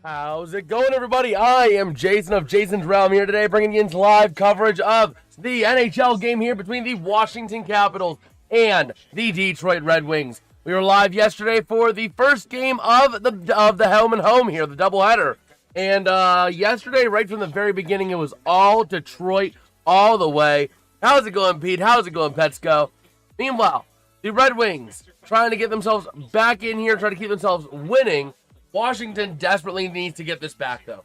How's it going, everybody? I am Jason of JasonsRealm here today, bringing you live coverage of the NHL game here between the Washington Capitals and the Detroit Red Wings. We were live yesterday for the first game of the home and home here, the doubleheader. And yesterday, right from the very beginning, it was all Detroit all the way. How's it going, Pete? How's it going, Petsko? Meanwhile, the Red Wings trying to get themselves back in here, trying to keep themselves winning. Washington desperately needs to get this back, though.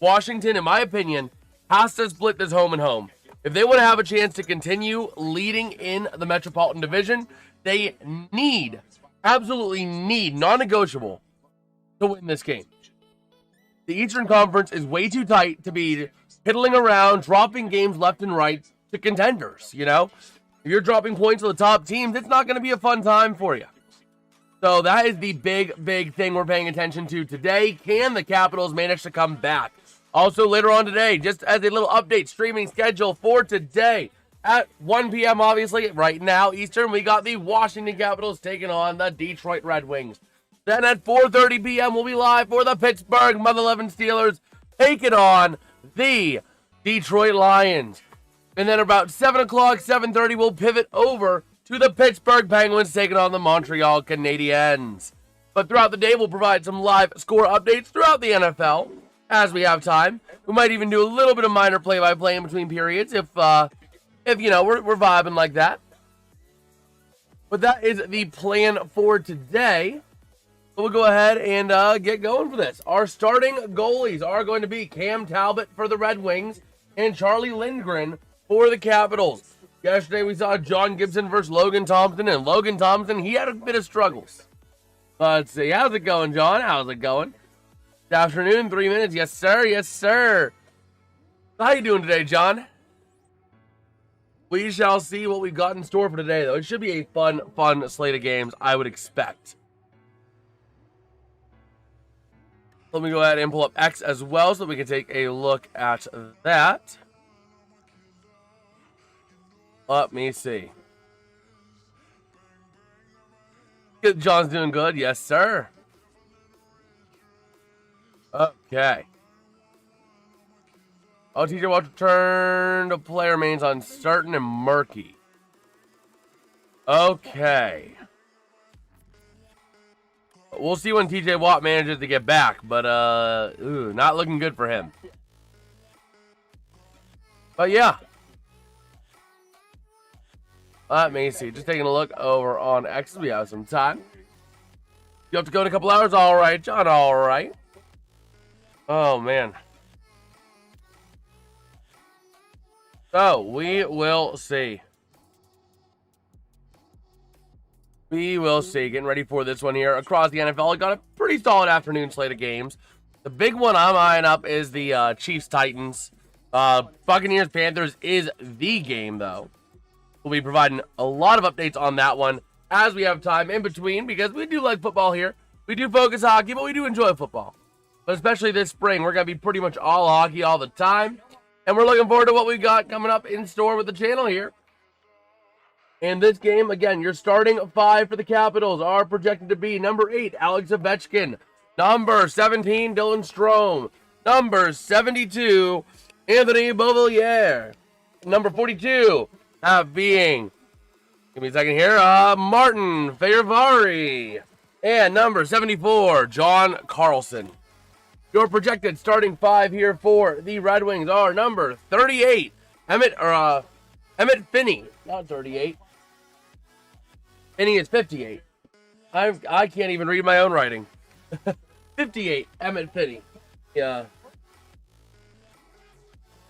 Washington, in my opinion, has to split this home and home. If they want to have a chance to continue leading in the Metropolitan Division, they need, absolutely need, non-negotiable, to win this game. The Eastern Conference is way too tight to be piddling around, dropping games left and right to contenders, you know? If you're dropping points to the top teams, it's not going to be a fun time for you. So that is the big thing we're paying attention to today. Can the Capitals manage to come back? Also, later on today, just as a little update, streaming schedule for today at 1 p.m., obviously, right now, Eastern, we got the Washington Capitals taking on the Detroit Red Wings. Then at 4:30 p.m., we'll be live for the Pittsburgh Mother Lovin' Steelers taking on the Detroit Lions. And then about 7 o'clock, 7:30, we'll pivot over to the Pittsburgh Penguins taking on the Montreal Canadiens. But throughout the day, we'll provide some live score updates throughout the NFL as we have time. We might even do a little bit of minor play-by-play in between periods if you know, we're vibing like that. But that is the plan for today. So we'll go ahead and get going for this. Our starting goalies are going to be Cam Talbot for the Red Wings and Charlie Lindgren for the Capitals. Yesterday, we saw John Gibson versus Logan Thompson, and Logan Thompson, he had a bit of struggles. Let's see. How's it going, John? How's it going? Good afternoon, 3 minutes. Yes, sir. Yes, sir. How you doing today, John? We shall see what we've got in store for today, though. It should be a fun slate of games, I would expect. Let me go ahead and pull up X as well so we can take a look at that. Let me see. Good, John's doing good. Yes, sir. Okay. Oh, TJ Watt return to player remains uncertain and murky. Okay. We'll see when TJ Watt manages to get back, but not looking good for him. But yeah. Let me see. Just taking a look over on X. We have some time. You have to go in a couple hours? All right, John. All right. Oh, man. So, we will see. We will see. Getting ready for this one here across the NFL. I got a pretty solid afternoon slate of games. The big one I'm eyeing up is the Chiefs-Titans. Buccaneers-Panthers is the game, though. We'll be providing a lot of updates on that one as we have time in between, because we do like football here. We do focus hockey, but we do enjoy football. But especially this spring, we're going to be pretty much all hockey all the time. And we're looking forward to what we've got coming up in store with the channel here. And this game, again, your starting 5 for the Capitals are projected to be number 8, Alex Ovechkin. Number 17, Dylan Strome. Number 72, Anthony Beauvillier. Number 42, being, give me a second here, Martin Fehervary. And number 74, John Carlson. Your projected starting 5 here for the Red Wings are number 38, Emmett Finney. Not 38. Finney is 58. I can't even read my own writing. 58, Emmett Finney. Yeah.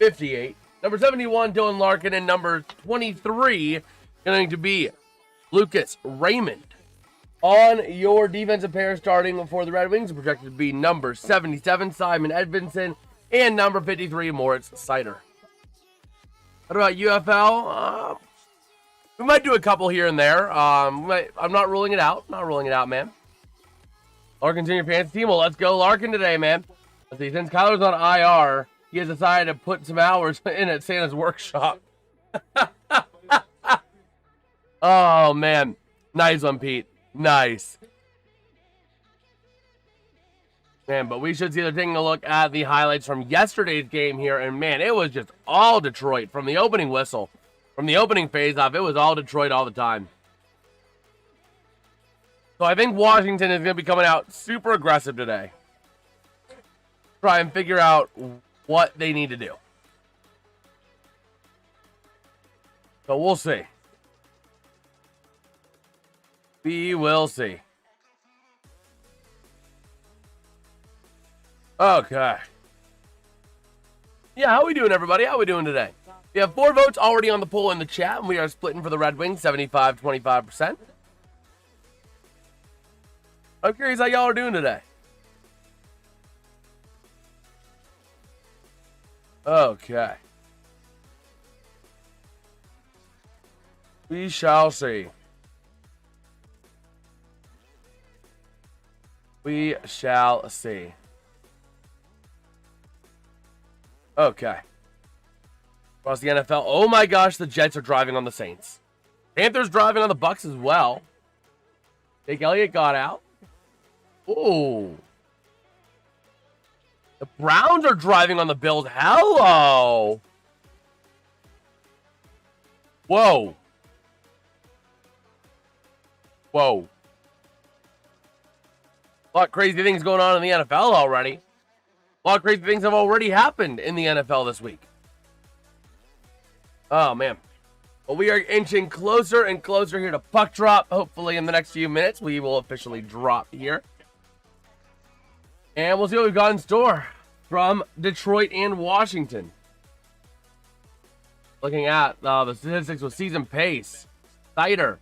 58. Number 71, Dylan Larkin, and number 23 going to be Lucas Raymond. On your defensive pair starting for the Red Wings, projected to be number 77, Simon Edvinsson, and number 53, Moritz Seider. What about UFL? We might do a couple here and there. I'm not ruling it out. Not ruling it out, man. Larkin's in your fantasy team. Well, let's go Larkin today, man. Let's see. Since Kyler's on IR, he has decided to put some hours in at Santa's workshop. Oh, man. Nice one, Pete. Nice. Man, but we should see they're taking a look at the highlights from yesterday's game here. And, man, it was just all Detroit from the opening whistle. From the opening phase-off, it was all Detroit all the time. So I think Washington is going to be coming out super aggressive today. Try and figure out what they need to do. So we'll see. We will see. Okay. Yeah, how we doing, everybody? How we doing today? We have 4 votes already on the poll in the chat, and we are splitting for the Red Wings, 75-25%. I'm curious how y'all are doing today. Okay. We shall see. We shall see. Okay. Across the NFL. Oh my gosh, the Jets are driving on the Saints. Panthers driving on the Bucks as well. Jake Elliott got out. Ooh. The Browns are driving on the Bills. Hello. Whoa. Whoa. A lot of crazy things going on in the NFL already. A lot of crazy things have already happened in the NFL this week. Oh, man. Well, we are inching closer and closer here to puck drop. Hopefully in the next few minutes, we will officially drop here. And we'll see what we've got in store from Detroit and Washington. Looking at the statistics with season pace. Seider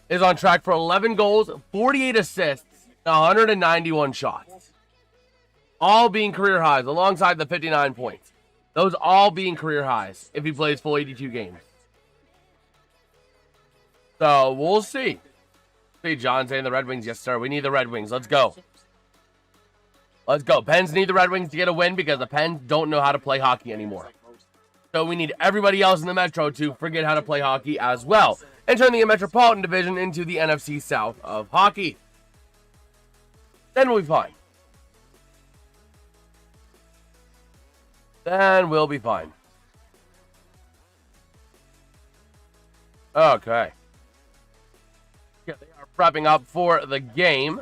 is on track for 11 goals, 48 assists, 191 shots. All being career highs alongside the 59 points. Those all being career highs if he plays full 82 games. So we'll see. See, John saying the Red Wings. Yes, sir. We need the Red Wings. Let's go. Let's go. Pens need the Red Wings to get a win because the Pens don't know how to play hockey anymore. So we need everybody else in the Metro to forget how to play hockey as well. And turn the Metropolitan Division into the NFC South of hockey. Then we'll be fine. Then we'll be fine. Okay. Yeah, they are prepping up for the game.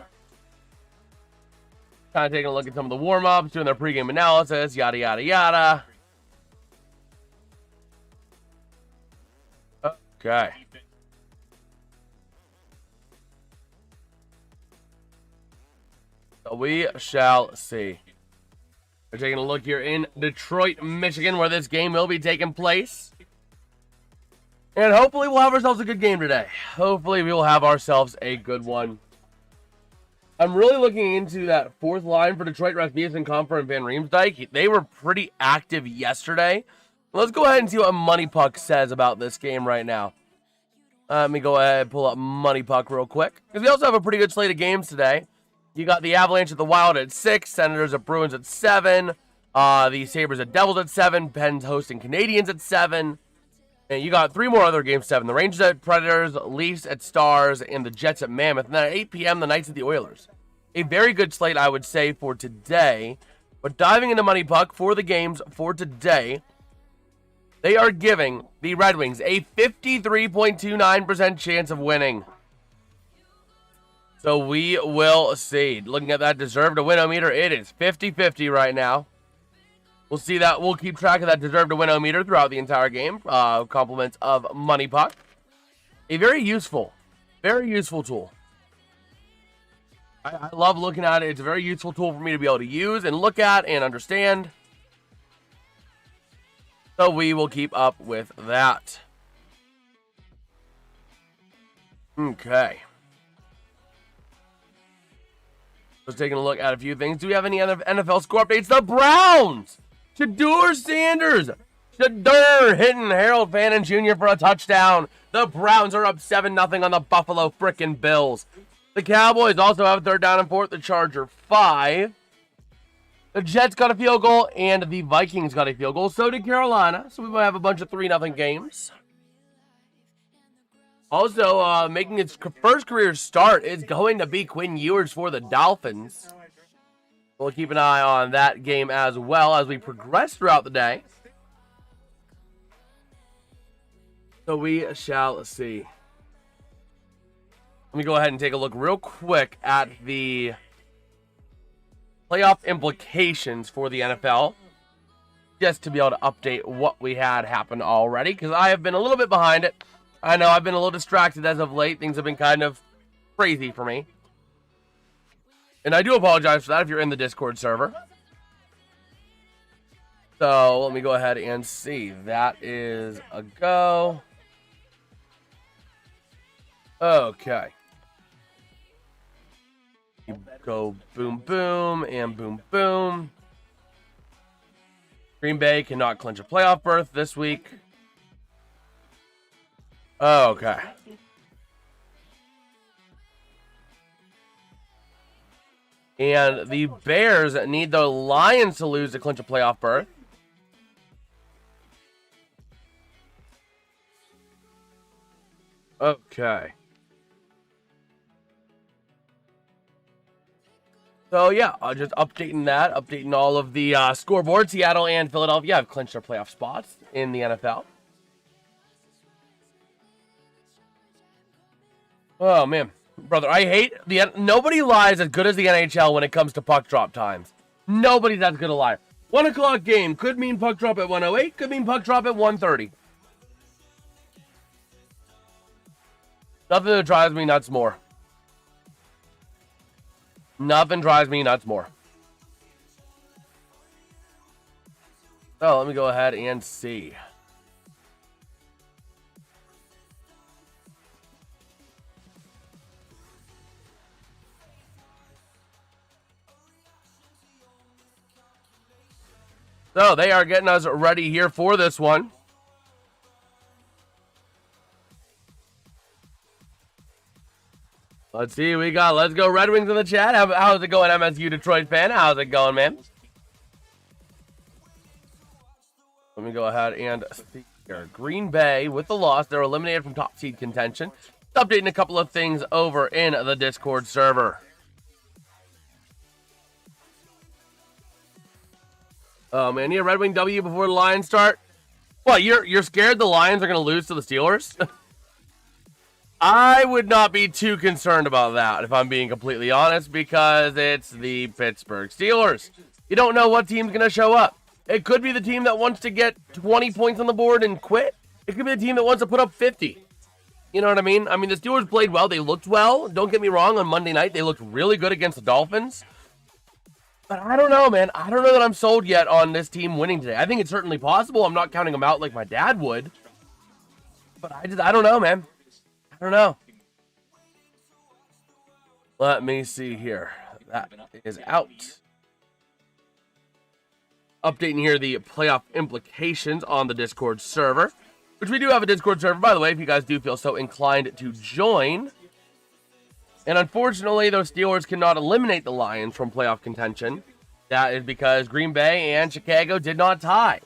Kind of taking a look at some of the warm-ups, doing their pregame analysis, yada, yada, yada. Okay. So we shall see. We're taking a look here in Detroit, Michigan, where this game will be taking place. And hopefully we'll have ourselves a good game today. Hopefully we will have ourselves a good one. I'm really looking into that fourth line for Detroit, Rasmussen, Comfer, and Van Riemsdyk. They were pretty active yesterday. Let's go ahead and see what Money Puck says about this game right now. Let me go ahead and pull up Money Puck real quick. Because we also have a pretty good slate of games today. You got the Avalanche at the Wild at 6, Senators at Bruins at 7, the Sabres at Devils at 7, Pens hosting Canadiens at 7, and you got 3 more other games 7. The Rangers at Predators, Leafs at Stars, and the Jets at Mammoth. And then at 8 p.m., the Knights at the Oilers. A very good slate, I would say, for today. But diving into Money Puck for the games for today, they are giving the Red Wings a 53.29% chance of winning. So we will see. Looking at that deserve to win meter, it is 50-50 right now. We'll see that. We'll keep track of that deserve to win meter throughout the entire game. Compliments of Money Puck. A very useful tool. I love looking at it. It's a very useful tool for me to be able to use and look at and understand. So we will keep up with that. Okay. Just taking a look at a few things. Do we have any other NFL score updates? The Browns! Shedeur Sanders! Shedeur hitting Harold Fannin Jr. for a touchdown. The Browns are up 7-0 on the Buffalo frickin' Bills. The Cowboys also have 3rd down and 4. The Charger 5. The Jets got a field goal, and the Vikings got a field goal. So did Carolina. So we might have a bunch of 3-0 games. Also, making its first career start is going to be Quinn Ewers for the Dolphins. We'll keep an eye on that game as well as we progress throughout the day. So we shall see. Let me go ahead and take a look real quick at the playoff implications for the NFL, just to be able to update what we had happen already, because I have been a little bit behind it. I know I've been a little distracted as of late. Things have been kind of crazy for me. And I do apologize for that if you're in the Discord server. So let me go ahead and see. That is a go. Okay. You go boom, boom, and boom, boom. Green Bay cannot clinch a playoff berth this week. Okay. And the Bears need the Lions to lose to clinch a playoff berth. Okay. So, yeah, just updating all of the scoreboard. Seattle and Philadelphia have clinched their playoff spots in the NFL. Oh, man. Brother, I hate nobody lies as good as the NHL when it comes to puck drop times. Nobody's as good a liar. 1 o'clock game could mean puck drop at 1:08, could mean puck drop at 1:30. Nothing that drives me nuts more. Nothing drives me nuts more. So let me go ahead and see. So they are getting us ready here for this one. Let's see, let's go Red Wings in the chat. How's it going, MSU Detroit fan? How's it going, man? Let me go ahead and see here. Green Bay with the loss. They're eliminated from top seed contention. Updating a couple of things over in the Discord server. Oh, man, need a Red Wing W before the Lions start? What, you're scared the Lions are going to lose to the Steelers? I would not be too concerned about that, if I'm being completely honest, because it's the Pittsburgh Steelers. You don't know what team's going to show up. It could be the team that wants to get 20 points on the board and quit. It could be the team that wants to put up 50. You know what I mean? I mean, the Steelers played well. They looked well. Don't get me wrong. On Monday night, they looked really good against the Dolphins. But I don't know, man. I don't know that I'm sold yet on this team winning today. I think it's certainly possible. I'm not counting them out like my dad would. But I don't know, man. I don't know. Let me see here. That is out. Updating here the playoff implications on the Discord server, which we do have a Discord server, by the way, if you guys do feel so inclined to join. And unfortunately, those Steelers cannot eliminate the Lions from playoff contention. That is because Green Bay and Chicago did not tie.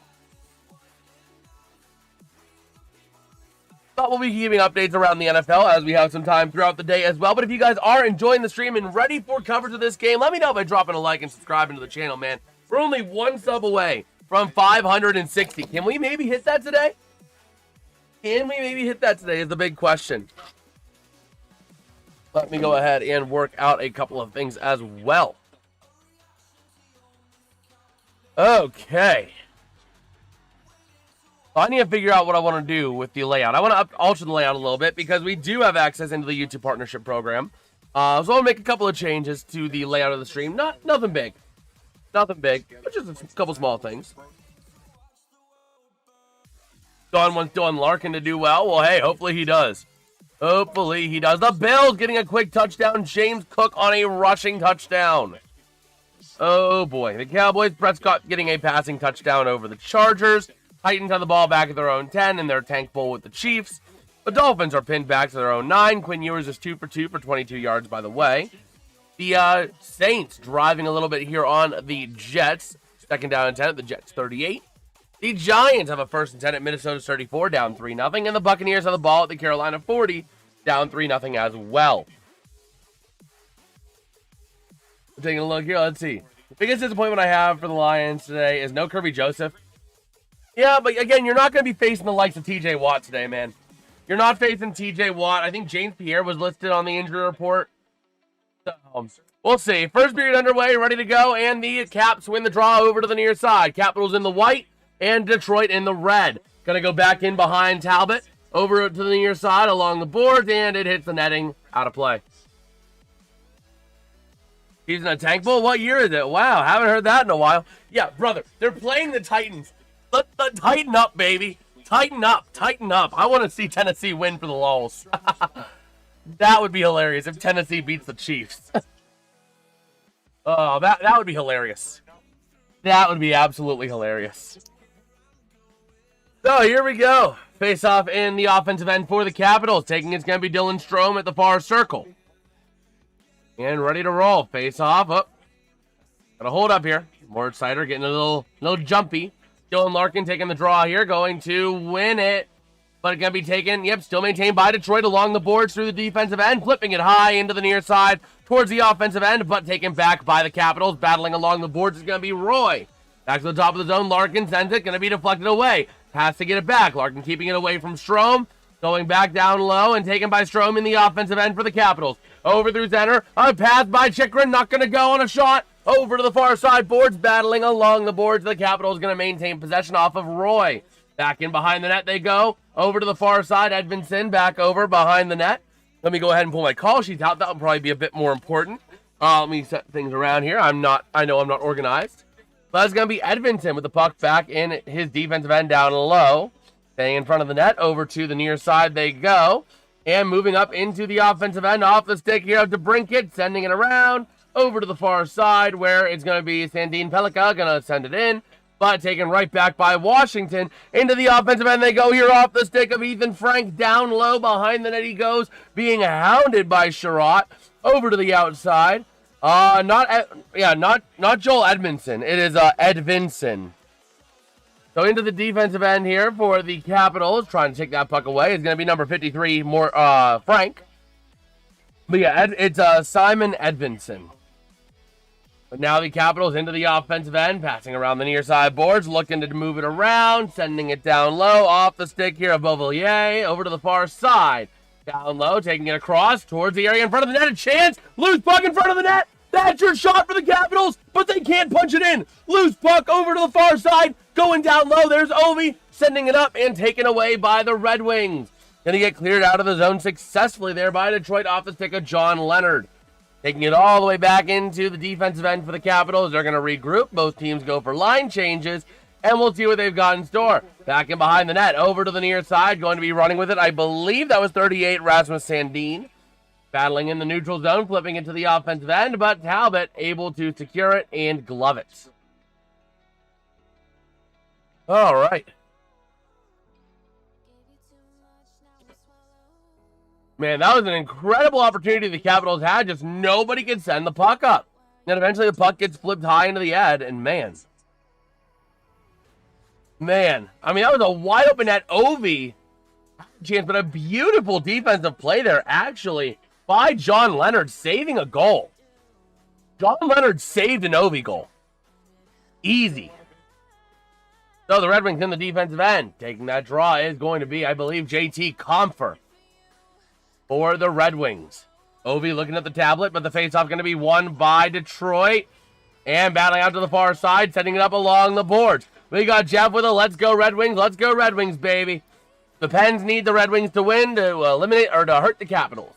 But we'll be giving updates around the NFL as we have some time throughout the day as well. But if you guys are enjoying the stream and ready for coverage of this game, let me know by dropping a like and subscribing to the channel, man. We're only one sub away from 560. Can we maybe hit that today? Can we maybe hit that today is the big question. Let me go ahead and work out a couple of things as well. Okay. I need to figure out what I want to do with the layout. I want to alter the layout a little bit because we do have access into the YouTube partnership program. So I want to make a couple of changes to the layout of the stream. Nothing big. Nothing big, but just a couple small things. Don wants Dylan Larkin to do well. Well, hey, hopefully he does. Hopefully he does. The Bills getting a quick touchdown. James Cook on a rushing touchdown. Oh, boy. The Cowboys, Prescott getting a passing touchdown over the Chargers. Titans have the ball back at their own 10 in their tank bowl with the Chiefs. The Dolphins are pinned back to their own 9. Quinn Ewers is 2 for 2 for 22 yards, by the way. The Saints driving a little bit here on the Jets. Second down and 10 at the Jets 38. The Giants have a first and 10 at Minnesota's 34, down 3-0. And the Buccaneers have the ball at the Carolina 40, down 3-0 as well. Taking a look here, let's see. biggest disappointment I have for the Lions today is no Kirby Joseph. Yeah, but again, you're not going to be facing the likes of TJ Watt today, man. You're not facing TJ Watt. I think James Pierre was listed on the injury report. So, we'll see. First period underway, ready to go, and the Caps win the draw over to the near side. Capitals in the white and Detroit in the red. Going to go back in behind Talbot, over to the near side along the boards, and it hits the netting, out of play. He's in a tank bowl? What year is it? Wow, haven't heard that in a while. Yeah, brother, they're playing the Titans. Tighten up, baby. Tighten up. I want to see Tennessee win for the lulz. That would be hilarious if Tennessee beats the Chiefs. Oh, that would be hilarious. That would be absolutely hilarious. So, here we go. Face-off in the offensive end for the Capitals. Taking it's going to be Dylan Strome at the far circle. And ready to roll. Face-off. Oh. Got a hold up here. Moritz Seider getting a little jumpy. Dylan Larkin taking the draw here. Going to win it. But it's going to be taken. Yep, still maintained by Detroit along the boards through the defensive end. Flipping it high into the near side towards the offensive end. But taken back by the Capitals. Battling along the boards is going to be Roy. Back to the top of the zone. Larkin sends it. Going to be deflected away. Has to get it back. Larkin keeping it away from Strome. Going back down low and taken by Strome in the offensive end for the Capitals. Over through center. A pass by Chychrun. Not going to go on a shot. Over to the far side boards. Battling along the boards. The Capitals going to maintain possession off of Roy. Back in behind the net they go. Over to the far side. Edvinsson back over behind the net. Let me go ahead and pull my call sheet out. That will probably be a bit more important. Let me set things around here. I know I'm not organized. But it's going to be Edvinsson with the puck back in his defensive end down low. Staying in front of the net. Over to the near side they go. And moving up into the offensive end. Off the stick here to DeBrincat. Sending it around. Over to the far side where it's going to be Sandin Pellikka. Going to send it in. But taken right back by Washington. Into the offensive end they go here off the stick of Ethan Frank. Down low behind the net he goes. Being hounded by Sherratt. Over to the outside. Not Joel Edmondson. It is Edvinsson. So into the defensive end here for the Capitals. Trying to take that puck away. It's going to be number 53, Frank. But yeah, it's Simon Edvinsson. But now the Capitals into the offensive end, passing around the near side boards, looking to move it around, sending it down low, off the stick here of Beauvillier, over to the far side. Down low, taking it across towards the area in front of the net. A chance, loose puck in front of the net. That's your shot for the Capitals, but they can't punch it in. Loose puck over to the far side, going down low. There's Ovi, sending it up and taken away by the Red Wings. Gonna get cleared out of the zone successfully there by Detroit off the stick of John Leonard. Taking it all the way back into the defensive end for the Capitals. They're going to regroup. Both teams go for line changes, and we'll see what they've got in store. Back in behind the net, over to the near side. Going to be running with it. I believe that was 38, Rasmus Sandin. Battling in the neutral zone, flipping it to the offensive end, but Talbot able to secure it and glove it. All right. Man, that was an incredible opportunity the Capitals had. Just nobody could send the puck up. And eventually the puck gets flipped high into the head, and man, I mean, that was a wide open net. Ovi chance, but a beautiful defensive play there, actually, by John Leonard, saving a goal. John Leonard saved an Ovi goal. Easy. So the Red Wings in the defensive end. Taking that draw is going to be, I believe, JT Compher for the Red Wings. Ovi looking at the tablet, but the faceoff going to be won by Detroit. And battling out to the far side, setting it up along the boards. We got Jeff with a let's go Red Wings. Let's go Red Wings, baby. The Pens need the Red Wings to win to eliminate or to hurt the Capitals.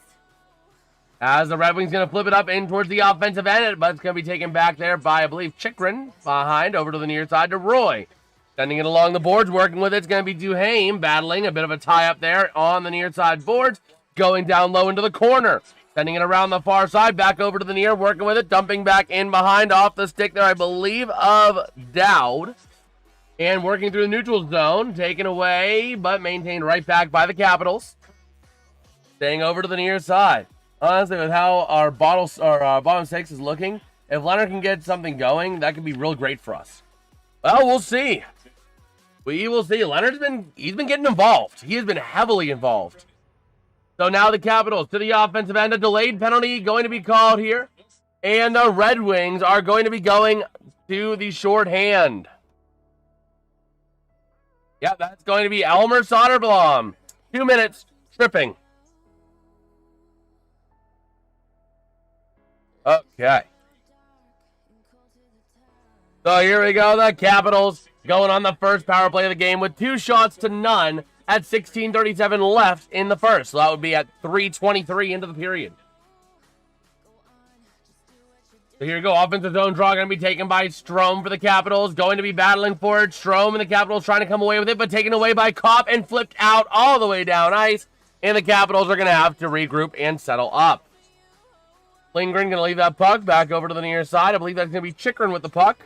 As the Red Wings going to flip it up in towards the offensive end, but it's going to be taken back there by, I believe, Chychrun behind over to the near side to Roy. Sending it along the boards, working with it. It's going to be Duhaime battling a bit of a tie up there on the near side boards. Going down low into the corner. Sending it around the far side, back over to the near, working with it, dumping back in behind off the stick there, I believe, of Dowd. And working through the neutral zone, taken away, but maintained right back by the Capitals. Staying over to the near side. Honestly, with how our bottom six is looking, if Leonard can get something going, that could be real great for us. Well, we'll see. We will see. He's been getting involved. He has been heavily involved. So now the Capitals to the offensive end. A delayed penalty going to be called here. And the Red Wings are going to be going to the shorthand. Yeah, that's going to be Elmer Soderblom. 2 minutes, tripping. Okay. So here we go. The Capitals going on the first power play of the game with 2 shots to none at 16:37 left in the first. So that would be at 3:23 into the period. So here we go. Offensive zone draw going to be taken by Strome for the Capitals. Going to be battling for it. Strome and the Capitals trying to come away with it, but taken away by Kopp and flipped out all the way down ice. And the Capitals are going to have to regroup and settle up. Lindgren going to leave that puck back over to the near side. I believe that's going to be Chychrun with the puck.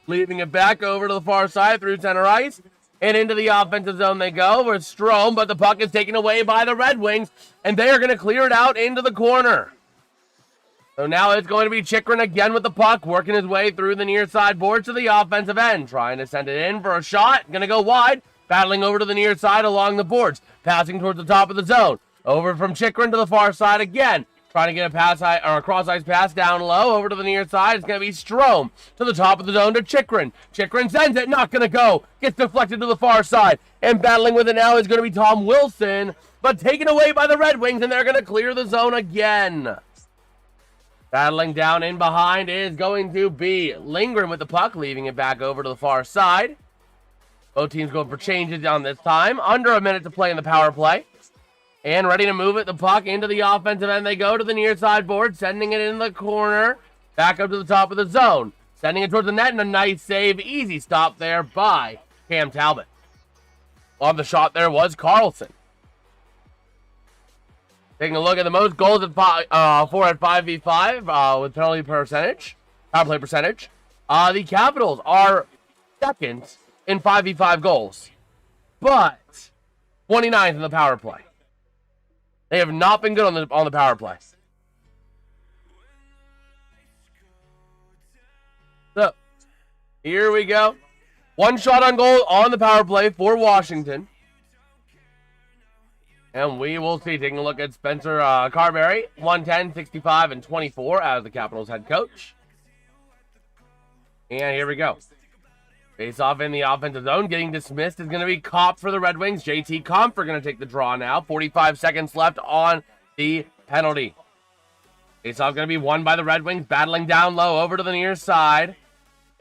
Leaving it back over to the far side through center ice. And into the offensive zone they go with Strome, but the puck is taken away by the Red Wings. And they are going to clear it out into the corner. So now it's going to be Chychrun again with the puck, working his way through the near side boards to the offensive end. Trying to send it in for a shot. Going to go wide. Battling over to the near side along the boards. Passing towards the top of the zone. Over from Chychrun to the far side again. Trying to get a cross-ice pass down low over to the near side. It's going to be Strome to the top of the zone to Chychrun. Chychrun sends it. Not going to go. Gets deflected to the far side. And battling with it now is going to be Tom Wilson. But taken away by the Red Wings, and they're going to clear the zone again. Battling down in behind is going to be Lindgren with the puck, leaving it back over to the far side. Both teams going for changes on this time. Under a minute to play in the power play. And ready to move it, the puck into the offensive end. They go to the near side board, sending it in the corner. Back up to the top of the zone. Sending it towards the net, and a nice save. Easy stop there by Cam Talbot. On the shot there was Carlson. Taking a look at the most goals at 5v5 with penalty percentage, power play percentage. The Capitals are second in 5v5 goals, but 29th in the power play. They have not been good on the power play. So, here we go. 1 shot on goal on the power play for Washington. And we will see. Taking a look at Spencer Carberry. 110, 65, and 24 as the Capitals head coach. And here we go. Face off in the offensive zone. Getting dismissed is going to be Kopp for the Red Wings. JT Compher going to take the draw now. 45 seconds left on the penalty. Face off going to be won by the Red Wings. Battling down low over to the near side.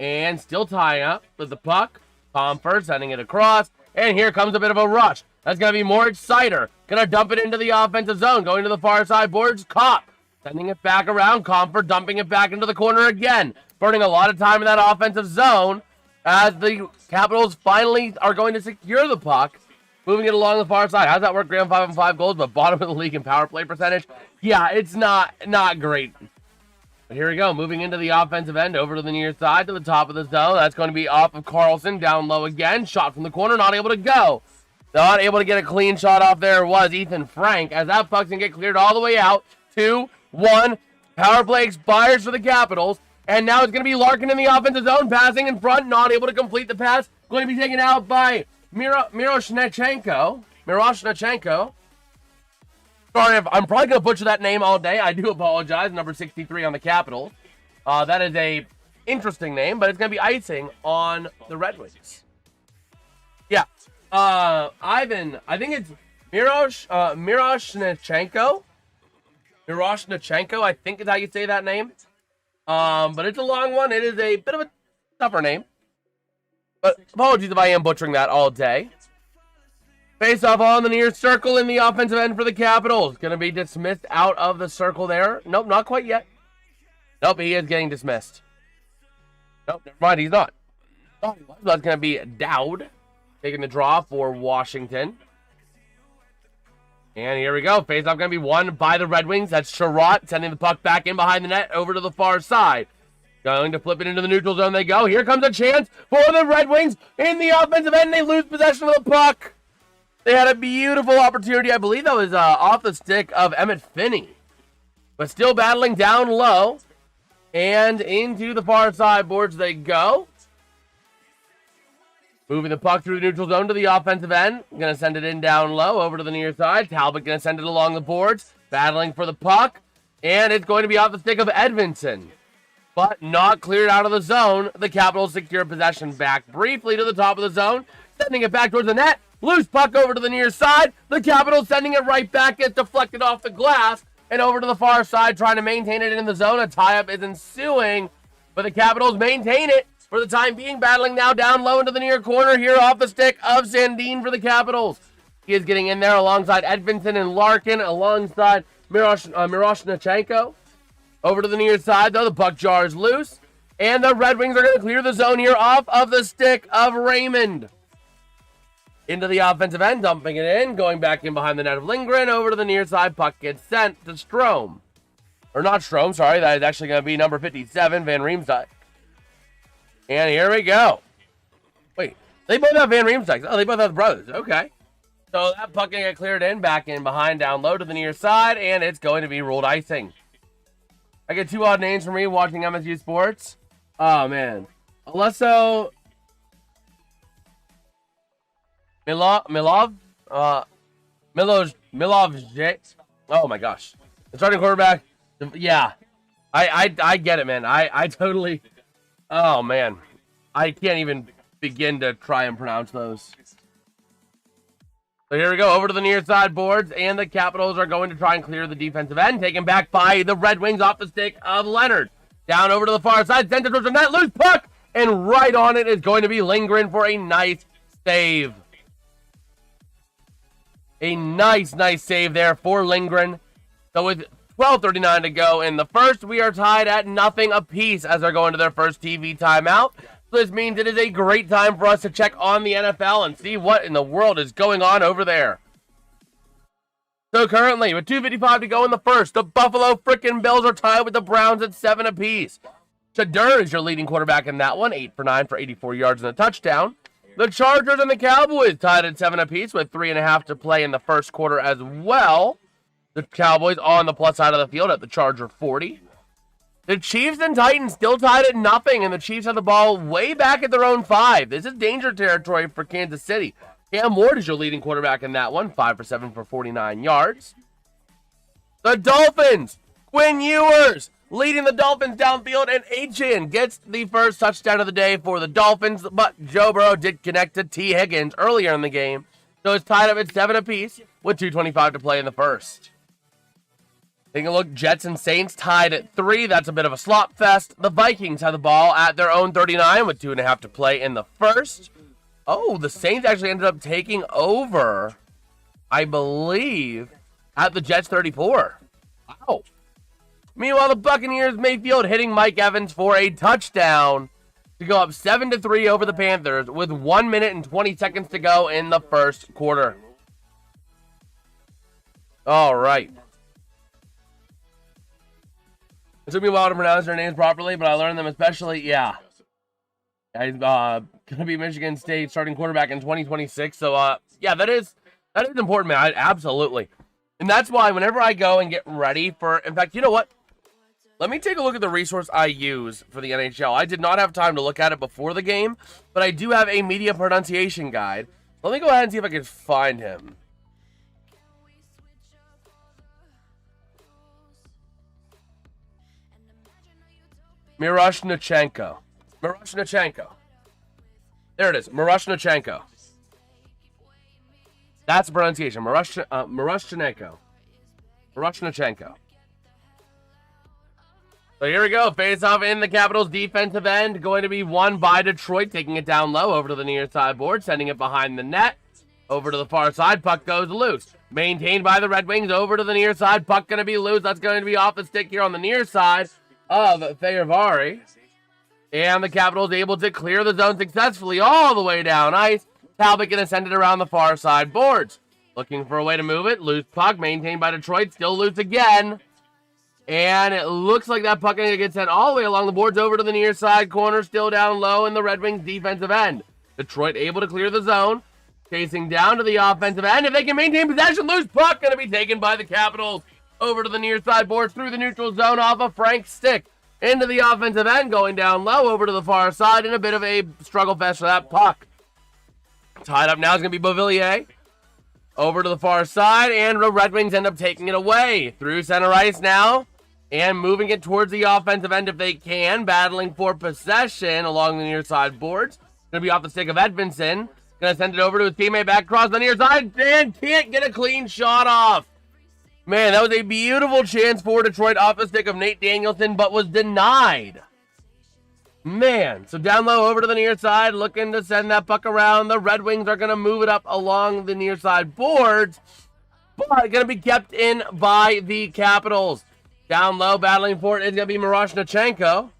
And still tying up with the puck. Compher sending it across. And here comes a bit of a rush. That's going to be more Exciter. Going to dump it into the offensive zone. Going to the far side boards. Kopp sending it back around. Compher dumping it back into the corner again. Burning a lot of time in that offensive zone. As the Capitals finally are going to secure the puck. Moving it along the far side. How's that work, Graham? 5-on-5 goals, but bottom of the league in power play percentage. Yeah, it's not great. But here we go. Moving into the offensive end. Over to the near side. To the top of the zone. That's going to be off of Carlson. Down low again. Shot from the corner. Not able to go. Not able to get a clean shot off there was Ethan Frank. As that puck's going to get cleared all the way out. 2-1. Power play expires for the Capitals. And now it's going to be Larkin in the offensive zone, passing in front, not able to complete the pass. Going to be taken out by Miroshnichenko. Sorry, I'm probably going to butcher that name all day. I do apologize. Number 63 on the Capitals. That is a interesting name, but it's going to be icing on the Red Wings. Yeah. Ivan, I think it's Miroshnichenko. Miroshnichenko, I think is how you say that name. But it's a long one. It is a bit of a tougher name. But apologies if I am butchering that all day. Face off on the near circle in the offensive end for the Capitals. Going to be dismissed out of the circle there. Nope, not quite yet. Nope, he is getting dismissed. Nope, never mind, he's not. Oh, that's going to be Dowd taking the draw for Washington. And here we go. Face-off going to be won by the Red Wings. That's Sherratt sending the puck back in behind the net over to the far side. Going to flip it into the neutral zone they go. Here comes a chance for the Red Wings in the offensive end. They lose possession of the puck. They had a beautiful opportunity. I believe that was off the stick of Emmett Finney. But still battling down low. And into the far side boards they go. Moving the puck through the neutral zone to the offensive end. Going to send it in down low over to the near side. Talbot going to send it along the boards. Battling for the puck. And it's going to be off the stick of Edvinsson, but not cleared out of the zone. The Capitals secure possession back briefly to the top of the zone, sending it back towards the net. Loose puck over to the near side. The Capitals sending it right back. Gets deflected off the glass and over to the far side, trying to maintain it in the zone. A tie-up is ensuing, but the Capitals maintain it for the time being, battling now down low into the near corner here off the stick of Sandin for the Capitals. He is getting in there alongside Edvinsson and Larkin, alongside Miroshnichenko. Over to the near side, though, the puck jar is loose, and the Red Wings are going to clear the zone here off of the stick of Raymond. Into the offensive end, dumping it in, going back in behind the net of Lindgren. Over to the near side, puck gets sent to Strome. Or not Strome, sorry, that is actually going to be number 57, Van Riemsdyk. And here we go. Wait, they both have Van Riemsdyk. Oh, they both have brothers. Okay. So that puck going to get cleared in, back in behind, down low to the near side, and it's going to be ruled icing. I get two odd names for me watching MSU Sports. Oh, man. Alesso Milov? Milov J. Oh, my gosh. The starting quarterback. Yeah. I get it, man. I totally... Oh, man. I can't even begin to try and pronounce those. So here we go, over to the near side boards, and the Capitals are going to try and clear the defensive end, taken back by the Red Wings off the stick of Leonard. Down over to the far side, sent it towards the net, loose puck, and right on it is going to be Lindgren for a nice save. A nice save there for Lindgren. So with 12:39 to go in the first, we are tied at nothing apiece as they're going to their first TV timeout. This means it is a great time for us to check on the NFL and see what in the world is going on over there. So currently, with 2:55 to go in the first, the Buffalo frickin' Bills are tied with the Browns at 7 apiece. Shedeur is your leading quarterback in that one, 8 for 9 for 84 yards and a touchdown. The Chargers and the Cowboys tied at 7 apiece with 3.5 to play in the first quarter as well. The Cowboys on the plus side of the field at the Charger 40. The Chiefs and Titans still tied at nothing, and the Chiefs have the ball way back at their own 5. This is danger territory for Kansas City. Cam Ward is your leading quarterback in that one, 5 for 7 for 49 yards. The Dolphins, Quinn Ewers, leading the Dolphins downfield, and Achan gets the first touchdown of the day for the Dolphins, but Joe Burrow did connect to T. Higgins earlier in the game, so it's tied up at 7 apiece with 2:25 to play in the first. Taking a look, Jets and Saints tied at 3. That's a bit of a slop fest. The Vikings have the ball at their own 39 with 2.5 to play in the first. Oh, the Saints actually ended up taking over, I believe, at the Jets 34. Wow. Meanwhile, the Buccaneers, Mayfield hitting Mike Evans for a touchdown to go up 7-3 over the Panthers with 1 minute and 20 seconds to go in the first quarter. All right. It took me a while to pronounce their names properly, but I learned them especially, yeah. He's going to be Michigan State starting quarterback in 2026. So, yeah, that is important, man. Absolutely. And that's why whenever I go and get ready for, in fact, you know what? Let me take a look at the resource I use for the NHL. I did not have time to look at it before the game, but I do have a media pronunciation guide. Let me go ahead and see if I can find him. Miroshnichenko. There it is. Miroshnichenko. That's the pronunciation. Miroshnichenko. So here we go. Face off in the Capitals defensive end. Going to be won by Detroit. Taking it down low over to the near side board. Sending it behind the net. Over to the far side. Puck goes loose. Maintained by the Red Wings. Over to the near side. Puck going to be loose. That's going to be off the stick here on the near side of Fehervari. And the Capitals able to clear the zone successfully all the way down ice. Talbot going to send it around the far side boards. Looking for a way to move it. Loose puck maintained by Detroit. Still loose again. And it looks like that puck going to get sent all the way along the boards over to the near side corner. Still down low in the Red Wings defensive end. Detroit able to clear the zone. Chasing down to the offensive end. If they can maintain possession, loose puck going to be taken by the Capitals. Over to the near side boards through the neutral zone off of Frank's stick. Into the offensive end, going down low over to the far side, and a bit of a struggle fest for that puck. Tied up now is going to be Beauvillier. Over to the far side, and the Red Wings end up taking it away. Through center ice now. And moving it towards the offensive end if they can. Battling for possession along the near side boards. Going to be off the stick of Edmondson. Going to send it over to his teammate back across the near side. And can't get a clean shot off. Man, that was a beautiful chance for Detroit off the stick of Nate Danielson, but was denied. Man, so down low over to the near side, looking to send that puck around. The Red Wings are going to move it up along the near side boards, but going to be kept in by the Capitals. Down low, battling for it is going to be Miroshnichenko.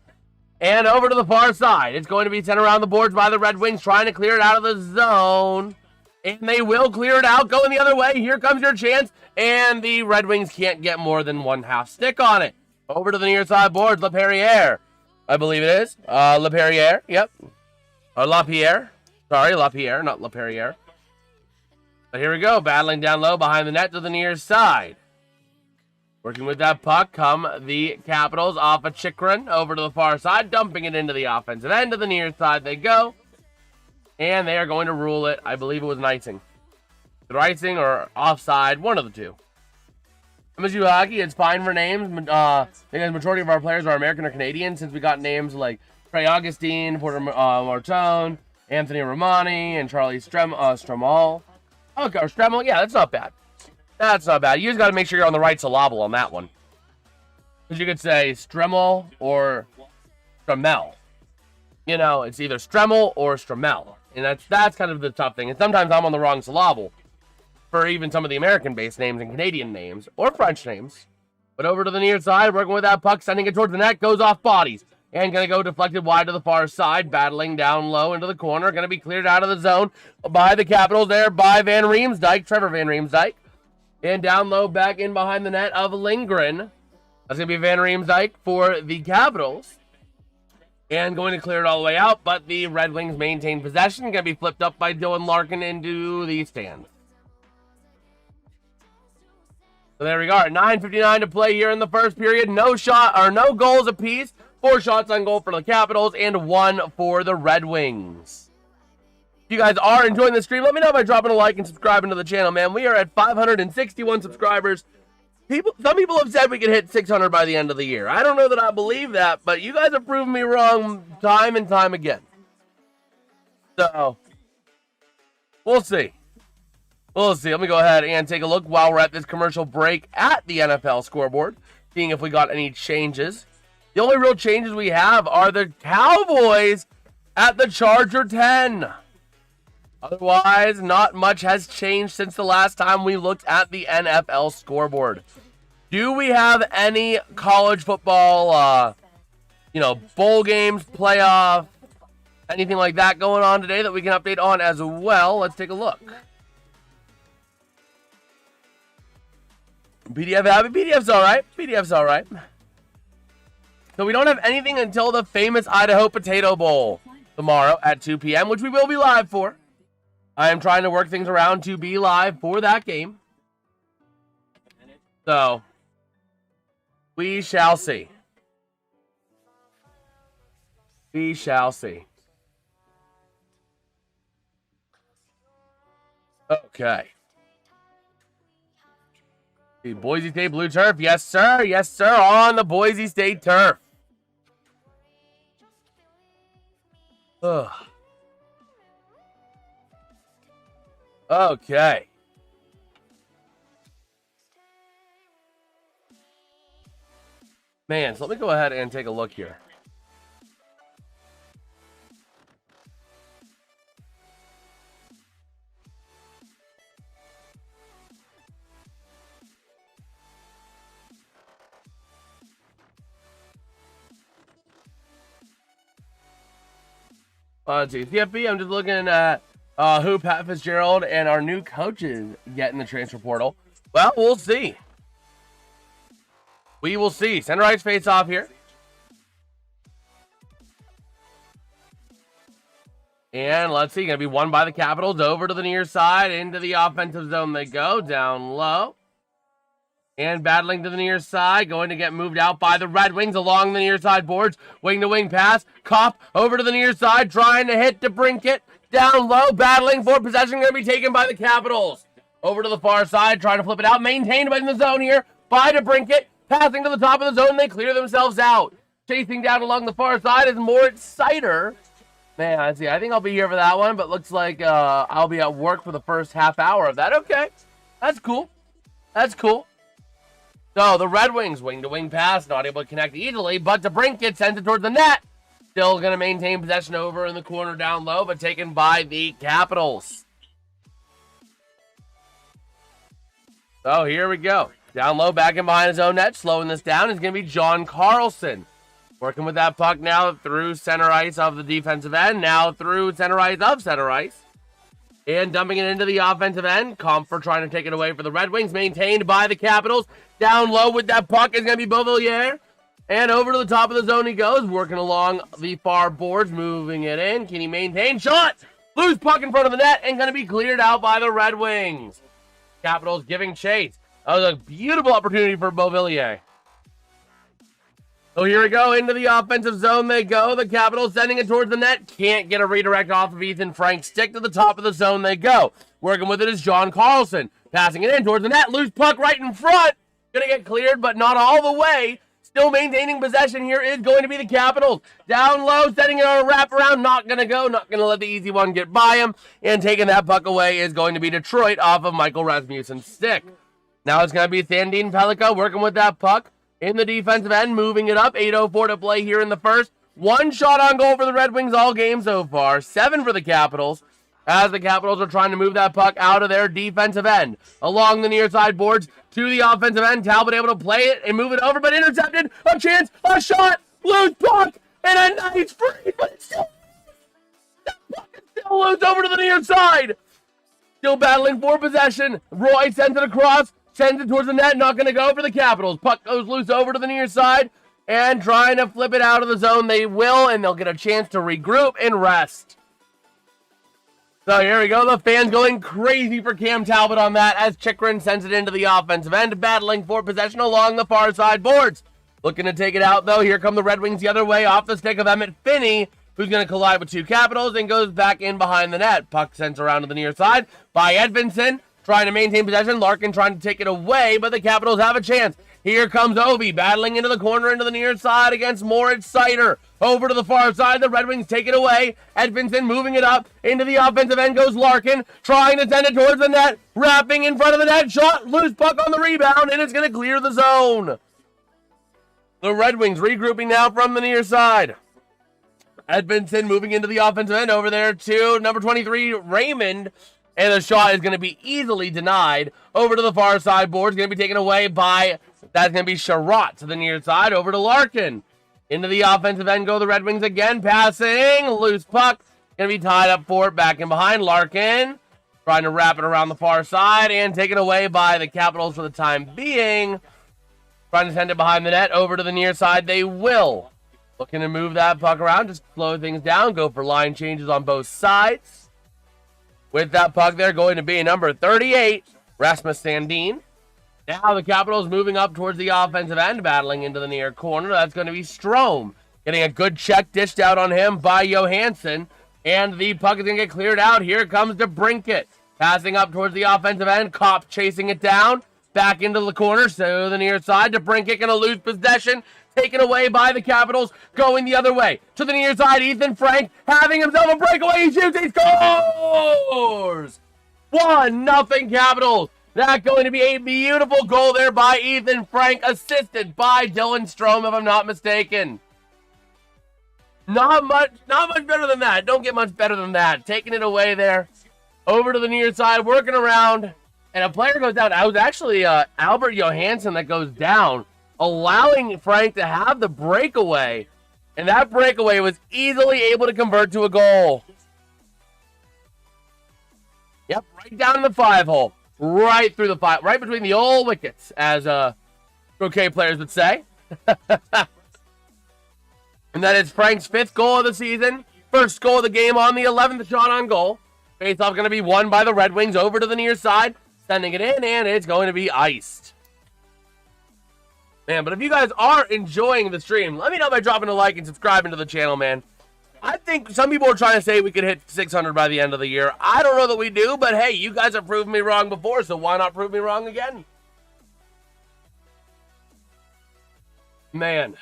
And over to the far side, it's going to be sent around the boards by the Red Wings, trying to clear it out of the zone. And they will clear it out, going the other way. Here comes your chance. And the Red Wings can't get more than one half stick on it. Over to the near side boards, LaPerriere. I believe it is. LaPerriere, yep. Or LaPierre. Sorry, LaPierre, not LaPerriere. But here we go, battling down low behind the net to the near side. Working with that puck come the Capitals off of Chikrin over to the far side, dumping it into the offensive end. To the near side they go. And they are going to rule it. I believe it was an icing. Either icing or offside, one of the two. MSU Hockey, it's fine for names. Because the majority of our players are American or Canadian, since we got names like Trey Augustine, Porter Martone, Anthony Romani, and Charlie Stremel. Okay, or Stremel, yeah, that's not bad. That's not bad. You just got to make sure you're on the right syllable on that one. Because you could say Stremel or Stremel. You know, it's either Stremel or Stremel. And that's kind of the tough thing. And sometimes I'm on the wrong syllable for even some of the American-based names and Canadian names or French names. But over to the near side, working with that puck, sending it towards the net, goes off bodies. And going to go deflected wide to the far side, battling down low into the corner. Going to be cleared out of the zone by the Capitals there by Van Riemsdyk, Trevor Van Riemsdyk. And down low, back in behind the net of Lindgren. That's going to be Van Riemsdyk for the Capitals. And going to clear it all the way out, but the Red Wings maintain possession. Going to be flipped up by Dylan Larkin into the stands. So there we go. 9:59 to play here in the first period. No goals apiece. 4 shots on goal for the Capitals and 1 for the Red Wings. If you guys are enjoying the stream, let me know by dropping a like and subscribing to the channel, man. We are at 561 subscribers. Some people have said we could hit 600 by the end of the year. I don't know that I believe that, but you guys have proven me wrong time and time again. So, we'll see. We'll see. Let me go ahead and take a look while we're at this commercial break at the NFL scoreboard, seeing if we got any changes. The only real changes we have are the Cowboys at the Charger 10. Otherwise, not much has changed since the last time we looked at the NFL scoreboard. Do we have any college football, bowl games, playoff, anything like that going on today that we can update on as well? Let's take a look. PDF happy? PDF's all right. PDF's all right. So we don't have anything until the famous Idaho Potato Bowl tomorrow at 2 p.m., which we will be live for. I am trying to work things around to be live for that game. So, we shall see. We shall see. Okay. The Boise State Blue Turf. Yes, sir. Yes, sir. On the Boise State turf. Ugh. Okay. Man, so let me go ahead and take a look here. Let's see. CFB, I'm just looking at who Pat Fitzgerald and our new coaches get in the transfer portal. Well, we'll see. We will see. Center ice face off here. And let's see. Going to be won by the Capitals over to the near side. Into the offensive zone they go. Down low. And battling to the near side. Going to get moved out by the Red Wings along the near side boards. Wing-to-wing pass. Kopp over to the near side. Trying to hit DeBrincat. Down low. Battling for possession. Going to be taken by the Capitals. Over to the far side. Trying to flip it out. Maintained in the zone here by DeBrincat. Passing to the top of the zone, they clear themselves out. Chasing down along the far side is Moritz Seider. Man, I see. I think I'll be here for that one, but looks like I'll be at work for the first half hour of that. Okay, that's cool. That's cool. So the Red Wings, wing-to-wing pass, not able to connect easily, but DeBrincat sends it towards the net. Still going to maintain possession over in the corner down low, but taken by the Capitals. So here we go. Down low, back in behind his own net, slowing this down is going to be John Carlson. Working with that puck now through center ice of the defensive end. Now through center ice of center ice. And dumping it into the offensive end. Comfort trying to take it away for the Red Wings. Maintained by the Capitals. Down low with that puck is going to be Beauvillier. And over to the top of the zone he goes. Working along the far boards. Moving it in. Can he maintain? Shot! Loose puck in front of the net. And going to be cleared out by the Red Wings. Capitals giving chase. That was a beautiful opportunity for Beauvillier. So here we go, into the offensive zone they go. The Capitals sending it towards the net. Can't get a redirect off of Ethan Frank's stick. To the top of the zone they go. Working with it is John Carlson. Passing it in towards the net. Loose puck right in front. Gonna get cleared, but not all the way. Still maintaining possession here is going to be the Capitals. Down low, setting it on a wraparound. Not gonna go. Not gonna let the easy one get by him. And taking that puck away is going to be Detroit off of Michael Rasmussen's stick. Now it's gonna be Thandine Pellikka working with that puck. In the defensive end, moving it up. 8:04 to play here in the first. One shot on goal for the Red Wings all game so far. 7 for the Capitals. As the Capitals are trying to move that puck out of their defensive end. Along the near side boards to the offensive end. Talbot able to play it and move it over, but intercepted. A chance, a shot, loose puck, and a nice free, but it's still, that puck is still loose over to the near side. Still battling for possession. Roy sends it across. Sends it towards the net, not going to go for the Capitals. Puck goes loose over to the near side, and trying to flip it out of the zone. They will, and they'll get a chance to regroup and rest. So here we go. The fans going crazy for Cam Talbot on that as Chychrun sends it into the offensive end, battling for possession along the far side boards. Looking to take it out, though. Here come the Red Wings the other way off the stick of Emmett Finney, who's going to collide with 2 Capitals and goes back in behind the net. Puck sent around to the near side by Edvinsson. Trying to maintain possession. Larkin trying to take it away, but the Capitals have a chance. Here comes Ovi battling into the corner into the near side against Moritz Seider. Over to the far side. The Red Wings take it away. Edvinsson moving it up. Into the offensive end goes Larkin. Trying to send it towards the net. Wrapping in front of the net. Shot. Loose puck on the rebound, and it's going to clear the zone. The Red Wings regrouping now from the near side. Edvinsson moving into the offensive end over there to number 23, Raymond. And the shot is going to be easily denied. Over to the far side board. It's going to be taken away by, that's going to be Sherratt to the near side. Over to Larkin. Into the offensive end go the Red Wings again. Passing. Loose puck. Going to be tied up for it. Back in behind. Larkin. Trying to wrap it around the far side. And taken away by the Capitals for the time being. Trying to send it behind the net. Over to the near side. They will. Looking to move that puck around. Just slow things down. Go for line changes on both sides. With that puck there going to be number 38, Rasmus Sandin. Now the Capitals moving up towards the offensive end, battling into the near corner. That's going to be Strome. Getting a good check dished out on him by Johansson. And the puck is going to get cleared out. Here comes DeBrincat. Passing up towards the offensive end. Kopp chasing it down. Back into the corner. So the near side. DeBrincat going to lose possession. Taken away by the Capitals, going the other way. To the near side, Ethan Frank having himself a breakaway. He shoots, he scores! 1-0 Capitals. That's going to be a beautiful goal there by Ethan Frank, assisted by Dylan Strome, if I'm not mistaken. Not much better than that. Don't get much better than that. Taking it away there. Over to the near side, working around. And a player goes down. I was actually Albert Johansson that goes down, allowing Frank to have the breakaway, and that breakaway was easily able to convert to a goal. Yep, right down in the 5-hole, right through the 5, right between the old wickets, as croquet players would say. And that is Frank's 5th goal of the season, first goal of the game on the 11th shot on goal. Faceoff going to be won by the Red Wings over to the near side, sending it in, and it's going to be iced. Man, but if you guys are enjoying the stream, let me know by dropping a like and subscribing to the channel, man. I think some people are trying to say we could hit 600 by the end of the year. I don't know that we do, but hey, you guys have proven me wrong before, so why not prove me wrong again? Man.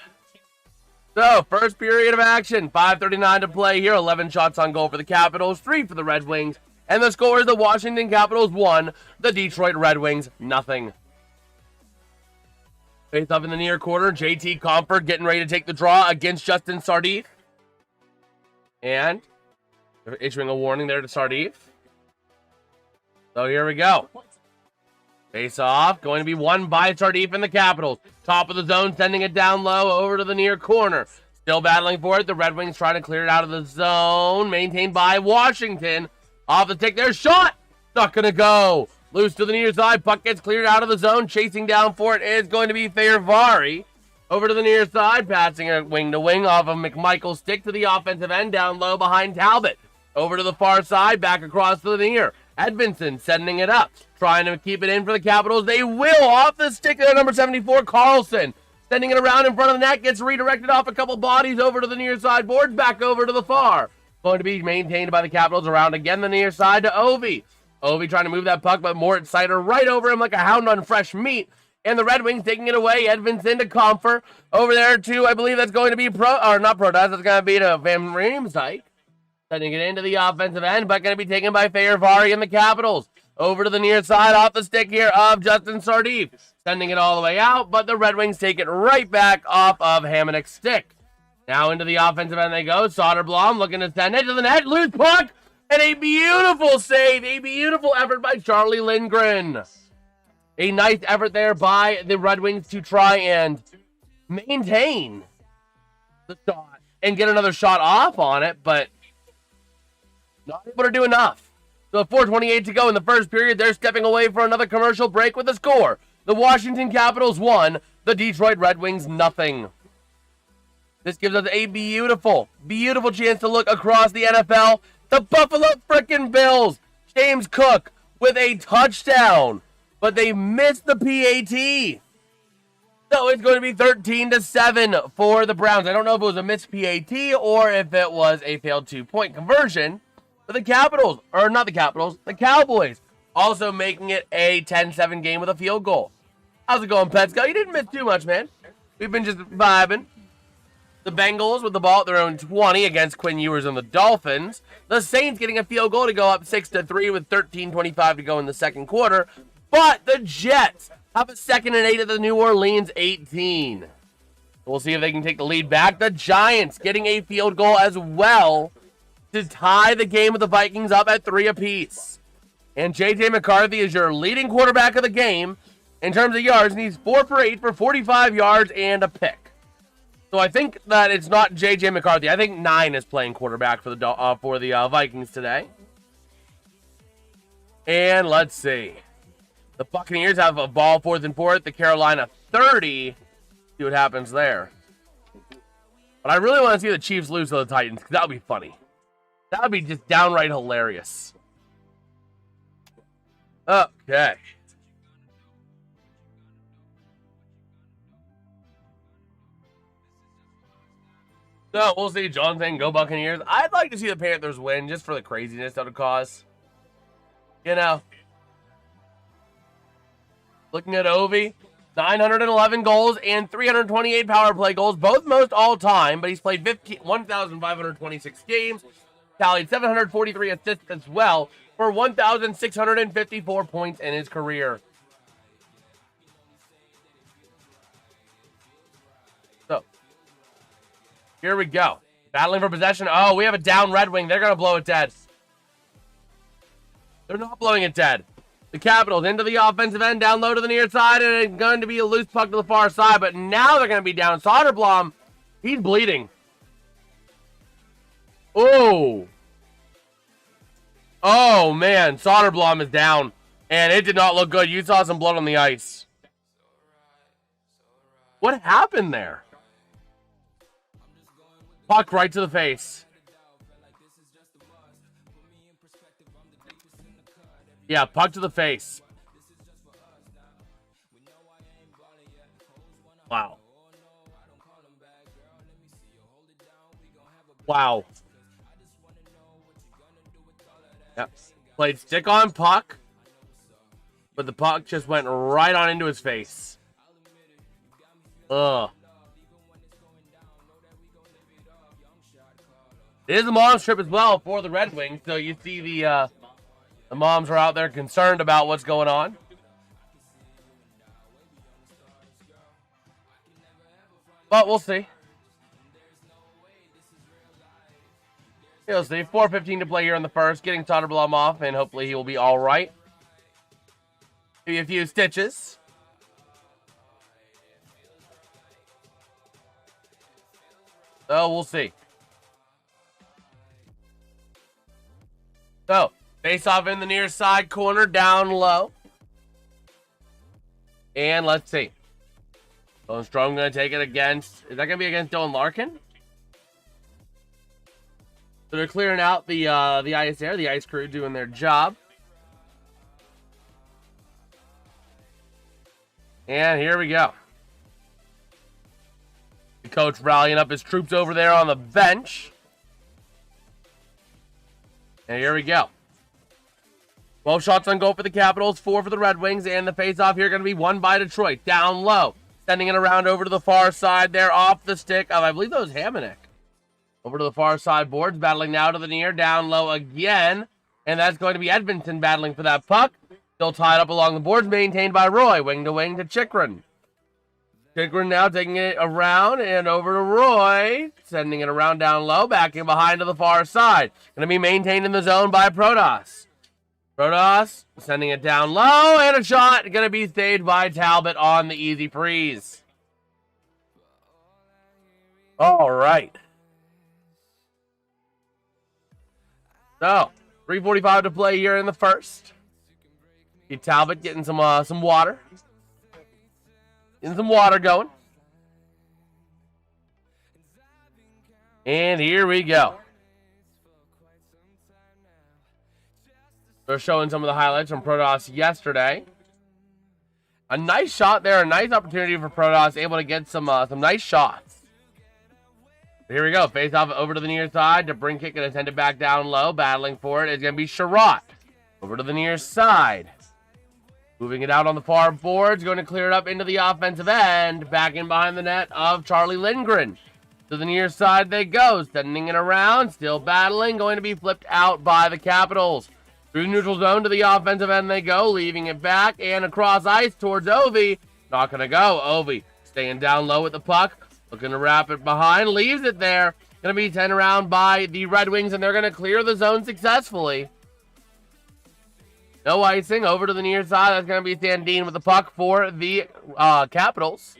So, first period of action. 5:39 to play here. 11 shots on goal for the Capitals, 3 for the Red Wings. And the score is the Washington Capitals 1, the Detroit Red Wings nothing. Face up in the near quarter. JT Compher getting ready to take the draw against Justin Sardif. And they're issuing a warning there to Sardif. So here we go. Face off. Going to be won by Sardif and the Capitals. Top of the zone, sending it down low over to the near corner. Still battling for it. The Red Wings trying to clear it out of the zone. Maintained by Washington. Off the tick there. Shot! Not going to go. Loose to the near side. Puck gets cleared out of the zone. Chasing down for it is going to be Fehervari. Over to the near side. Passing it wing to wing off of McMichael's stick to the offensive end. Down low behind Talbot. Over to the far side. Back across to the near. Edmondson setting it up. Trying to keep it in for the Capitals. They will. Off the stick of number 74, Carlson. Sending it around in front of the net. Gets redirected off a couple bodies over to the near side boards. Back over to the far. Going to be maintained by the Capitals around again the near side to Ovi. Ovi trying to move that puck, but Moritz Seider right over him like a hound on fresh meat. And the Red Wings taking it away. Edmondson to Compher. Over there to, I believe that's going to be not Protas. That's going to be to Van Riemsdyk. Sending it into the offensive end, but going to be taken by Fehervari and the Capitals. Over to the near side off the stick here of Justin Sardif. Sending it all the way out, but the Red Wings take it right back off of Hamonick's stick. Now into the offensive end they go. Soderblom looking to send it to the net. Loose puck. And a beautiful save. A beautiful effort by Charlie Lindgren. A nice effort there by the Red Wings to try and maintain the shot and get another shot off on it, but not able to do enough. So 4:28 to go in the first period. They're stepping away for another commercial break with a score. The Washington Capitals 1, the Detroit Red Wings nothing. This gives us a beautiful, beautiful chance to look across the NFL. The Buffalo frickin' Bills. James Cook with a touchdown, but they missed the PAT. So it's going to be 13-7 for the Browns. I don't know if it was a missed PAT or if it was a failed 2-point conversion. But the Capitals, or not the Capitals, the Cowboys, also making it a 10-7 game with a field goal. How's it going, Petsko? You didn't miss too much, man. We've been just vibing. The Bengals with the ball at their own 20 against Quinn Ewers and the Dolphins. The Saints getting a field goal to go up 6-3 with 13:25 to go in the second quarter. But the Jets have a 2nd and 8 at the New Orleans 18. We'll see if they can take the lead back. The Giants getting a field goal as well to tie the game with the Vikings up at 3 apiece. And J.J. McCarthy is your leading quarterback of the game in terms of yards, and he's 4 for 8 for 45 yards and a pick. So I think that it's not J.J. McCarthy. I think 9 is playing quarterback for the Vikings today. And let's see. The Buccaneers have a ball 4th and 4 at the Carolina 30. See what happens there. But I really want to see the Chiefs lose to the Titans, because that would be funny. That would be just downright hilarious. Okay. So, we'll see. Jonathan, go Buccaneers. I'd like to see the Panthers win just for the craziness that it cause. You know. Looking at Ovi, 911 goals and 328 power play goals, both most all-time, but he's played 1,526 games, tallied 743 assists as well, for 1,654 points in his career. So, here we go. Battling for possession. Oh, we have a down Red Wing. They're going to blow it dead. They're not blowing it dead. The Capitals into the offensive end, down low to the near side, and it's going to be a loose puck to the far side, but now they're going to be down. Soderblom, he's bleeding. Oh. Oh, man. Soderblom is down, and it did not look good. You saw some blood on the ice. What happened there? Puck right to the face. Yeah, puck to the face. Wow. Wow. Yep. Played stick on puck, but the puck just went right on into his face. Ugh. It is a mom's trip as well for the Red Wings, so you see the moms are out there concerned about what's going on. But we'll see. You'll see. 4:15 to play here in the first. Getting Soderblom off, and hopefully he will be all right. Give you a few stitches. So we'll see. So, face off in the near side corner, down low. And let's see. Dylan Strome going to take it against... Is that going to be against Dylan Larkin? So they're clearing out the ice there. The ice crew doing their job. And here we go. The coach rallying up his troops over there on the bench. And here we go. 12 shots on goal for the Capitals, 4 for the Red Wings, and the face-off here going to be won by Detroit. Down low. Sending it around over to the far side there, off the stick of, I believe that was Hamonic. Over to the far side boards, battling now to the near, down low again. And that's going to be Edmonton battling for that puck. Still tied up along the boards, maintained by Roy. Wing to wing to Chychrun. Chychrun now taking it around and over to Roy. Sending it around down low, back in behind to the far side. Going to be maintained in the zone by Protas. Protas sending it down low, and a shot going to be saved by Talbot on the easy freeze. All right. So, 3:45 to play here in the first. See Talbot getting some water. Getting some water going. And here we go. They're showing some of the highlights from Protas yesterday. A nice shot there, a nice opportunity for Protas, able to get some nice shots. Here we go, face off over to the near side. DeBrincat going to send it back down low. Battling for it is going to be Sherratt. Over to the near side. Moving it out on the far boards. Going to clear it up into the offensive end. Back in behind the net of Charlie Lindgren. To the near side they go. Sending it around. Still battling. Going to be flipped out by the Capitals. Through the neutral zone to the offensive end they go. Leaving it back and across ice towards Ovi. Not going to go. Ovi staying down low with the puck. Looking to wrap it behind. Leaves it there. Going to be sent around by the Red Wings, and they're going to clear the zone successfully. No icing. Over to the near side. That's going to be Sandin with the puck for the Capitals.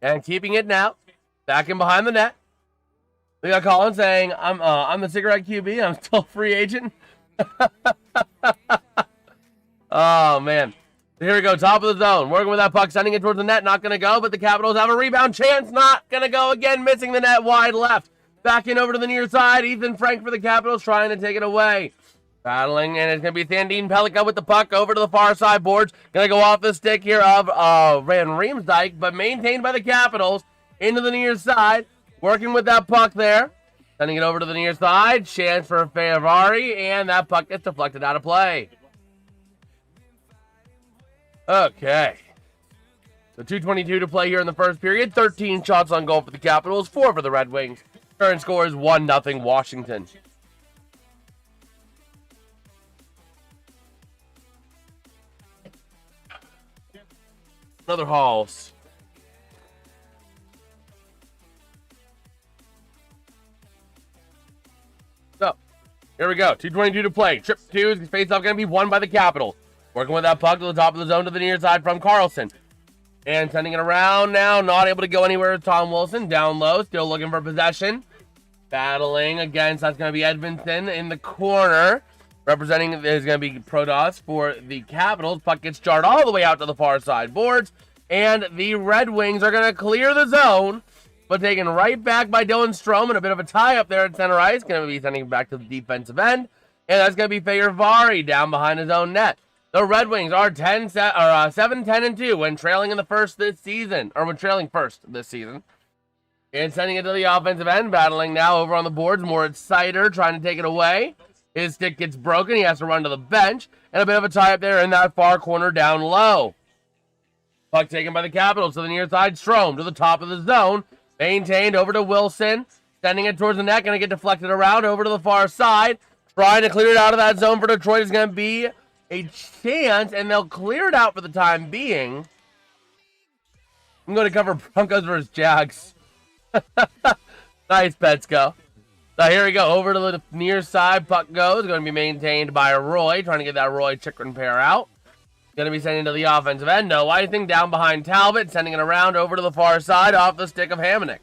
And keeping it now. Back in behind the net. We got Colin saying, I'm the cigarette QB. I'm still a free agent. Oh, man. Here we go, top of the zone. Working with that puck, sending it towards the net. Not going to go, but the Capitals have a rebound chance. Not going to go again, missing the net wide left. Back in over to the near side. Ethan Frank for the Capitals trying to take it away. Battling, and it's going to be Sandin Pellikka with the puck over to the far side boards. Going to go off the stick here of Van Riemsdyk, but maintained by the Capitals. Into the near side. Working with that puck there. Sending it over to the near side. Chance for Favari, and that puck gets deflected out of play. Okay. So 2:22 to play here in the first period. 13 shots on goal for the Capitals, 4 for the Red Wings. Current score is 1-0 Washington. Another Halls. So, here we go. 2:22 to play. Trip 2 is face-off going to be won by the Capitals. Working with that puck to the top of the zone to the near side from Carlson. And sending it around now. Not able to go anywhere with Tom Wilson. Down low. Still looking for possession. Battling against, that's going to be Edmonton in the corner. Representing is going to be Protas for the Capitals. Puck gets jarred all the way out to the far side boards. And the Red Wings are going to clear the zone. But taken right back by Dylan Strome. And a bit of a tie up there at center ice. Going to be sending it back to the defensive end. And that's going to be Favari down behind his own net. The Red Wings are 7-10-2 when trailing in the first this season, or when trailing first this season. And sending it to the offensive end, battling now over on the boards. Moritz Seider trying to take it away. His stick gets broken. He has to run to the bench. And a bit of a tie up there in that far corner down low. Puck taken by the Capitals to the near side. Strome to the top of the zone. Maintained over to Wilson. Sending it towards the net. Going to get deflected around over to the far side. Trying to clear it out of that zone for Detroit is going to be a chance, and they'll clear it out for the time being. I'm going to cover Broncos versus Jags. Nice, Petsko. So here we go. Over to the near side. Puck goes. Going to be maintained by Roy. Trying to get that Roy Chikrin pair out. Going to be sending to the offensive end. No Whiting down behind Talbot. Sending it around over to the far side off the stick of Hamonic.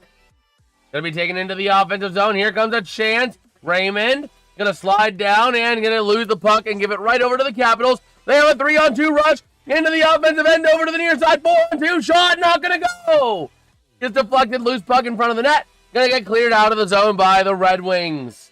Going to be taken into the offensive zone. Here comes a chance. Raymond going to slide down and going to lose the puck and give it right over to the Capitals. They have a 3-on-2 rush into the offensive end over to the near side. 4-on-2 shot. Not going to go. Just deflected. Loose puck in front of the net. Going to get cleared out of the zone by the Red Wings.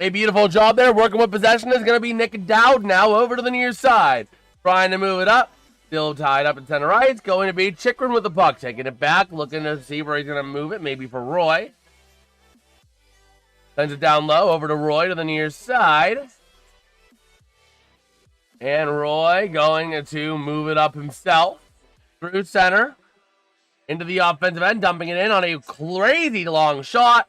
A beautiful job there. Working with possession is going to be Nick Dowd now over to the near side. Trying to move it up. Still tied up in center ice. Going to be Chikrin with the puck. Taking it back. Looking to see where he's going to move it. Maybe for Roy. Sends it down low. Over to Roy to the near side. And Roy going to move it up himself. Through center. Into the offensive end, dumping it in on a crazy long shot.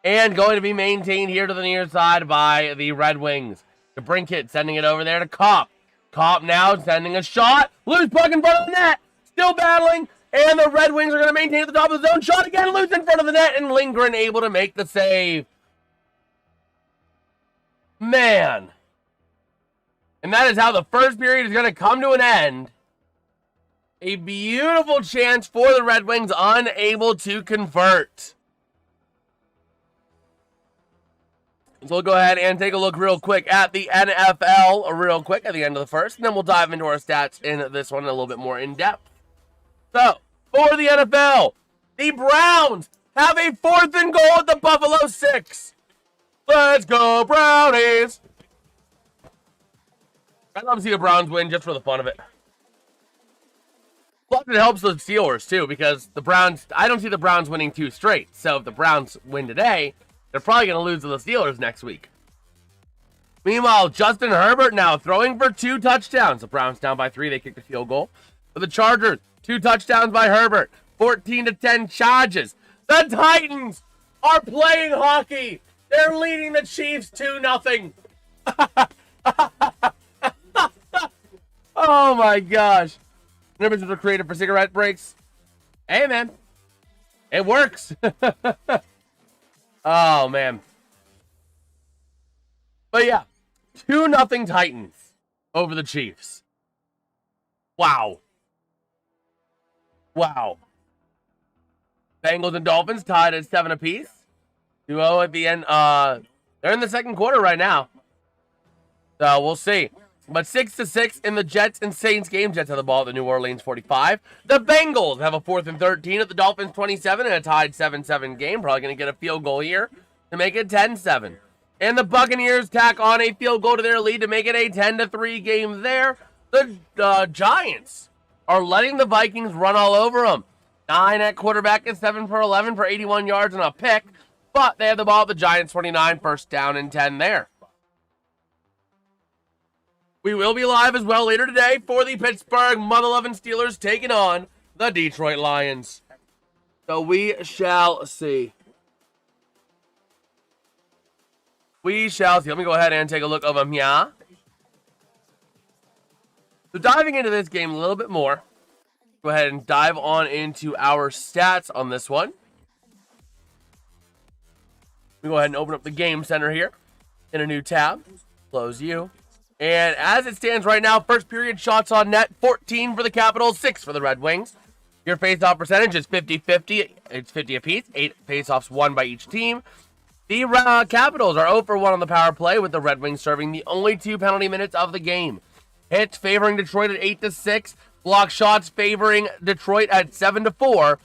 And going to be maintained here to the near side by the Red Wings. DeBrincat sending it over there to Kopp. Kopp now sending a shot. Loose puck in front of the net. Still battling. And the Red Wings are going to maintain at the top of the zone. Shot again, loose in front of the net. And Lindgren able to make the save. Man. And that is how the first period is going to come to an end. A beautiful chance for the Red Wings, unable to convert. So we'll go ahead and take a look real quick at the NFL real quick at the end of the first, and then we'll dive into our stats in this one a little bit more in depth. So, for the NFL, the Browns have a 4th and goal at the Buffalo 6. Let's go, Brownies! I'd love to see the Browns win just for the fun of it. Plus, it helps the Steelers, too, because the Browns, I don't see the Browns winning 2 straight. So if the Browns win today, they're probably going to lose to the Steelers next week. Meanwhile, Justin Herbert now throwing for 2 touchdowns. The Browns down by 3. They kicked a field goal. For the Chargers, 2 touchdowns by Herbert. 14-10 charges. The Titans are playing hockey. They're leading the Chiefs 2-0. Oh, my gosh. Numbers were created for cigarette breaks. Hey, man. It works. Oh, man. But, yeah. 2-0 Titans over the Chiefs. Wow. Wow. Bengals and Dolphins tied at 7 apiece. 2-0 at the end. They're in the second quarter right now. So, we'll see. But 6-6 in the Jets and Saints game. Jets have the ball at the New Orleans 45. The Bengals have a 4th and 13 at the Dolphins 27 and a tied 7-7 game. Probably going to get a field goal here to make it 10-7. And the Buccaneers tack on a field goal to their lead to make it a 10-3 game there. The Giants are letting the Vikings run all over them. 9 at quarterback and 7 for 11 for 81 yards and a pick. But they have the ball at the Giants 29, 1st down and 10 there. We will be live as well later today for the Pittsburgh Mother-Loving Steelers taking on the Detroit Lions. So we shall see. We shall see. Let me go ahead and take a look over here. So diving into this game a little bit more. Go ahead and dive on into our stats on this one. We go ahead and open up the game center here in a new tab. Close you. And as it stands right now, first period shots on net, 14 for the Capitals, 6 for the Red Wings. Your face-off percentage is 50-50. It's 50 apiece, 8 face-offs won by each team. The Capitals are 0 for 1 on the power play, with the Red Wings serving the only 2 penalty minutes of the game. Hits favoring Detroit at 8-6. Block shots favoring Detroit at 7-4.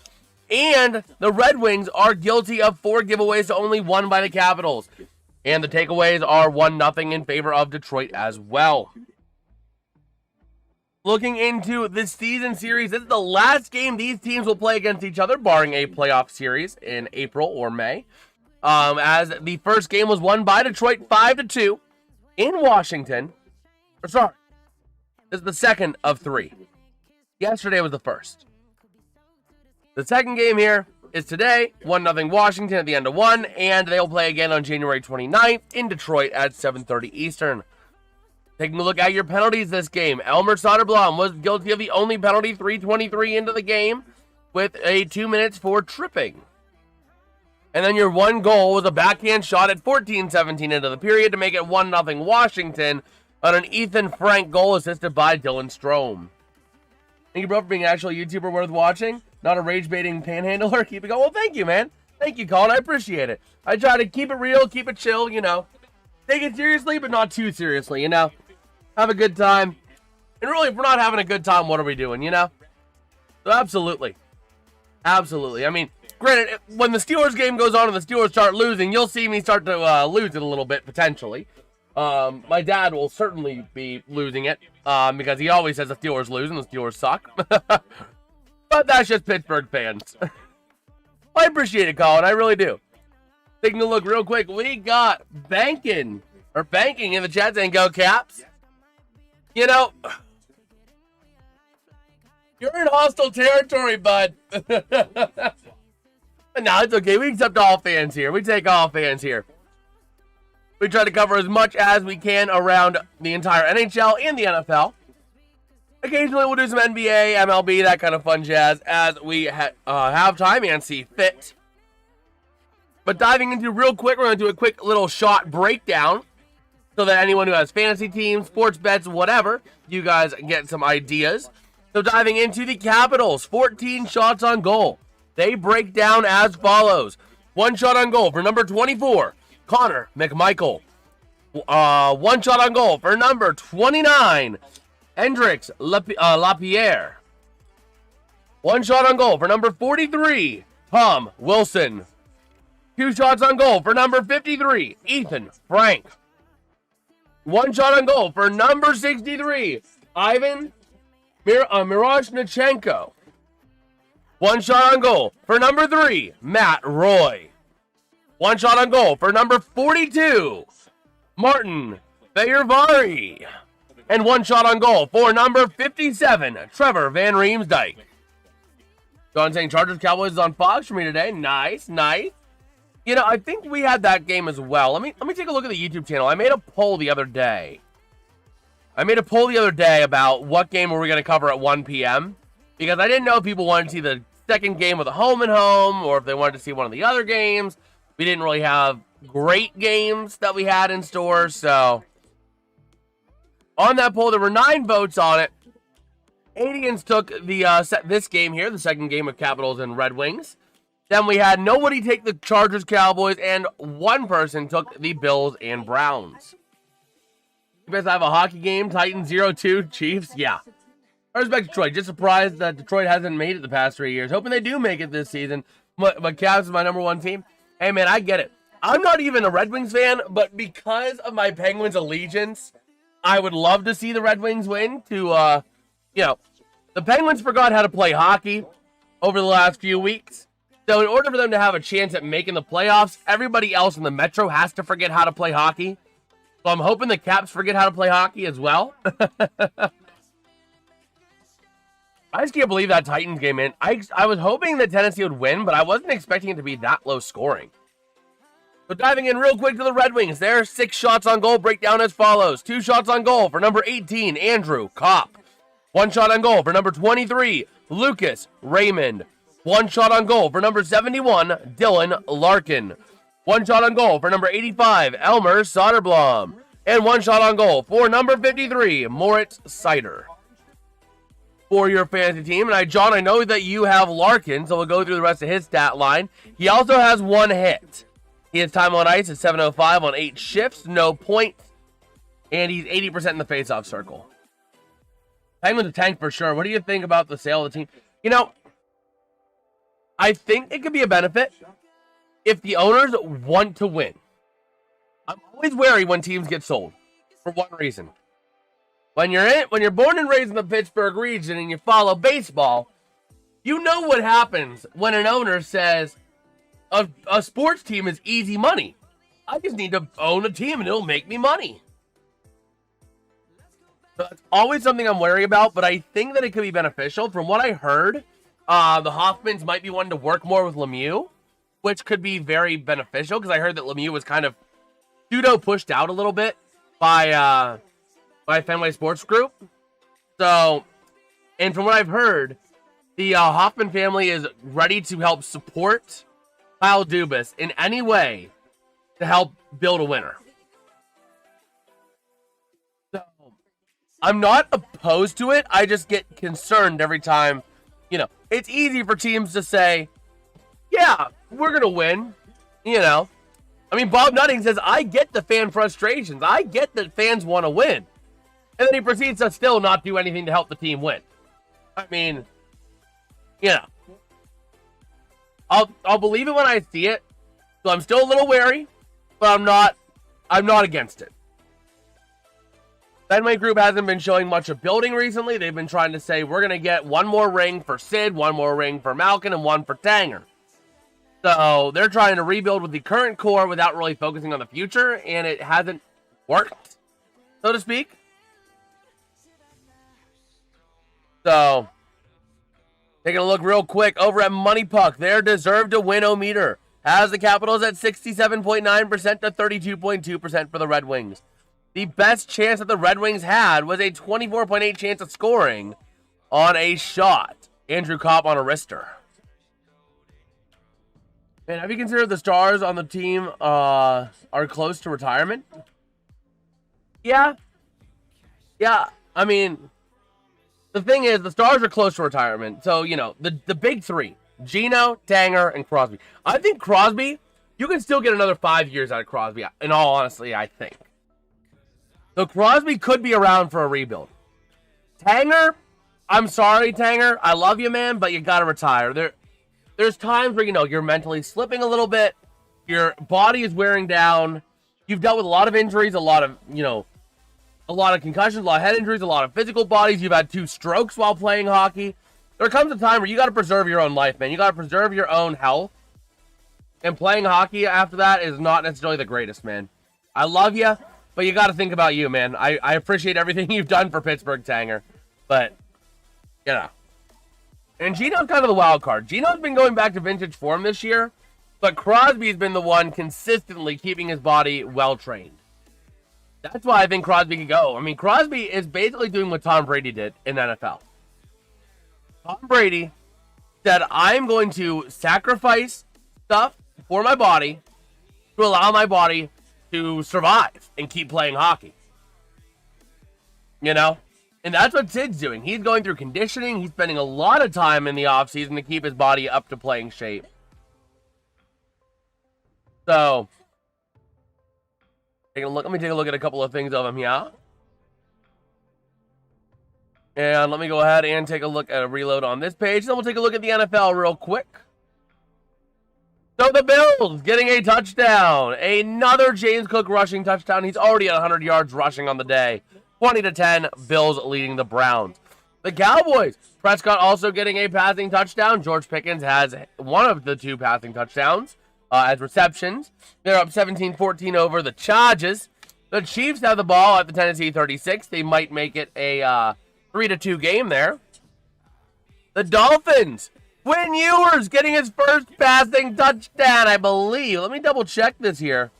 And the Red Wings are guilty of 4 giveaways to only 1 by the Capitals. And the takeaways are 1-0 in favor of Detroit as well. Looking into this season series, this is the last game these teams will play against each other, barring a playoff series in April or May. As the first game was won by Detroit 5-2 in Washington. Sorry, this is the second of 3. Yesterday was the first. The second game here is today, 1-0 Washington at the end of 1, and they'll play again on January 29th in Detroit at 7:30 Eastern. Taking a look at your penalties this game, Elmer Soderblom was guilty of the only penalty, 3:23 into the game, with a 2 minutes for tripping. And then your one goal was a backhand shot at 14:17 into the period to make it 1-0 Washington on an Ethan Frank goal assisted by Dylan Strome. Thank you, bro, for being an actual YouTuber worth watching. Not a rage-baiting panhandler. Keep it going. Well, thank you, man. Thank you, Colin. I appreciate it. I try to keep it real, keep it chill, you know. Take it seriously, but not too seriously, you know. Have a good time. And really, if we're not having a good time, what are we doing, you know? So absolutely. Absolutely. I mean, granted, when the Steelers game goes on and the Steelers start losing, you'll see me start to lose it a little bit, potentially. My dad will certainly be losing it because he always says the Steelers lose and the Steelers suck. But that's just Pittsburgh fans. I appreciate it, Colin. I really do. Taking a look real quick, we got banking in the chat saying go Caps. You know, you're in hostile territory, bud. No, it's okay. We accept all fans here. We take all fans here. We try to cover as much as we can around the entire NHL and the NFL. Occasionally, we'll do some NBA, MLB, that kind of fun jazz as we have time and see fit. But diving into real quick, we're going to do a quick little shot breakdown so that anyone who has fantasy teams, sports bets, whatever, you guys get some ideas. So diving into the Capitals, 14 shots on goal. They break down as follows. 1 shot on goal for number 24, Connor McMichael. 1 shot on goal for number 29, Hendrix Lapierre. 1 shot on goal for number 43, Tom Wilson. 2 shots on goal for number 53, Ethan Frank. 1 shot on goal for number 63, Ivan Miroshnichenko. 1 shot on goal for number 3, Matt Roy. 1 shot on goal for number 42, Martin Feyervari. And 1 shot on goal for number 57, Trevor Van Riemsdyk. John saying Chargers Cowboys is on Fox for me today. Nice, nice. You know, I think we had that game as well. Let me take a look at the YouTube channel. I made a poll the other day. About what game were we going to cover at 1 p.m. Because I didn't know if people wanted to see the second game of the home and home or if they wanted to see one of the other games. We didn't really have great games that we had in store, so on that poll, there were 9 votes on it. Aliens took the this game here, the second game of Capitals and Red Wings. Then we had nobody take the Chargers, Cowboys, and 1 person took the Bills and Browns. You guys have a hockey game, Titans 0-2, Chiefs? Yeah. I respect Detroit. Just surprised that Detroit hasn't made it the past 3 years. Hoping they do make it this season. But Cavs is my number 1 team. Hey, man, I get it. I'm not even a Red Wings fan, but because of my Penguins allegiance, I would love to see the Red Wings win to, you know, the Penguins forgot how to play hockey over the last few weeks. So in order for them to have a chance at making the playoffs, everybody else in the Metro has to forget how to play hockey. So I'm hoping the Caps forget how to play hockey as well. I just can't believe that Titans game, man. I was hoping that Tennessee would win, but I wasn't expecting it to be that low scoring. So diving in real quick to the Red Wings, their 6 shots on goal breakdown as follows. 2 shots on goal for number 18, Andrew Kopp. 1 shot on goal for number 23, Lucas Raymond. 1 shot on goal for number 71, Dylan Larkin. 1 shot on goal for number 85, Elmer Soderblom. And 1 shot on goal for number 53, Moritz Seider. For your fantasy team, and John, I know that you have Larkin, so we'll go through the rest of his stat line. He also has 1 hit. He has time on ice at 7:05 on 8 shifts, no points, and he's 80% in the faceoff circle. Penguins a tank for sure. What do you think about the sale of the team? You know, I think it could be a benefit if the owners want to win. I'm always wary when teams get sold for one reason. When you're born and raised in the Pittsburgh region and you follow baseball, you know what happens when an owner says, a sports team is easy money. I just need to own a team and it'll make me money. So that's always something I'm wary about, but I think that it could be beneficial. From what I heard, The Hoffmans might be wanting to work more with Lemieux, which could be very beneficial because I heard that Lemieux was kind of pseudo pushed out a little bit by Fenway Sports Group. So, and from what I've heard, the Hoffman family is ready to help support Kyle Dubas in any way to help build a winner. So, I'm not opposed to it. I just get concerned every time. It's easy for teams to say, yeah, we're going to win. I mean, Bob Nutting says, I get the fan frustrations. I get that fans want to win. And then he proceeds to still not do anything to help the team win. I mean, I'll believe it when I see it. So I'm still a little wary, but I'm not against it. Fenway Group hasn't been showing much of building recently. They've been trying to say, we're going to get one more ring for Sid, one more ring for Malkin, and one for Tanger. So they're trying to rebuild with the current core without really focusing on the future, and it hasn't worked, so to speak. So, taking a look real quick over at Money Puck, their deserve to win-o-meter has the Capitals at 67.9% to 32.2% for the Red Wings. The best chance that the Red Wings had was a 24.8 chance of scoring on a shot. Andrew Kopp on a wrister. Man, have you considered the stars on the team are close to retirement? Yeah. I mean, the thing is, the stars are close to retirement. So, the big three, Gino, Tanger, and Crosby. I think Crosby, you can still get another 5 years out of Crosby, in all honesty, I think. So Crosby could be around for a rebuild. Tanger, I'm sorry, Tanger. I love you, man, but you got to retire. There's times where, you're mentally slipping a little bit. Your body is wearing down. You've dealt with a lot of injuries, a lot of concussions, a lot of head injuries, a lot of physical bodies. You've had 2 strokes while playing hockey. There comes a time where you got to preserve your own life, man. You got to preserve your own health. And playing hockey after that is not necessarily the greatest, man. I love you, but you got to think about you, man. I appreciate everything you've done for Pittsburgh, Tanger. But, And Gino's kind of the wild card. Gino's been going back to vintage form this year, but Crosby's been the one consistently keeping his body well-trained. That's why I think Crosby could go. I mean, Crosby is basically doing what Tom Brady did in NFL. Tom Brady said, I'm going to sacrifice stuff for my body to allow my body to survive and keep playing hockey. And that's what Sid's doing. He's going through conditioning. He's spending a lot of time in the offseason to keep his body up to playing shape. So, let me take a look at a couple of things of him here. And let me go ahead and take a look at a reload on this page. Then we'll take a look at the NFL real quick. So the Bills getting a touchdown. Another James Cook rushing touchdown. He's already at 100 yards rushing on the day. 20-10, Bills leading the Browns. The Cowboys, Prescott also getting a passing touchdown. George Pickens has one of the 2 passing touchdowns as receptions. They're up 17-14 over the Chargers. The Chiefs have the ball at the Tennessee 36. They might make it a 3-2 game there. The Dolphins, Quinn Ewers getting his first passing touchdown, I believe. Let me double check this here.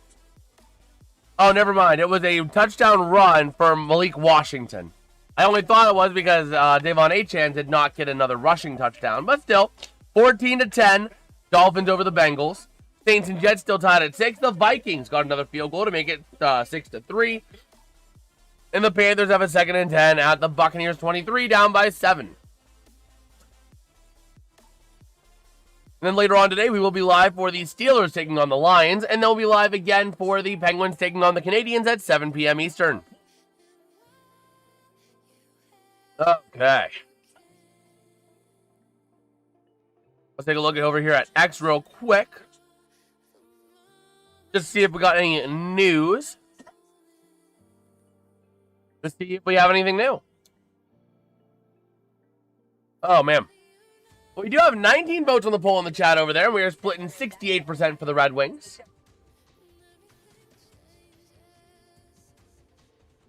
Oh, never mind. It was a touchdown run for Malik Washington. I only thought it was because Devon Achane did not get another rushing touchdown. But still, 14-10, Dolphins over the Bengals. Saints and Jets still tied at 6. The Vikings got another field goal to make it 6-3. And the Panthers have a 2nd and 10 at the Buccaneers 23, down by 7. And then later on today, we will be live for the Steelers taking on the Lions, and they'll be live again for the Penguins taking on the Canadiens at 7 p.m. Eastern. Okay. Let's take a look over here at X real quick. Just to see if we got any news. Just see if we have anything new. Oh, man. Well, we do have 19 votes on the poll in the chat over there, and we are splitting 68% for the Red Wings.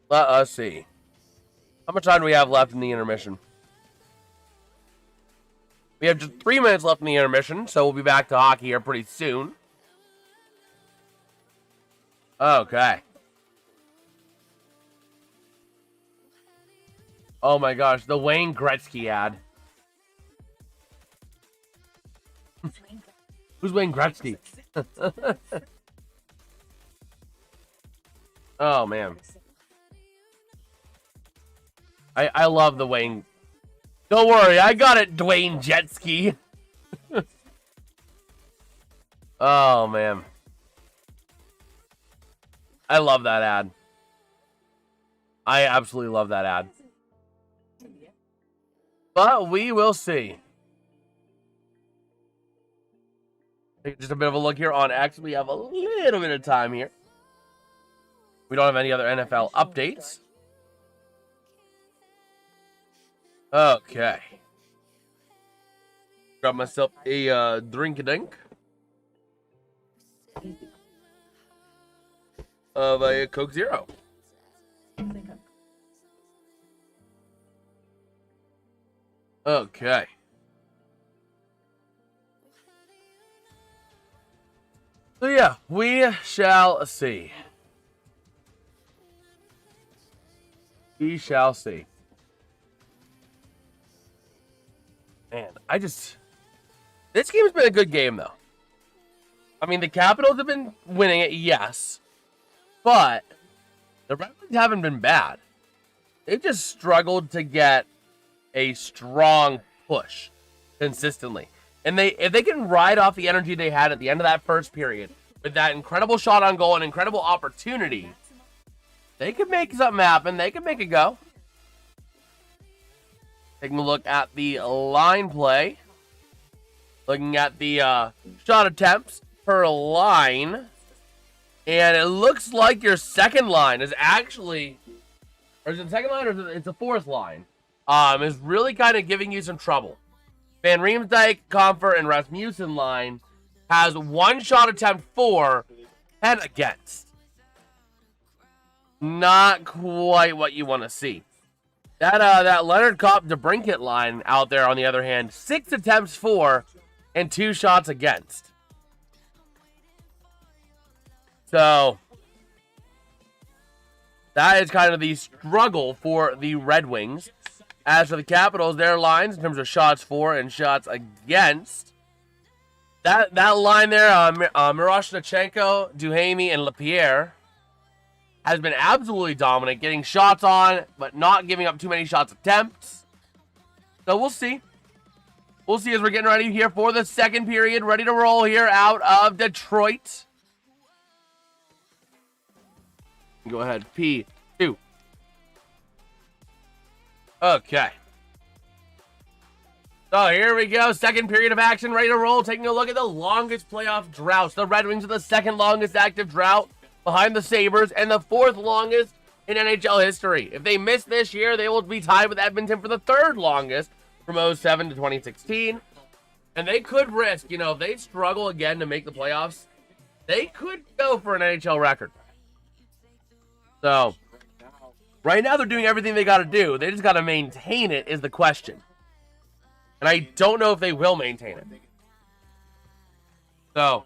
Let us see. How much time do we have left in the intermission? We have just 3 minutes left in the intermission, so we'll be back to hockey here pretty soon. Okay. Oh my gosh, the Wayne Gretzky ad. Who's Wayne Gretzky? Oh man. I love the Wayne. Don't worry, I got it, Dwayne Jetski. Oh man. I love that ad. I absolutely love that ad. But we will see. Take just a bit of a look here on X. We have a little bit of time here. We don't have any other NFL updates. Okay. Grab myself a drink-a-dink. Of a Coke Zero. Okay. So yeah, we shall see. We shall see. Man, this game's been a good game though. I mean, the Capitals have been winning it, yes. But the Red Wings haven't been bad. They've just struggled to get a strong push consistently. And if they can ride off the energy they had at the end of that first period with that incredible shot on goal and incredible opportunity, they could make something happen. They could make it go. Taking a look at the line play. Looking at the shot attempts per line. And it looks like your second line is actually, or is it the second line or is it the fourth line? Is really kind of giving you some trouble. Van Riemsdyk, Comfort, and Rasmussen line has one shot attempt for and against. Not quite what you want to see. That Leonard Kopp DeBrincat line out there, on the other hand, 6 attempts for and 2 shots against. So that is kind of the struggle for the Red Wings. As for the Capitals, their lines in terms of shots for and shots against, that line there, Miroshnichenko, Duhamel, and Lapierre, has been absolutely dominant, getting shots on, but not giving up too many shots attempts. So we'll see. We'll see as we're getting ready here for the second period. Ready to roll here out of Detroit. Go ahead, P2. Okay. So here we go. Second period of action, ready to roll. Taking a look at the longest playoff droughts. The Red Wings are the second longest active drought behind the Sabres and the fourth longest in NHL history. If they miss this year, they will be tied with Edmonton for the third longest from 2007 to 2016. And they could risk, if they struggle again to make the playoffs, they could go for an NHL record. So, right now they're doing everything they got to do. They just got to maintain it is the question. And I don't know if they will maintain it. So,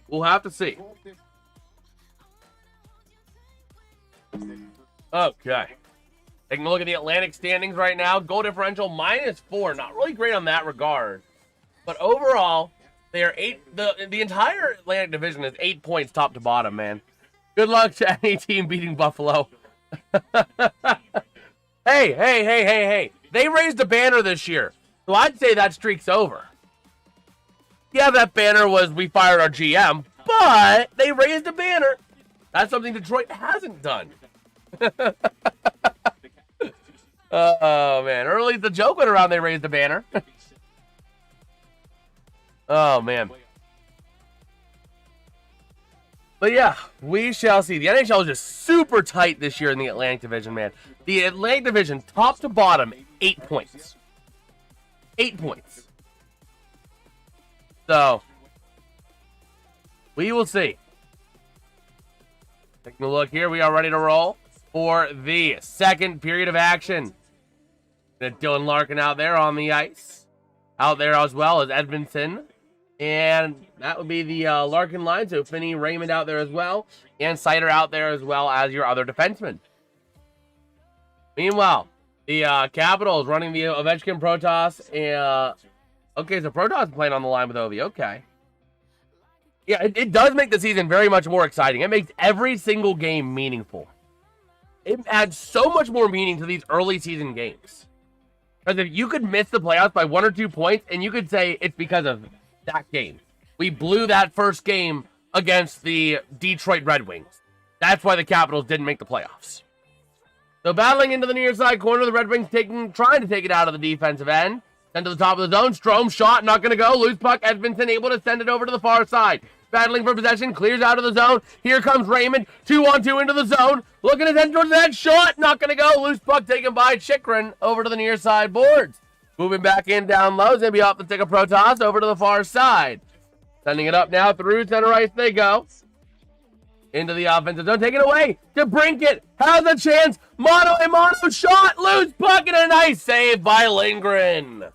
we'll have to see. Okay. Taking a look at the Atlantic standings right now. Goal differential -4. Not really great on that regard. But overall, they are 8. The entire Atlantic Division is 8 points top to bottom, man. Good luck to any team beating Buffalo. Hey. They raised a banner this year. So I'd say that streak's over. Yeah, that banner was we fired our GM, but they raised a banner. That's something Detroit hasn't done. Oh, man. Early the joke went around, they raised a banner. Oh, man. But yeah, we shall see. The NHL is just super tight this year in the Atlantic Division, man. The Atlantic Division, top to bottom, 8 points. 8 points. So, we will see. Taking a look here, we are ready to roll for the second period of action. Dylan Larkin out there on the ice. Out there as well as Edmondson. And that would be the Larkin line. So Finney, Raymond out there as well. And Sider out there as well as your other defenseman. Meanwhile, the Capitals running the Ovechkin Protoss. Okay, so Protoss playing on the line with Ovi. Okay. Yeah, it does make the season very much more exciting. It makes every single game meaningful. It adds so much more meaning to these early season games. Because if you could miss the playoffs by 1 or 2 points, and you could say it's because of that game. We blew that first game against the Detroit Red Wings. That's why the Capitals didn't make the playoffs. So battling into the near side corner, the Red Wings trying to take it out of the defensive end. Send to the top of the zone. Strome shot, not going to go. Loose puck. Edmondson able to send it over to the far side. Battling for possession, clears out of the zone. Here comes Raymond. 2-on-2 into the zone. Looking to send towards that shot. Not going to go. Loose puck taken by Chychrun over to the near side boards. Moving back in down low. It's going to be off the stick of Protoss over to the far side. Sending it up now through center ice they go. Into the offensive zone. Take it away to Brinkett. Has a chance. Mono and Mono shot. Loose puck and a nice save by Lindgren.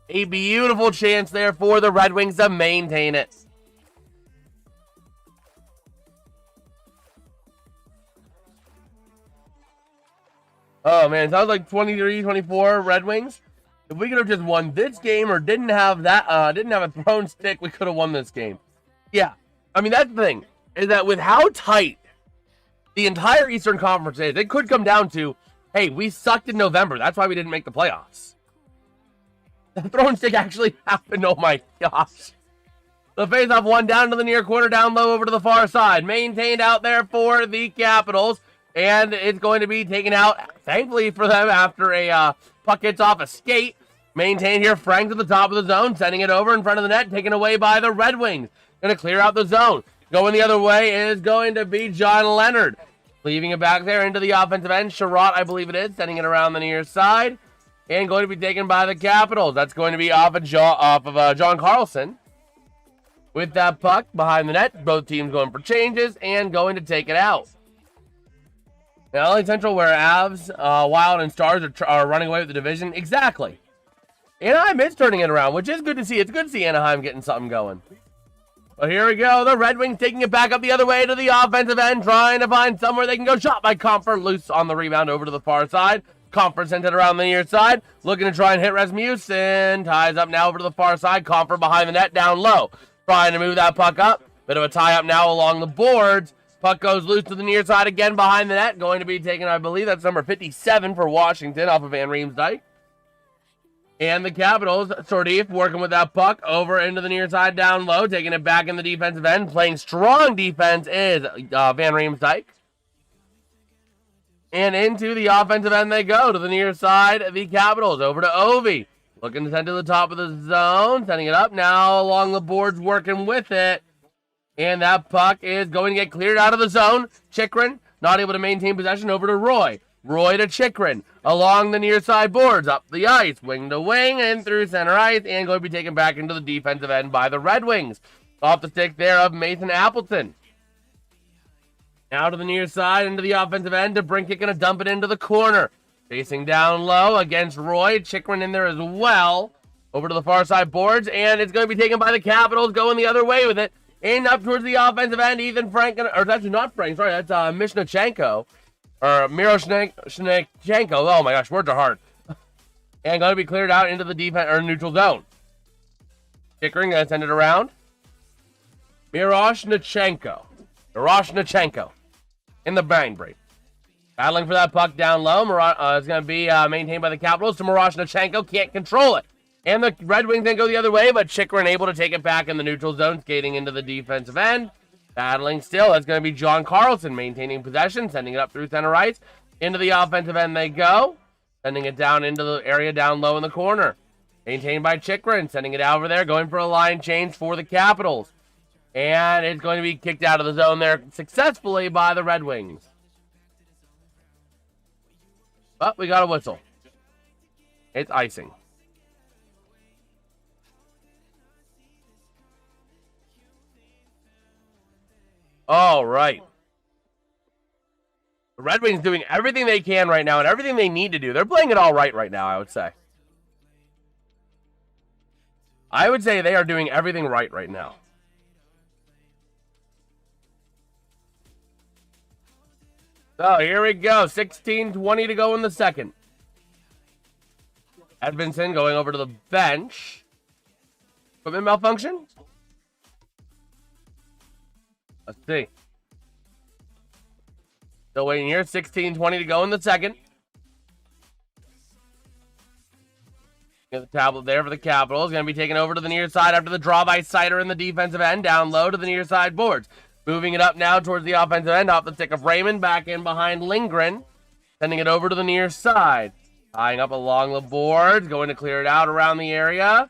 A beautiful chance there for the Red Wings to maintain it. Oh, man. Sounds like 23-24 Red Wings. If we could have just won this game or didn't have a thrown stick, we could have won this game. Yeah. I mean, that's the thing. Is that with how tight the entire Eastern Conference is, it could come down to, hey, we sucked in November. That's why we didn't make the playoffs. The thrown stick actually happened. Oh, my gosh. The faceoff one down to the near corner, down low over to the far side. Maintained out there for the Capitals. And it's going to be taken out, thankfully for them, after a puck hits off a skate. Maintained here, Frank to the top of the zone, sending it over in front of the net, taken away by the Red Wings. Going to clear out the zone. Going the other way is going to be John Leonard. Leaving it back there into the offensive end. Sherratt, I believe it is, sending it around the near side. And going to be taken by the Capitals. That's going to be off of John Carlson. With that puck behind the net. Both teams going for changes and going to take it out. Now, LA Central, where Avs, Wild, and Stars are running away with the division. Exactly. Anaheim is turning it around, which is good to see. It's good to see Anaheim getting something going. Well, here we go. The Red Wings taking it back up the other way to the offensive end, trying to find somewhere they can go. Shot by Comfer, loose on the rebound over to the far side. Comfer sent it around the near side, looking to try and hit Rasmussen. Ties up now over to the far side. Comfer behind the net, down low. Trying to move that puck up. Bit of a tie up now along the boards. Puck goes loose to the near side again behind the net. Going to be taken, I believe, that's number 57 for Washington off of Van Riemsdyk. And the Capitals, Sordif, working with that puck over into the near side down low, taking it back in the defensive end. Playing strong defense is Van Riemsdyk. And into the offensive end they go to the near side. The Capitals over to Ovi. Looking to send to the top of the zone. Sending it up now along the boards, working with it. And that puck is going to get cleared out of the zone. Chychrun not able to maintain possession over to Roy. Roy to Chychrun along the near side boards, up the ice, wing to wing, and through center ice, and going to be taken back into the defensive end by the Red Wings. Off the stick there of Mason Appleton. Now to the near side, into the offensive end. DeBrincat going to dump it into the corner. Facing down low against Roy. Chychrun in there as well. Over to the far side boards, and it's going to be taken by the Capitals, going the other way with it. And up towards the offensive end, Ethan Frank, or that's not Frank, sorry, that's Mishnachenko. Or Miroshnichenko. Oh my gosh, words are hard. And going to be cleared out into the defense or neutral zone. Chychrun going to send it around. Miroshnichenko in the bang break. Battling for that puck down low. It's going to be maintained by the Capitals. So Miroshnichenko can't control it. And the Red Wings then go the other way, but Chychrun able to take it back in the neutral zone, skating into the defensive end. Battling still, that's going to be John Carlson maintaining possession, sending it up through center ice. Into the offensive end they go, sending it down into the area down low in the corner. Maintained by Chychrun, sending it over there, going for a line change for the Capitals. And it's going to be kicked out of the zone there successfully by the Red Wings. But we got a whistle. It's icing. All right. The The Red Wings doing everything they can right now and everything they need to do. They're playing it all right now, I would say. I would say they are doing everything right now. So here we go. 16:20 to go in the second. Edmondson going over to the bench. Equipment malfunction? Let's see. Still waiting here. 16:20 to go in the second. Get the tablet there for the Capitals. Going to be taken over to the near side after the draw by Sider in the defensive end. Down low to the near side boards. Moving it up now towards the offensive end. Off the stick of Raymond. Back in behind Lindgren. Sending it over to the near side. Tying up along the boards. Going to clear it out around the area.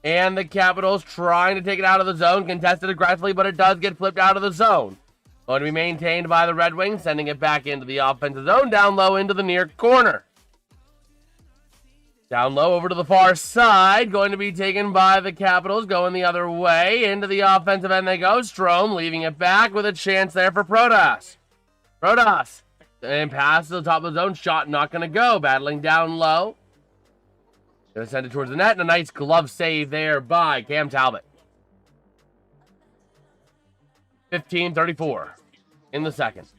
And the Capitals trying to take it out of the zone. Contested aggressively, but it does get flipped out of the zone. Going to be maintained by the Red Wings. Sending it back into the offensive zone. Down low into the near corner. Down low over to the far side. Going to be taken by the Capitals. Going the other way. Into the offensive end they go. Strome leaving it back with a chance there for Protas. Protas. And pass to the top of the zone. Shot not going to go. Battling down low. Going to send it towards the net. And a nice glove save there by Cam Talbot. 15:34 in the second.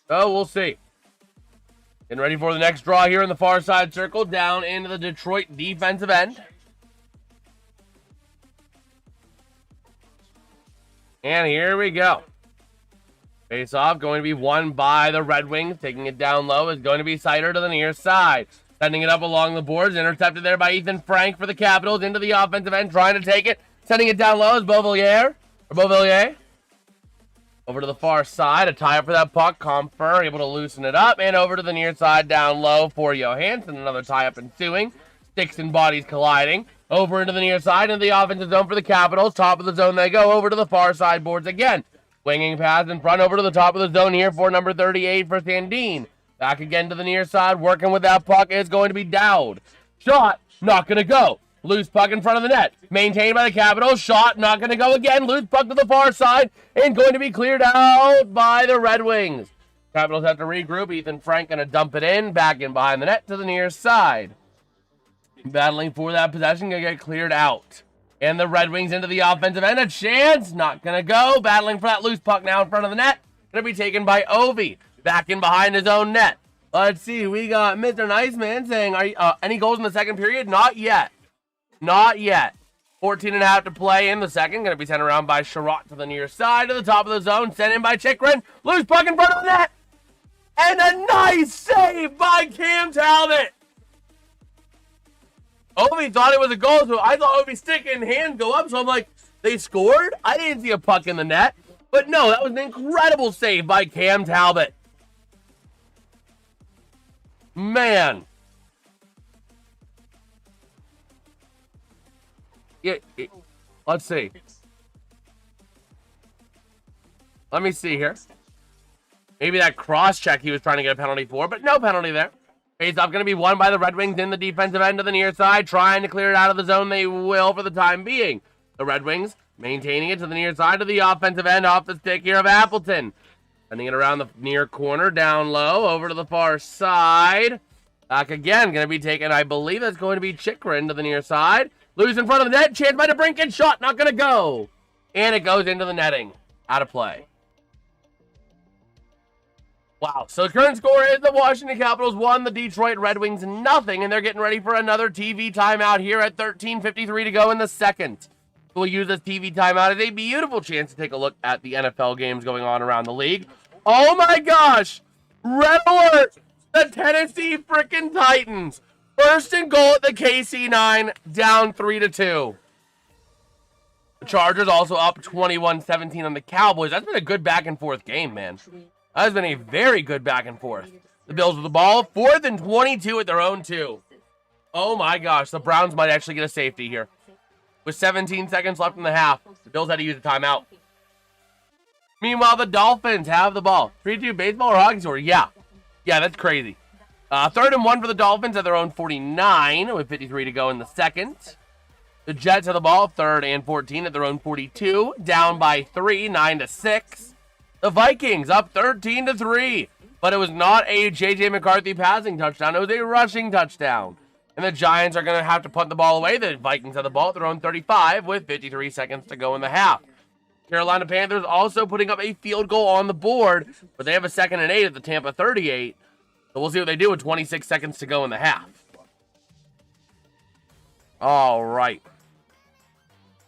So we'll see. Getting ready for the next draw here in the far side circle. Down into the Detroit defensive end. And here we go. Face off going to be won by the Red Wings. Taking it down low is going to be Sider to the near side. Sending it up along the boards. Intercepted there by Ethan Frank for the Capitals. Into the offensive end. Trying to take it. Sending it down low is Beauvillier. Over to the far side. A tie up for that puck. Comfer able to loosen it up. And over to the near side down low for Johansson. Another tie up ensuing. Sticks and bodies colliding. Over into the near side. Into the offensive zone for the Capitals. Top of the zone they go. Over to the far side boards again. Winging pass in front over to the top of the zone here for number 38 for Sandin. Back again to the near side. Working with that puck is going to be Dowd. Shot. Not going to go. Loose puck in front of the net. Maintained by the Capitals. Shot. Not going to go again. Loose puck to the far side. And going to be cleared out by the Red Wings. Capitals have to regroup. Ethan Frank going to dump it in. Back in behind the net to the near side. Battling for that possession. Going to get cleared out. And the Red Wings into the offensive end. A chance. Not going to go. Battling for that loose puck now in front of the net. Going to be taken by Ovi. Back in behind his own net. Let's see. We got Mr. Nice Man saying, "Are you, any goals in the second period?" Not yet. Not yet. 14.5 to play in the second. Going to be sent around by Sherratt to the near side. To the top of the zone. Sent in by Chikrin. Loose puck in front of the net. And a nice save by Cam Talbot. Ovi thought it was a goal, so I thought Ovi's stick and hand go up. So I'm like, they scored? I didn't see a puck in the net. But no, that was an incredible save by Cam Talbot. Man. Let's see. Let me see here. Maybe that cross check he was trying to get a penalty for, but no penalty there. Face-off going to be won by the Red Wings in the defensive end of the near side. Trying to clear it out of the zone. They will for the time being. The Red Wings maintaining it to the near side of the offensive end. Off the stick here of Appleton. Sending it around the near corner. Down low. Over to the far side. Back again. Going to be taken, I believe that's going to be Chikrin to the near side. Loose in front of the net. Chance by DeBrincat. Shot. Not going to go. And it goes into the netting. Out of play. Wow. So the current score is the Washington Capitals 1, the Detroit Red Wings nothing, and they're getting ready for another TV timeout here at 13:53 to go in the second. We'll use this TV timeout as a beautiful chance to take a look at the NFL games going on around the league. Oh my gosh! Red alert! The Tennessee freaking Titans. First and goal at the KC9, down 3-2. The Chargers also up 21-17 on the Cowboys. That's been a good back and forth game, man. That has been a very good back and forth. The Bills with the ball. 4th and 22 at their own 2. Oh my gosh. The Browns might actually get a safety here. With 17 seconds left in the half, the Bills had to use a timeout. Meanwhile, the Dolphins have the ball. 3-2 baseball or hockey score? Yeah. Yeah, that's crazy. 3rd and 1 for the Dolphins at their own 49 with 53 to go in the second. The Jets have the ball, 3rd and 14 at their own 42, down by 3, 9-6. The Vikings up 13-3, but it was not a J.J. McCarthy passing touchdown. It was a rushing touchdown. And the Giants are going to have to punt the ball away. The Vikings have the ball at their own 35 with 53 seconds to go in the half. Carolina Panthers also putting up a field goal on the board, but they have a 2nd and 8 at the Tampa 38. So we'll see what they do with 26 seconds to go in the half. All right.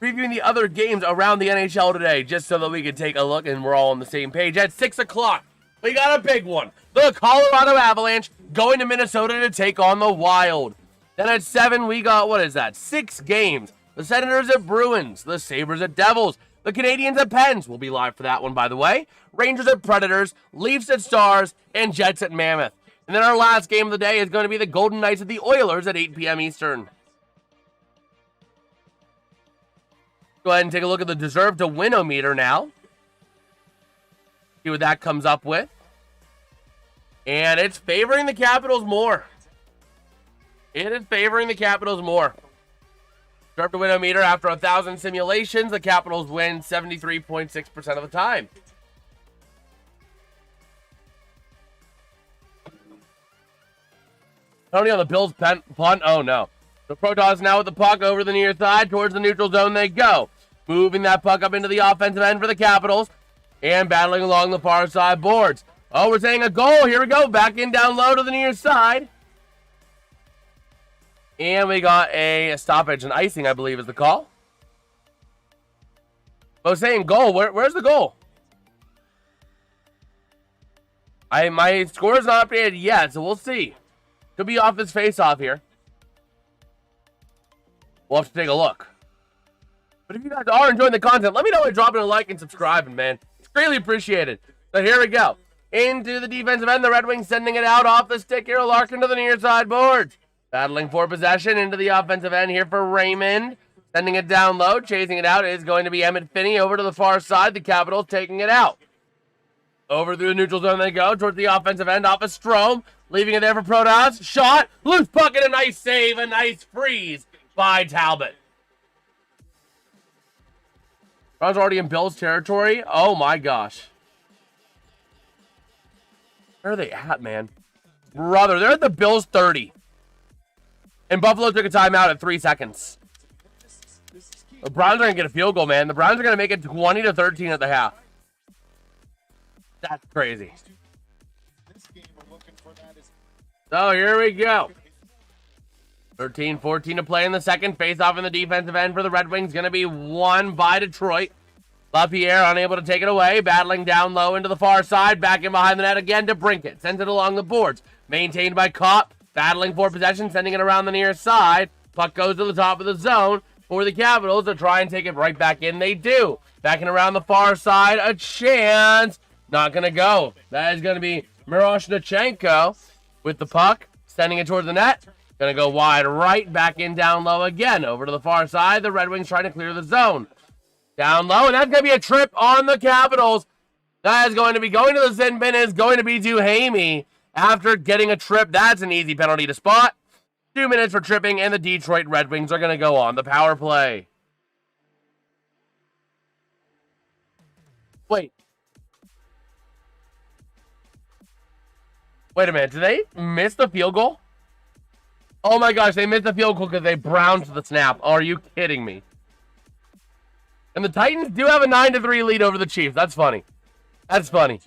Previewing the other games around the NHL today, just so that we can take a look and we're all on the same page. At 6 o'clock, we got a big one. The Colorado Avalanche going to Minnesota to take on the Wild. Then at 7, we got, 6 games. The Senators at Bruins, the Sabres at Devils, the Canadiens at Pens. We'll be live for that one, by the way. Rangers at Predators, Leafs at Stars, and Jets at Mammoth. And then our last game of the day is going to be the Golden Knights at the Oilers at 8 p.m. Eastern. Go ahead and take a look at the deserve to win-o-meter now. See what that comes up with. And it's favoring the Capitals more. It is favoring the Capitals more. Deserve to win-o-meter after 1,000 simulations, the Capitals win 73.6% of the time. Tony on the Bills punt. Oh, no. The Protoss now with the puck over the near side. Towards the neutral zone they go. Moving that puck up into the offensive end for the Capitals. And battling along the far side boards. Oh, we're saying a goal. Here we go. Back in down low to the near side. And we got a stoppage and icing, I believe is the call. I was saying goal. Where's the goal? My score is not updated yet, so we'll see. Could be off this face-off here. We'll have to take a look. But if you guys are enjoying the content, let me know by dropping a like and subscribing, man. It's greatly appreciated. So here we go. Into the defensive end, the Red Wings sending it out off the stick here. Larkin to the near side boards. Battling for possession into the offensive end here for Raymond. Sending it down low. Chasing it out is going to be Emmett Finney over to the far side. The Capitals taking it out. Over through the neutral zone they go. Towards the offensive end off of Strome. Leaving it there for Protoss. Shot. Loose puck and a nice save. A nice freeze by Talbot. Browns already in Bills territory. Oh my gosh. Where are they at, man? Brother, they're at the Bills 30. And Buffalo took a timeout at 3 seconds. The Browns are going to get a field goal, man. The Browns are going to make it 20-13 at the half. That's crazy. So here we go. 13-14 to play in the second. Face off in the defensive end for the Red Wings. Going to be won by Detroit. LaPierre unable to take it away. Battling down low into the far side. Back in behind the net again to Brinkett. Sends it along the boards. Maintained by Kopp. Battling for possession. Sending it around the near side. Puck goes to the top of the zone for the Capitals to try and take it right back in. They do. Backing around the far side. A chance. Not going to go. That is going to be Miroshnichenko with the puck. Sending it towards the net. Going to go wide right. Back in down low again. Over to the far side. The Red Wings trying to clear the zone. Down low. And that's going to be a trip on the Capitals. That is going to be going to the sin bin. Is going to be Duhamel after getting a trip. That's an easy penalty to spot. 2 minutes for tripping. And the Detroit Red Wings are going to go on the power play. Wait a minute. Did they miss the field goal? Oh my gosh, they missed the field goal because they browned the snap. Are you kidding me? And the Titans do have a 9-3 lead over the Chiefs. That's funny. That's funny.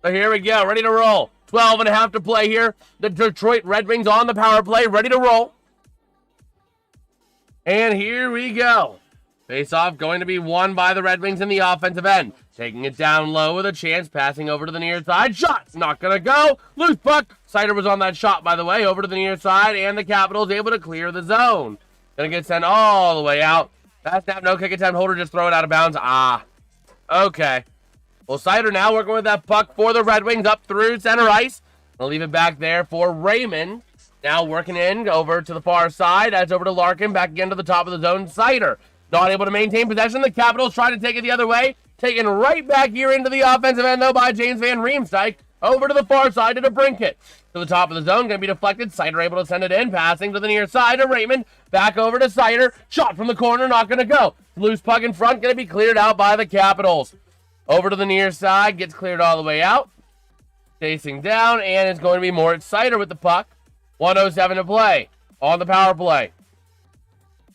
So here we go. Ready to roll. 12.5 to play here. The Detroit Red Wings on the power play. Ready to roll. And here we go. Face-off going to be won by the Red Wings in the offensive end. Taking it down low with a chance. Passing over to the near side. Shot. Not going to go. Loose puck. Sider was on that shot, by the way. Over to the near side. And the Capitals able to clear the zone. Going to get sent all the way out. Fast snap. No kick attempt. Holder just throw it out of bounds. Okay. Well, Sider now working with that puck for the Red Wings up through center ice. I'll leave it back there for Raymond. Now working in over to the far side. That's over to Larkin. Back again to the top of the zone. Sider not able to maintain possession. The Capitals trying to take it the other way. Taken right back here into the offensive end, though, by James Van Riemsdyk. over to the far side to DeBrincat. To the top of the zone, going to be deflected. Sider able to send it in, passing to the near side to Raymond. Back over to Sider. Shot from the corner, not going to go. Loose puck in front, going to be cleared out by the Capitals. Over to the near side, gets cleared all the way out. Chasing down, and it's going to be Moritz Sider with the puck. 1:07 to play on the power play.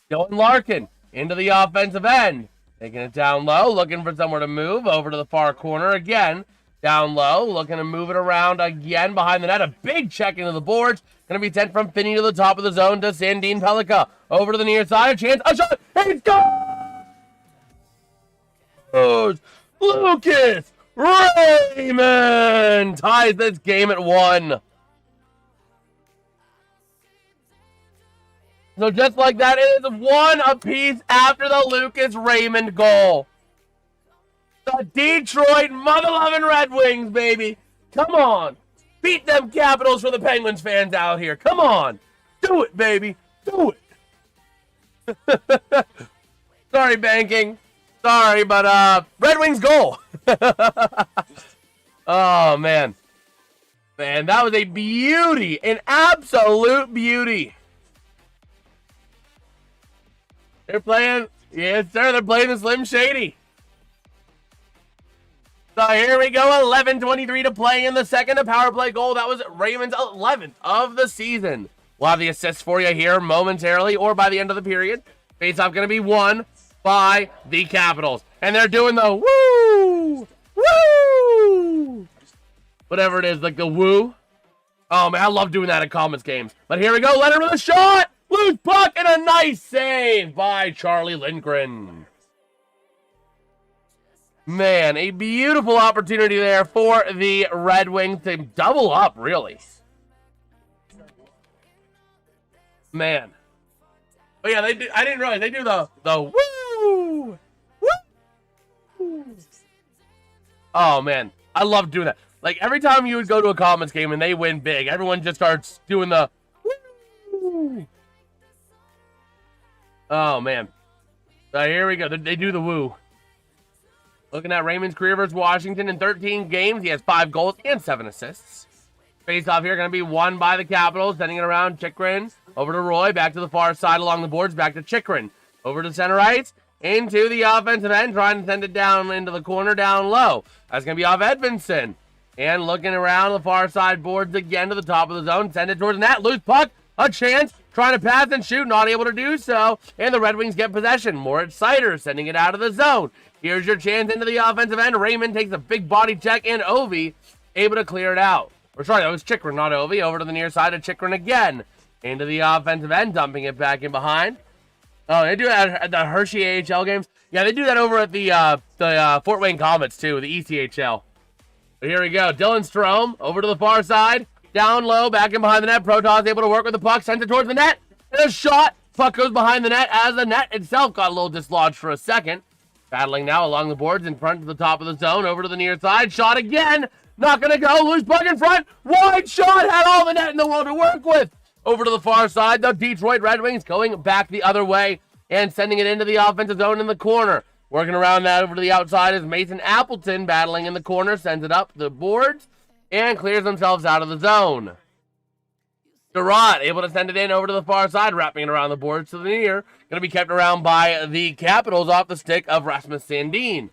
Dylan Larkin into the offensive end. Taking it down low, looking for somewhere to move. Over to the far corner again. Down low, looking to move it around again behind the net. A big check into the boards. Going to be sent from Finney to the top of the zone to Sandin Pellikka. Over to the near side, a chance, a shot, it's goes! Lucas Raymond ties this game at 1. So just like that, it is 1 apiece after the Lucas Raymond goal. The Detroit mother-loving Red Wings, baby. Come on. Beat them Capitals for the Penguins fans out here. Come on. Do it, baby. Do it. Sorry, banking. Sorry, but Red Wings goal. Oh, man. Man, that was a beauty. An absolute beauty. They're playing, yes, sir, they're playing the Slim Shady. So here we go, 11:23 to play in the second. A power play goal. That was Raymond's 11th of the season. We'll have the assists for you here momentarily or by the end of the period. Face-off going to be won by the Capitals. And they're doing the woo! Woo! Whatever it is, like the woo. Oh, man, I love doing that at Comets games. But here we go, Leonard with a shot! Loose puck and a nice save by Charlie Lindgren. Man, a beautiful opportunity there for the Red Wings to double up, really. Man. Oh, yeah, they do. I didn't realize they do the woo! Woo! Oh, man. I love doing that. Like, every time you would go to a Comets game and they win big, everyone just starts doing the woo! Oh, man. So here we go. They do the woo. Looking at Raymond's career versus Washington in 13 games. He has 5 goals and 7 assists. Face-off here going to be won by the Capitals. Sending it around Chikrin. Over to Roy. Back to the far side along the boards. Back to Chikrin. Over to center ice. Into the offensive end. Trying to send it down into the corner down low. That's going to be off Edvinsson. And looking around the far side boards again to the top of the zone. Send it towards the net. Loose puck. A chance. Trying to pass and shoot. Not able to do so. And the Red Wings get possession. Moritz Sider sending it out of the zone. Here's your chance into the offensive end. Raymond takes a big body check, and Ovi able to clear it out. Or sorry, that was Chikrin, not Ovi. Over to the near side of Chikrin again. Into the offensive end, dumping it back in behind. Oh, they do that at the Hershey AHL games. Yeah, they do that over at the Fort Wayne Comets, too, the ECHL. But here we go. Dylan Strome over to the far side. Down low, back in behind the net. Protoss able to work with the puck, sends it towards the net. And a shot. Puck goes behind the net as the net itself got a little dislodged for a second. Battling now along the boards in front to the top of the zone. Over to the near side. Shot again. Not going to go. Loose puck in front. Wide shot. Had all the net in the world to work with. Over to the far side. The Detroit Red Wings going back the other way and sending it into the offensive zone in the corner. Working around that over to the outside is Mason Appleton battling in the corner. Sends it up the boards and clears themselves out of the zone. Durant able to send it in over to the far side, wrapping it around the boards to the near. Going to be kept around by the Capitals off the stick of Rasmus Sandin.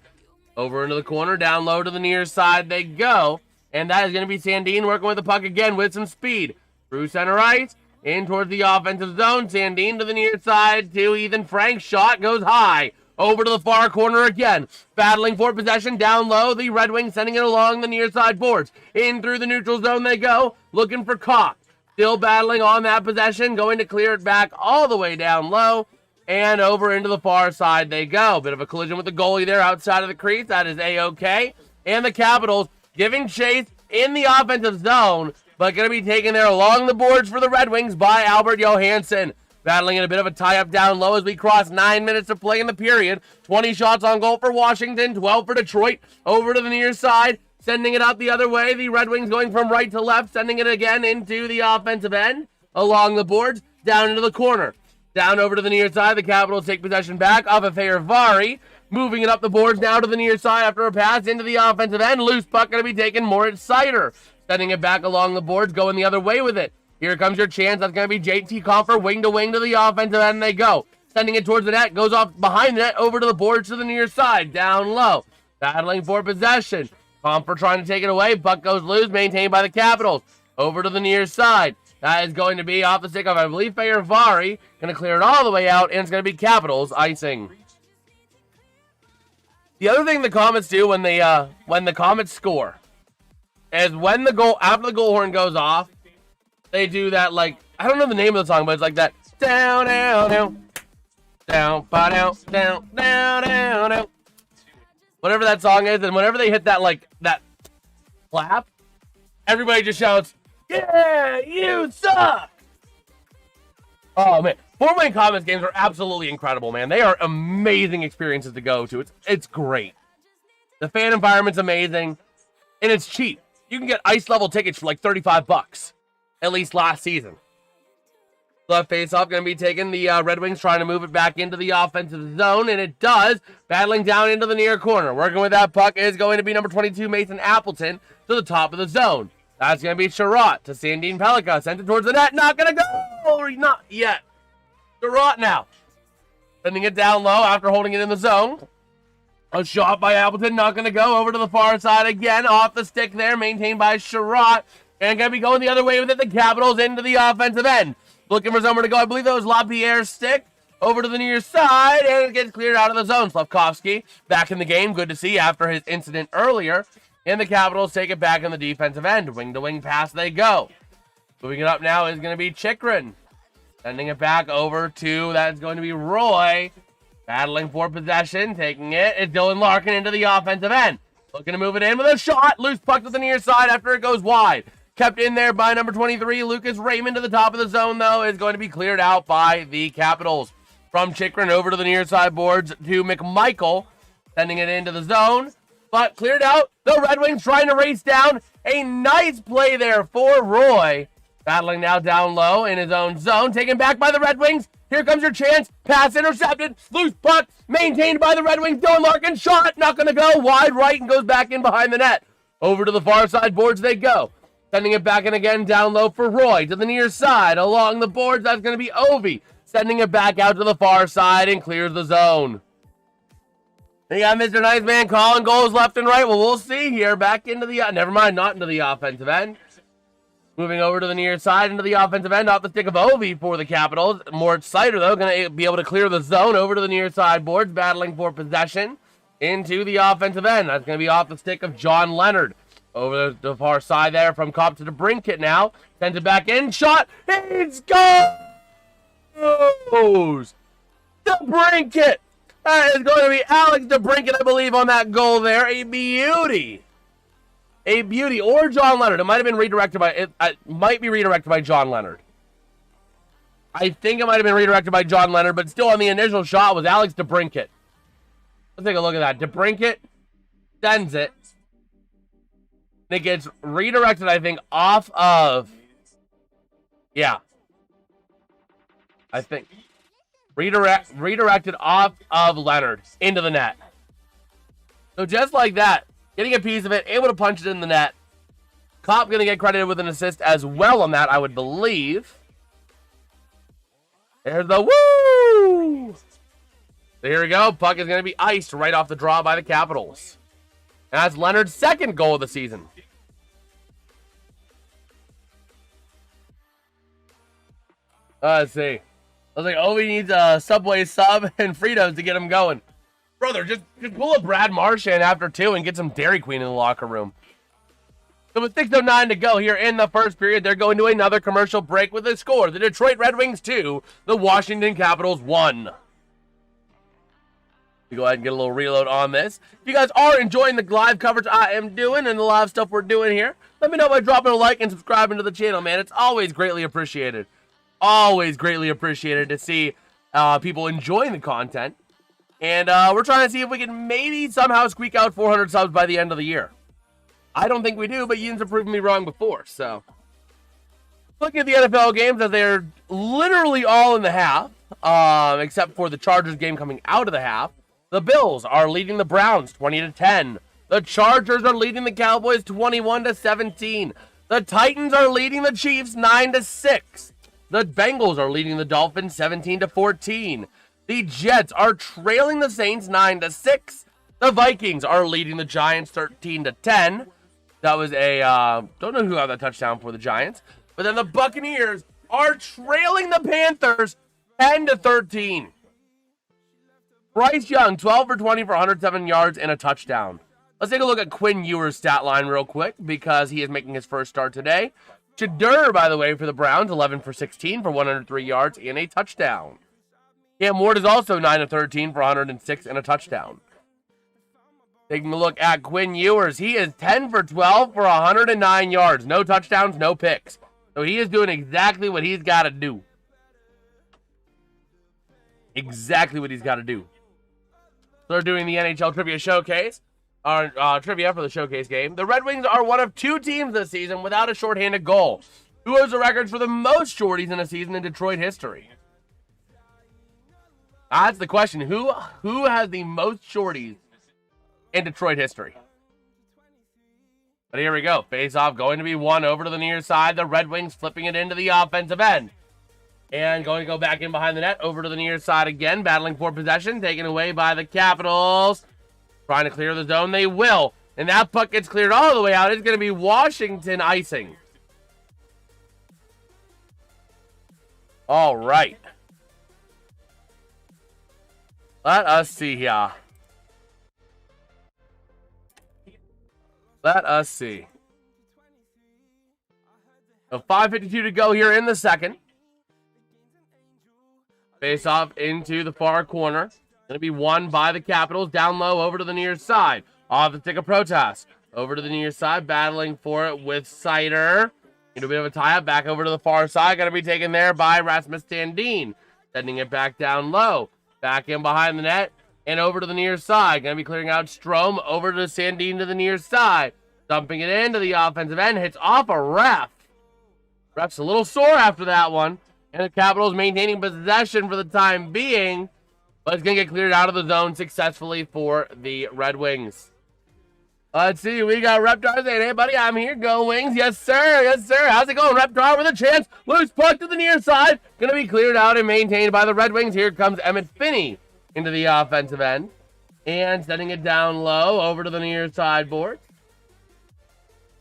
Over into the corner, down low to the near side they go. And that is going to be Sandin working with the puck again with some speed. Through center ice, in towards the offensive zone. Sandin to the near side to Ethan Frank. Shot goes high. Over to the far corner again. Battling for possession down low. The Red Wings sending it along the near side boards. In through the neutral zone they go. Looking for Koch. Still battling on that possession. Going to clear it back all the way down low. And over into the far side they go. Bit of a collision with the goalie there outside of the crease. That is A-OK. And the Capitals giving chase in the offensive zone. But going to be taken there along the boards for the Red Wings by Albert Johansson. Battling in a bit of a tie-up down low as we cross 9 minutes to play in the period. 20 shots on goal for Washington. 12 for Detroit. Over to the near side. Sending it out the other way. The Red Wings going from right to left. Sending it again into the offensive end. Along the boards. Down into the corner. Down over to the near side. The Capitals take possession back off of Vari. Moving it up the boards now to the near side after a pass into the offensive end. Loose puck going to be taken. Moritz Seider sending it back along the boards, going the other way with it. Here comes your chance. That's going to be JT Compher, wing to wing to the offensive end. And they go. Sending it towards the net. Goes off behind the net over to the boards to the near side. Down low. Battling for possession. Compher trying to take it away. Puck goes loose. Maintained by the Capitals. Over to the near side. That is going to be off the stick of, I believe, Fayervari. Going to clear it all the way out. And it's going to be Capitals icing. The other thing the Comets do when the Comets score is when the goal, after the goal horn goes off, they do that, like, I don't know the name of the song, but it's like that down, down, down, down, down, down, down, down, down. Whatever that song is, and whenever they hit that, like, that clap, everybody just shouts, "Yeah, you suck!" Oh, man. Fort Wayne Comets games are absolutely incredible, man. They are amazing experiences to go to. It's great. The fan environment's amazing, and it's cheap. You can get ice level tickets for like $35, at least last season. Left face-off going to be taken. The Red Wings trying to move it back into the offensive zone, and it does. Battling down into the near corner. Working with that puck is going to be number 22, Mason Appleton, to the top of the zone. That's going to be Sherratt to Sandine Pellikka. Sent it towards the net. Not going to go. Not yet. Sherratt now. Sending it down low after holding it in the zone. A shot by Appleton. Not going to go. Over to the far side again. Off the stick there. Maintained by Sherratt. And going to be going the other way with it. The Capitals into the offensive end. Looking for somewhere to go. I believe that was LaPierre's stick. Over to the near side. And it gets cleared out of the zone. Slavkovsky back in the game. Good to see after his incident earlier. And the Capitals take it back in the defensive end. Wing-to-wing pass they go. Moving it up now is going to be Chikrin. Sending it back over to, that's going to be Roy. Battling for possession. Taking it. It's Dylan Larkin into the offensive end. Looking to move it in with a shot. Loose puck to the near side after it goes wide. Kept in there by number 23, Lucas Raymond to the top of the zone, though, is going to be cleared out by the Capitals. From Chikrin over to the near side boards to McMichael. Sending it into the zone. But cleared out. The Red Wings trying to race down. A nice play there for Roy. Battling now down low in his own zone. Taken back by the Red Wings. Here comes your chance. Pass intercepted. Loose puck. Maintained by the Red Wings. Dylan Larkin. Shot. Not going to go. Wide right and goes back in behind the net. Over to the far side boards they go. Sending it back in again down low for Roy. To the near side. Along the boards. That's going to be Ovi. Sending it back out to the far side and clears the zone. You got Mr. Nice Man calling goals left and right. Well, we'll see here. Back into the... never mind. Not into the offensive end. Moving over to the near side into the offensive end off the stick of Ovi for the Capitals. Moritz Seider, though, going to be able to clear the zone over to the near side boards, battling for possession into the offensive end. That's going to be off the stick of John Leonard. Over the far side there from Kopp to the Brinkett now. Sends it back in. Shot. It's goes! The Brinkett. That is going to be Alex DeBrincat, I believe, on that goal there. A beauty. A beauty. Or John Leonard. It might have been redirected by... It might be redirected by John Leonard. I think it might have been redirected by John Leonard, but still on the initial shot was Alex DeBrincat. Let's take a look at that. DeBrincat sends it. It gets redirected, I think, off of... Yeah. I think... Redirected off of Leonard into the net. So just like that, getting a piece of it, able to punch it in the net. Kopp going to get credited with an assist as well on that, I would believe. There's the woo! So here we go. Puck is going to be iced right off the draw by the Capitals. And that's Leonard's second goal of the season. Let's see. I was like, oh, we need a Subway sub and Fritos to get him going. Brother, just pull a Brad Marchand after 2 and get some Dairy Queen in the locker room. So with 6:09 to go here in the first period, they're going to another commercial break with a score. The Detroit Red Wings 2, the Washington Capitals 1. We go ahead and get a little reload on this. If you guys are enjoying the live coverage I am doing and the live stuff we're doing here, let me know by dropping a like and subscribing to the channel, man. It's always greatly appreciated. Always greatly appreciated to see people enjoying the content. And we're trying to see if we can maybe somehow squeak out 400 subs by the end of the year. I don't think we do, but Ian's have proven me wrong before. So, looking at the NFL games, as they're literally all in the half, except for the Chargers game coming out of the half. The Bills are leading the Browns 20-10. The Chargers are leading the Cowboys 21-17. The Titans are leading the Chiefs 9-6. The Bengals are leading the Dolphins 17-14. The Jets are trailing the Saints 9-6. The Vikings are leading the Giants 13-10. That was a don't know who had that touchdown for the Giants. But then the Buccaneers are trailing the Panthers 10-13. Bryce Young, 12 for 20 for 107 yards and a touchdown. Let's take a look at Quinn Ewers' stat line real quick because he is making his first start today. Shadur, by the way, for the Browns, 11 for 16 for 103 yards and a touchdown. Cam Ward is also 9 of 13 for 106 and a touchdown. Taking a look at Quinn Ewers, he is 10 for 12 for 109 yards. No touchdowns, no picks. So he is doing exactly what he's got to do. Exactly what he's got to do. So they're doing the NHL Trivia Showcase. Our trivia for the showcase game. The Red Wings are one of 2 teams this season without a shorthanded goal. Who has the records for the most shorties in a season in Detroit history? That's the question. Who has the most shorties in Detroit history? But here we go. Face off going to be won over to the near side. The Red Wings flipping it into the offensive end. And going to go back in behind the net over to the near side again. Battling for possession. Taken away by the Capitals. Trying to clear the zone. They will. And that puck gets cleared all the way out. It's going to be Washington icing. All right. Let us see here. Let us see. So 5:52 to go here in the second. Face off into the far corner. Going to be won by the Capitals. Down low over to the near side. Off the stick of Protas. Over to the near side. Battling for it with Sider. A bit of a tie-up. Back over to the far side. Going to be taken there by Rasmus Sandin. Sending it back down low. Back in behind the net. And over to the near side. Going to be clearing out Strome. Over to Sandin to the near side. Dumping it into the offensive end. Hits off a ref. Ref's a little sore after that one. And the Capitals maintaining possession for the time being. But it's going to get cleared out of the zone successfully for the Red Wings. Let's see. We got Reptar saying, hey, buddy, I'm here. Go Wings. Yes, sir. Yes, sir. How's it going? Reptar with a chance. Loose puck to the near side. Going to be cleared out and maintained by the Red Wings. Here comes Emmett Finney into the offensive end. And sending it down low over to the near side board.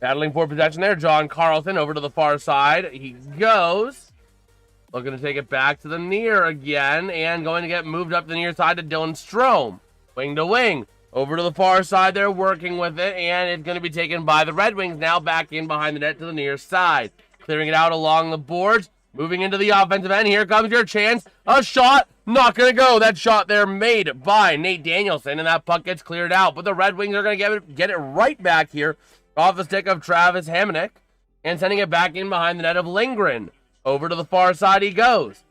Battling for possession there. John Carlson over to the far side. He goes. Looking to take it back to the near again. And going to get moved up the near side to Dylan Strome. Wing to wing. Over to the far side. They're working with it. And it's going to be taken by the Red Wings. Now back in behind the net to the near side. Clearing it out along the boards. Moving into the offensive end. Here comes your chance. A shot. Not going to go. That shot there made by Nate Danielson. And that puck gets cleared out. But the Red Wings are going to get it right back here. Off the stick of Travis Hamonic. And sending it back in behind the net of Lindgren. Over to the far side he goes.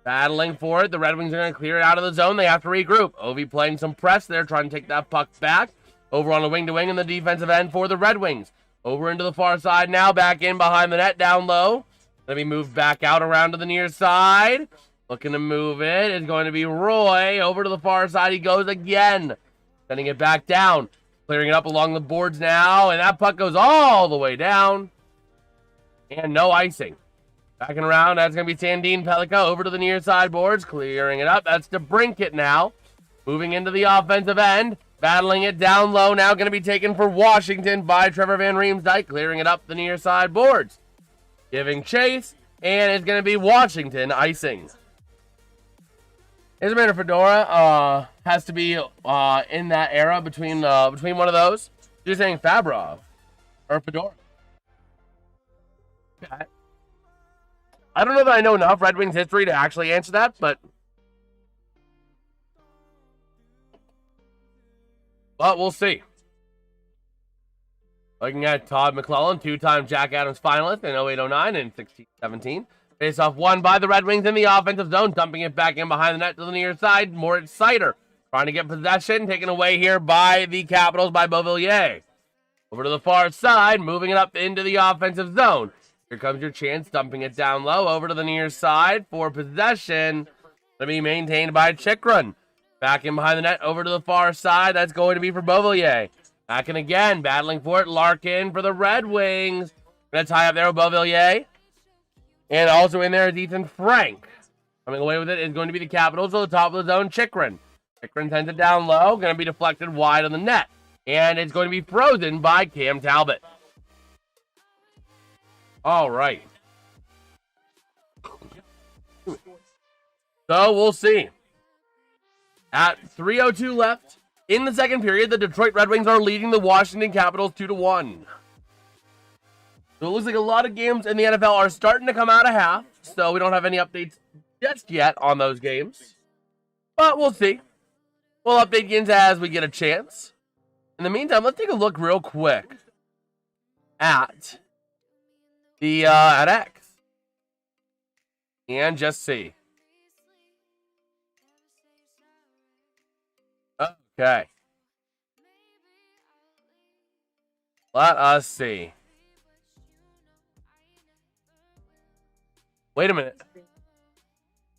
Battling for it. The Red Wings are going to clear it out of the zone. They have to regroup. Ovi playing some press there, trying to take that puck back. Over on the wing-to-wing in the defensive end for the Red Wings. Over into the far side now. Back in behind the net, down low. Going to be moved back out around to the near side. Looking to move it is going to be Roy. Over to the far side he goes again. Sending it back down. Clearing it up along the boards now. And that puck goes all the way down. And no icing. Backing around, that's going to be Sandin Pellica over to the near side boards. Clearing it up. That's DeBrincat now. Moving into the offensive end. Battling it down low. Now going to be taken for Washington by Trevor Van Riemsdyk. Clearing it up the near side boards. Giving chase. And it's going to be Washington icing. Ismander Fedora has to be in that era between one of those. You're saying Fabrov or Fedora. Okay. I don't know that I know enough Red Wings history to actually answer that, but we'll see. Looking at Todd McClellan, 2-time Jack Adams finalist in 08-09 and 16-17. Face-off won by the Red Wings in the offensive zone, dumping it back in behind the net to the near side. Moritz Sider trying to get possession, taken away here by the Capitals by Beauvillier. Over to the far side, moving it up into the offensive zone. Here comes your chance, dumping it down low over to the near side for possession. Going to be maintained by Chikrin. Back in behind the net, over to the far side. That's going to be for Beauvillier. Back in again, battling for it. Larkin for the Red Wings. Gonna tie up there with Beauvillier. And also in there is Ethan Frank. Coming away with it is going to be the Capitals to the top of the zone, Chikrin. Chikrin sends it down low. Going to be deflected wide on the net. And it's going to be frozen by Cam Talbot. All right. So we'll see. At 3:02 left in the second period, the Detroit Red Wings are leading the Washington Capitals 2-1. So it looks like a lot of games in the NFL are starting to come out of half. So we don't have any updates just yet on those games. But we'll see. We'll update you as we get a chance. In the meantime, let's take a look real quick at the at X. And just see. Okay. Let us see. Wait a minute.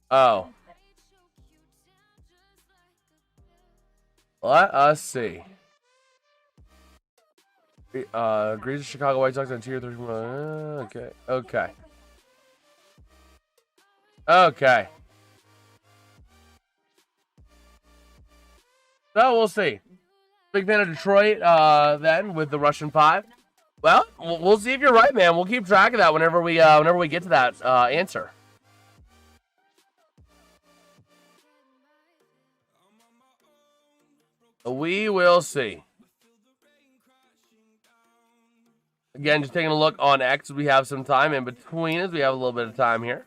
Oh. Let us see. Agrees with Chicago White Sox on tier 3. Okay. Okay. Okay. So we'll see. Big fan of Detroit then with the Russian 5. Well, we'll see if you're right, man. We'll keep track of that whenever we get to that answer. We will see. Again, just taking a look on X. We have some time in between us. We have a little bit of time here.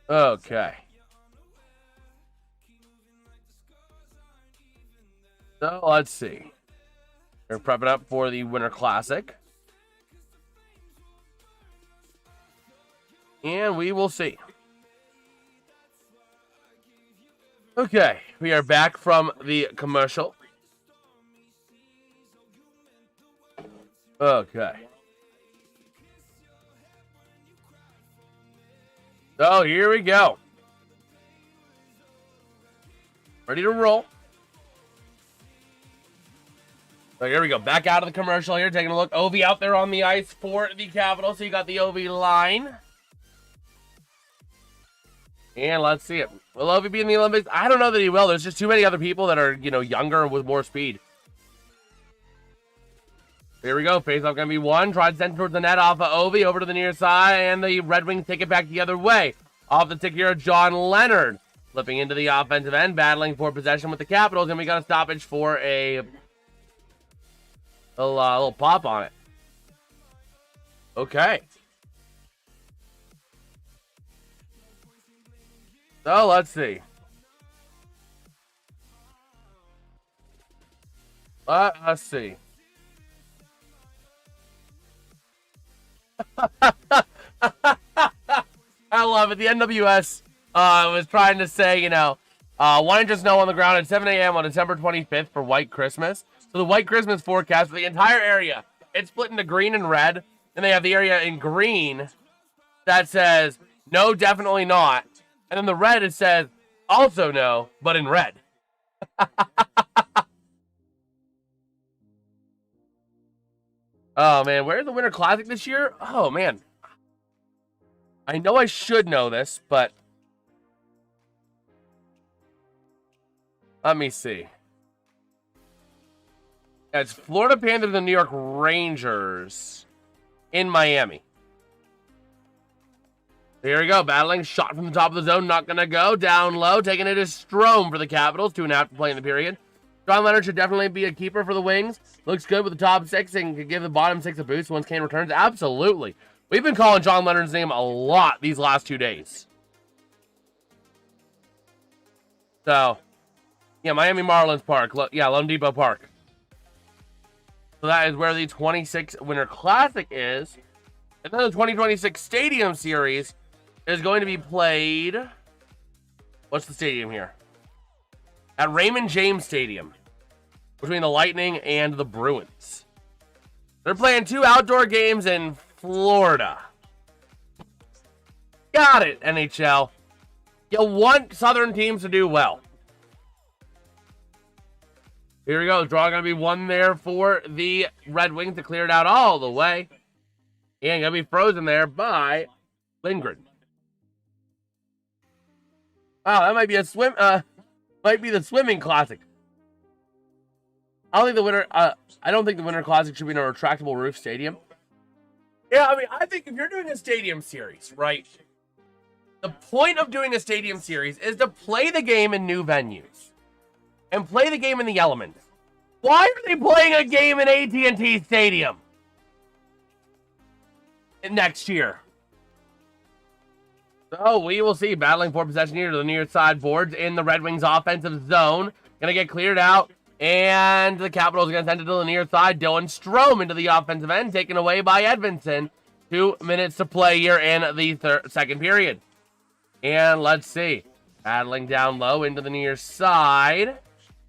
Okay. So let's see. We're prepping up for the Winter Classic. And we will see. Okay, we are back from the commercial. Okay. So here we go. Ready to roll. So here we go. Back out of the commercial here. Taking a look. Ovi out there on the ice for the Capitals. So you got the Ovi line. And let's see it. Will Ovi be in the Olympics? I don't know that he will. There's just too many other people that are, younger with more speed. Here we go. Face-off going to be one. Tried to send towards the net off of Ovi. Over to the near side. And the Red Wings take it back the other way. Off the tick here, John Leonard. Flipping into the offensive end. Battling for possession with the Capitals. And we got a stoppage for a little pop on it. Okay. So let's see. Let us see. I love it. The NWS was trying to say, why don't just know on the ground at 7 a.m. on December 25th for White Christmas. So the White Christmas forecast for the entire area, it's split into green and red. And they have the area in green that says, no, definitely not. And then the red, it says, also no, but in red. Oh, man. Where's the Winter Classic this year? Oh, man. I know I should know this, but let me see. Yeah, it's Florida Panthers and the New York Rangers in Miami. Here we go. Battling. Shot from the top of the zone. Not going to go. Down low. Taking it is Strome for the Capitals. 2.5 to play in the period. John Leonard should definitely be a keeper for the Wings. Looks good with the top six and could give the bottom six a boost once Kane returns. Absolutely. We've been calling John Leonard's name a lot these last 2 days. So, yeah, Miami Marlins Park. Lone Depot Park. So that is where the 26 Winter Classic is. And then the 2026 Stadium Series is going to be played. What's the stadium here? At Raymond James Stadium. Between the Lightning and the Bruins. They're playing 2 outdoor games in Florida. Got it, NHL. You want Southern teams to do well. Here we go. Draw going to be one there for the Red Wings to clear it out all the way. And going to be frozen there by Lindgren. Wow, that might be might be the swimming classic. I don't think the Winter Classic should be in a retractable roof stadium. Yeah, I mean, I think if you're doing a stadium series, right? The point of doing a stadium series is to play the game in new venues and play the game in the elements. Why are they playing a game in AT&T Stadium next year? So we will see. Battling for possession here to the near side boards in the Red Wings offensive zone. Going to get cleared out. And the Capitals are going to send it to the near side. Dylan Strome into the offensive end. Taken away by Edvinsson. 2 minutes to play here in the second period. And let's see. Battling down low into the near side. Going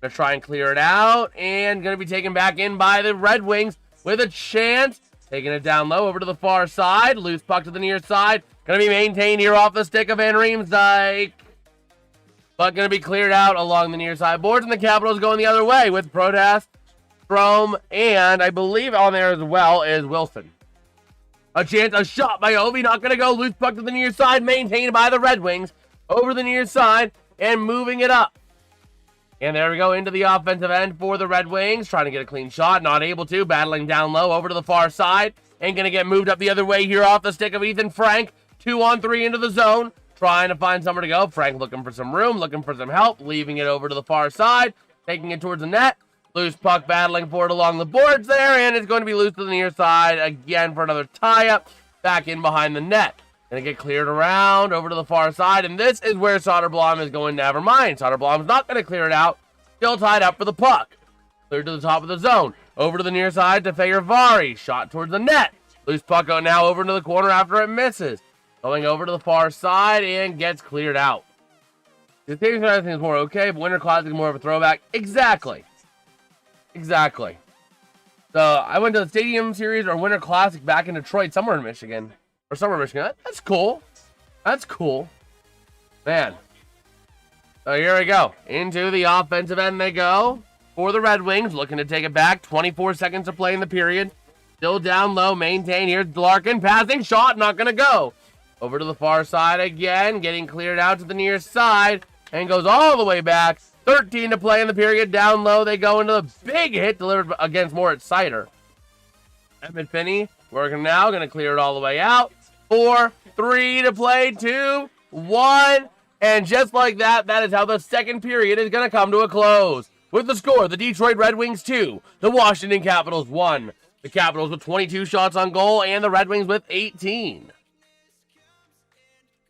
to try and clear it out. And going to be taken back in by the Red Wings with a chance. Taking it down low over to the far side. Loose puck to the near side. Going to be maintained here off the stick of Van Riemsdyk. But going to be cleared out along the near side boards. And the Capitals going the other way with Protas, Strome, and I believe on there as well is Wilson. A chance, a shot by Ovi. Not going to go. Loose puck to the near side. Maintained by the Red Wings. Over the near side. And moving it up. And there we go into the offensive end for the Red Wings. Trying to get a clean shot. Not able to. Battling down low over to the far side. And going to get moved up the other way here off the stick of Ethan Frank. 2-on-3 into the zone. Trying to find somewhere to go. Frank looking for some room. Looking for some help. Leaving it over to the far side. Taking it towards the net. Loose puck battling for it along the boards there. And it's going to be loose to the near side again for another tie-up. Back in behind the net. Going to get cleared around over to the far side. And this is where Soderblom is going to have her mind. Soderblom's not going to clear it out. Still tied up for the puck. Cleared to the top of the zone. Over to the near side to Fehervari. Shot towards the net. Loose puck now over into the corner after it misses. Going over to the far side and gets cleared out. The Stadium Series is more okay, but Winter Classic is more of a throwback. Exactly. Exactly. So I went to the Stadium Series or Winter Classic back in Detroit, somewhere in Michigan. Or somewhere in Michigan. That's cool. That's cool. Man. So here we go. Into the offensive end they go for the Red Wings. Looking to take it back. 24 seconds to play in the period. Still down low. Maintain. Here's Larkin. Passing. Shot. Not going to go. Over to the far side again. Getting cleared out to the near side. And goes all the way back. 13 to play in the period. Down low. They go into the big hit delivered against Moritz Seider. Emmett Finney working now. Going to clear it all the way out. 4, 3 to play. 2, 1. And just like that, that is how the second period is going to come to a close. With the score, the Detroit Red Wings 2, the Washington Capitals 1. The Capitals with 22 shots on goal and the Red Wings with 18.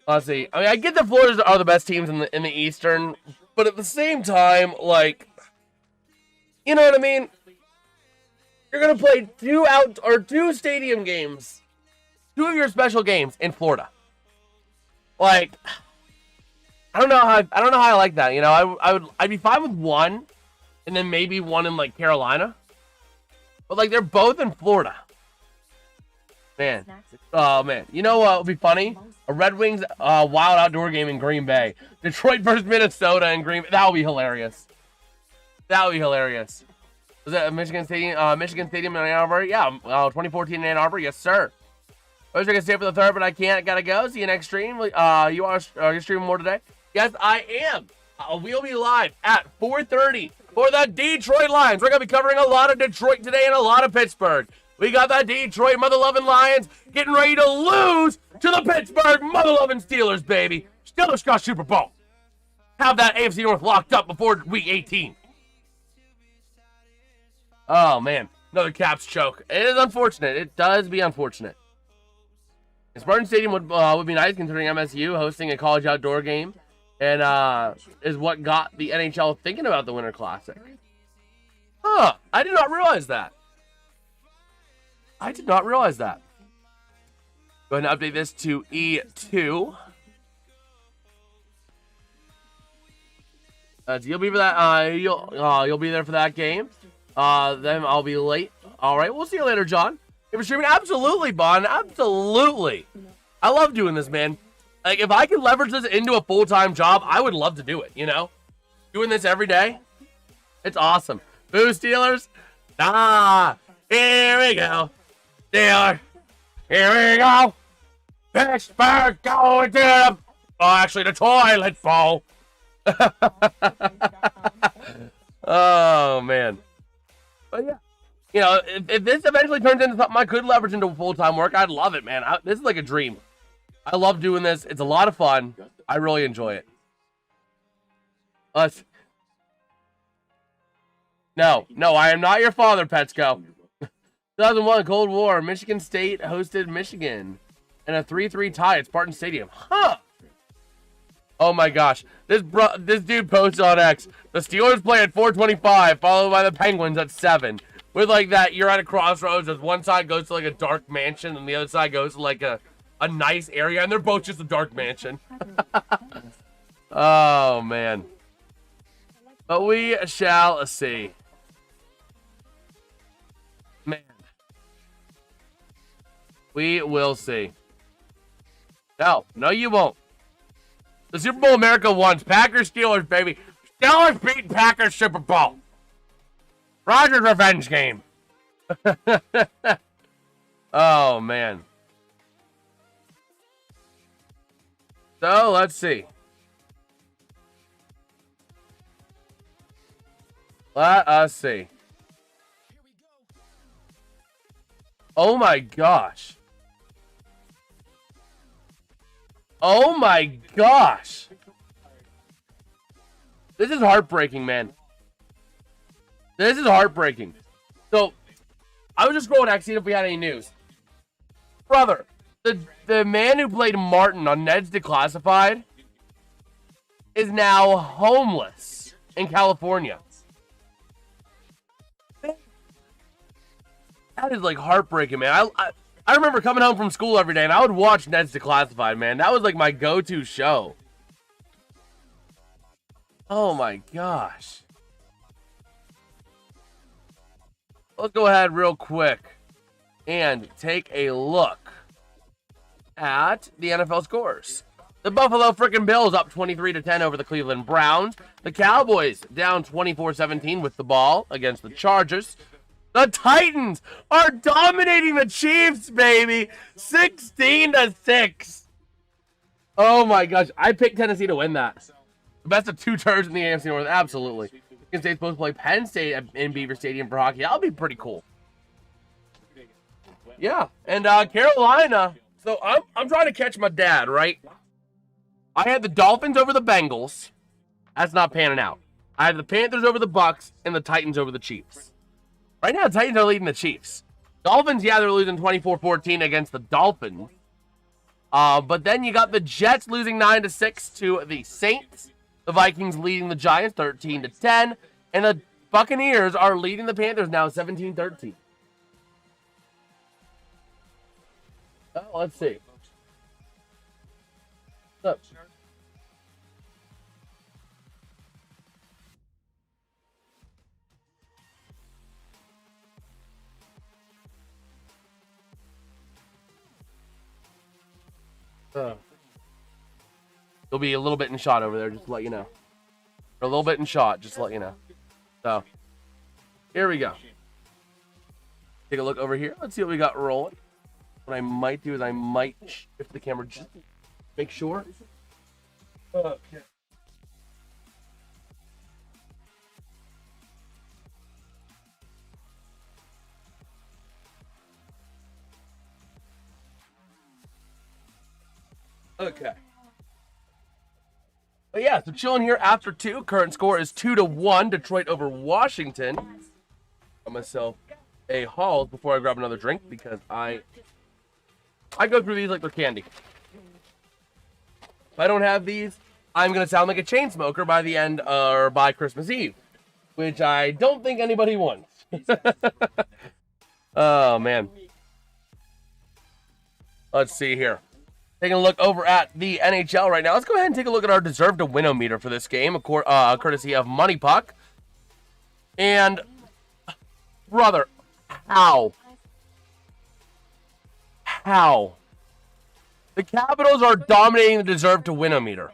Let's see. I mean, I get the Floridas are the best teams in the Eastern, but at the same time, like, you know what I mean? You're going to play two stadium games, 2 of your special games in Florida. Like, I don't know how I like that. You know, I'd be fine with one, and then maybe one in like Carolina, but like they're both in Florida. Man, oh man, you know what would be funny? A Red Wings wild outdoor game in Green Bay, Detroit versus Minnesota in Green Bay. That would be hilarious. That would be hilarious. Was that Michigan Stadium? Michigan Stadium in Ann Arbor? Yeah, 2014 in Ann Arbor. Yes, sir. I was going to stay for the third, but I can't. Gotta go. See you next stream. You want to stream more today? Yes, I am. We'll be live at 4:30 for the Detroit Lions. We're going to be covering a lot of Detroit today and a lot of Pittsburgh. We got the Detroit mother-loving Lions getting ready to lose to the Pittsburgh mother-loving Steelers, baby. Steelers got Super Bowl. Have that AFC North locked up before week 18. Oh, man. Another Caps choke. It is unfortunate. It does be unfortunate. Spartan Stadium would be nice considering MSU hosting a college outdoor game. And is what got the NHL thinking about the Winter Classic. Huh. I did not realize that. I did not realize that. Go ahead and update this to E2. So you'll be for that. You'll be there for that game. Then I'll be late. All right, we'll see you later, John. If you're streaming, absolutely, Bon, absolutely. I love doing this, man. Like, if I could leverage this into a full-time job, I would love to do it, you know? Doing this every day, it's awesome. Boo, Steelers. Here we go. Steelers. Here we go. Pittsburgh going to the... Oh, actually, the toilet bowl. Oh, man. But, yeah. You know, if this eventually turns into something I could leverage into full-time work, I'd love it, man. This is like a dream. I love doing this. It's a lot of fun. I really enjoy it. No, I am not your father, Petsko. 2001 Cold War. Michigan State hosted Michigan in a 3-3 tie at Spartan Stadium. Huh. Oh my gosh. This dude posted on X. The Steelers play at 4:25, followed by the Penguins at 7. With like that, you're at a crossroads. As one side goes to like a dark mansion, and the other side goes to like a nice area, and they're both just a dark mansion. Oh, man. But we shall see. Man. We will see. No, you won't. The Super Bowl America wants. Packers, Steelers, baby. Steelers beat Packers Super Bowl. Rodgers revenge game. Oh, man. So, let's see. Let us see. Oh my gosh. Oh my gosh. This is heartbreaking, man. This is heartbreaking. So, I was just scrolling X, seeing if we had any news. Brother, the man who played Martin on Ned's Declassified is now homeless in California. That is like heartbreaking, man. I remember coming home from school every day and I would watch Ned's Declassified, man. That was like my go-to show. Oh my gosh. Let's go ahead real quick and take a look at the NFL scores. The Buffalo frickin' Bills up 23-10 over the Cleveland Browns. The Cowboys down 24-17 with the ball against the Chargers. The Titans are dominating the Chiefs, baby. 16-6. Oh my gosh. I picked Tennessee to win that. The best of two turns in the AFC North. Absolutely. Michigan State's supposed to play Penn State in Beaver Stadium for hockey. That'll be pretty cool. Yeah. And Carolina. So I'm trying to catch my dad, right? I had the Dolphins over the Bengals. That's not panning out. I had the Panthers over the Bucks and the Titans over the Chiefs. Right now, the Titans are leading the Chiefs. Dolphins, yeah, they're losing 24-14 against the Dolphins. But then you got the Jets losing 9-6 to the Saints. The Vikings leading the Giants 13-10. And the Buccaneers are leading the Panthers now 17-13. Oh, let's see. What's up? There'll be a little bit in shot over there, just to let you know. Or a little bit in shot, just to let you know. So, here we go. Take a look over here. Let's see what we got rolling. What I might do is I might shift the camera just to make sure. Okay. Okay. But yeah, so chilling here after 2. Current score is 2-1. Detroit over Washington. Got myself a Halls before I grab another drink because I go through these like they're candy. If I don't have these, I'm gonna sound like a chain smoker by the end or by Christmas Eve, which I don't think anybody wants. Oh man. Let's see here. Taking a look over at the NHL right now. Let's go ahead and take a look at our deserve to win-o-meter for this game, courtesy of Money Puck. And, brother, how The Capitals are dominating the deserve to win meter.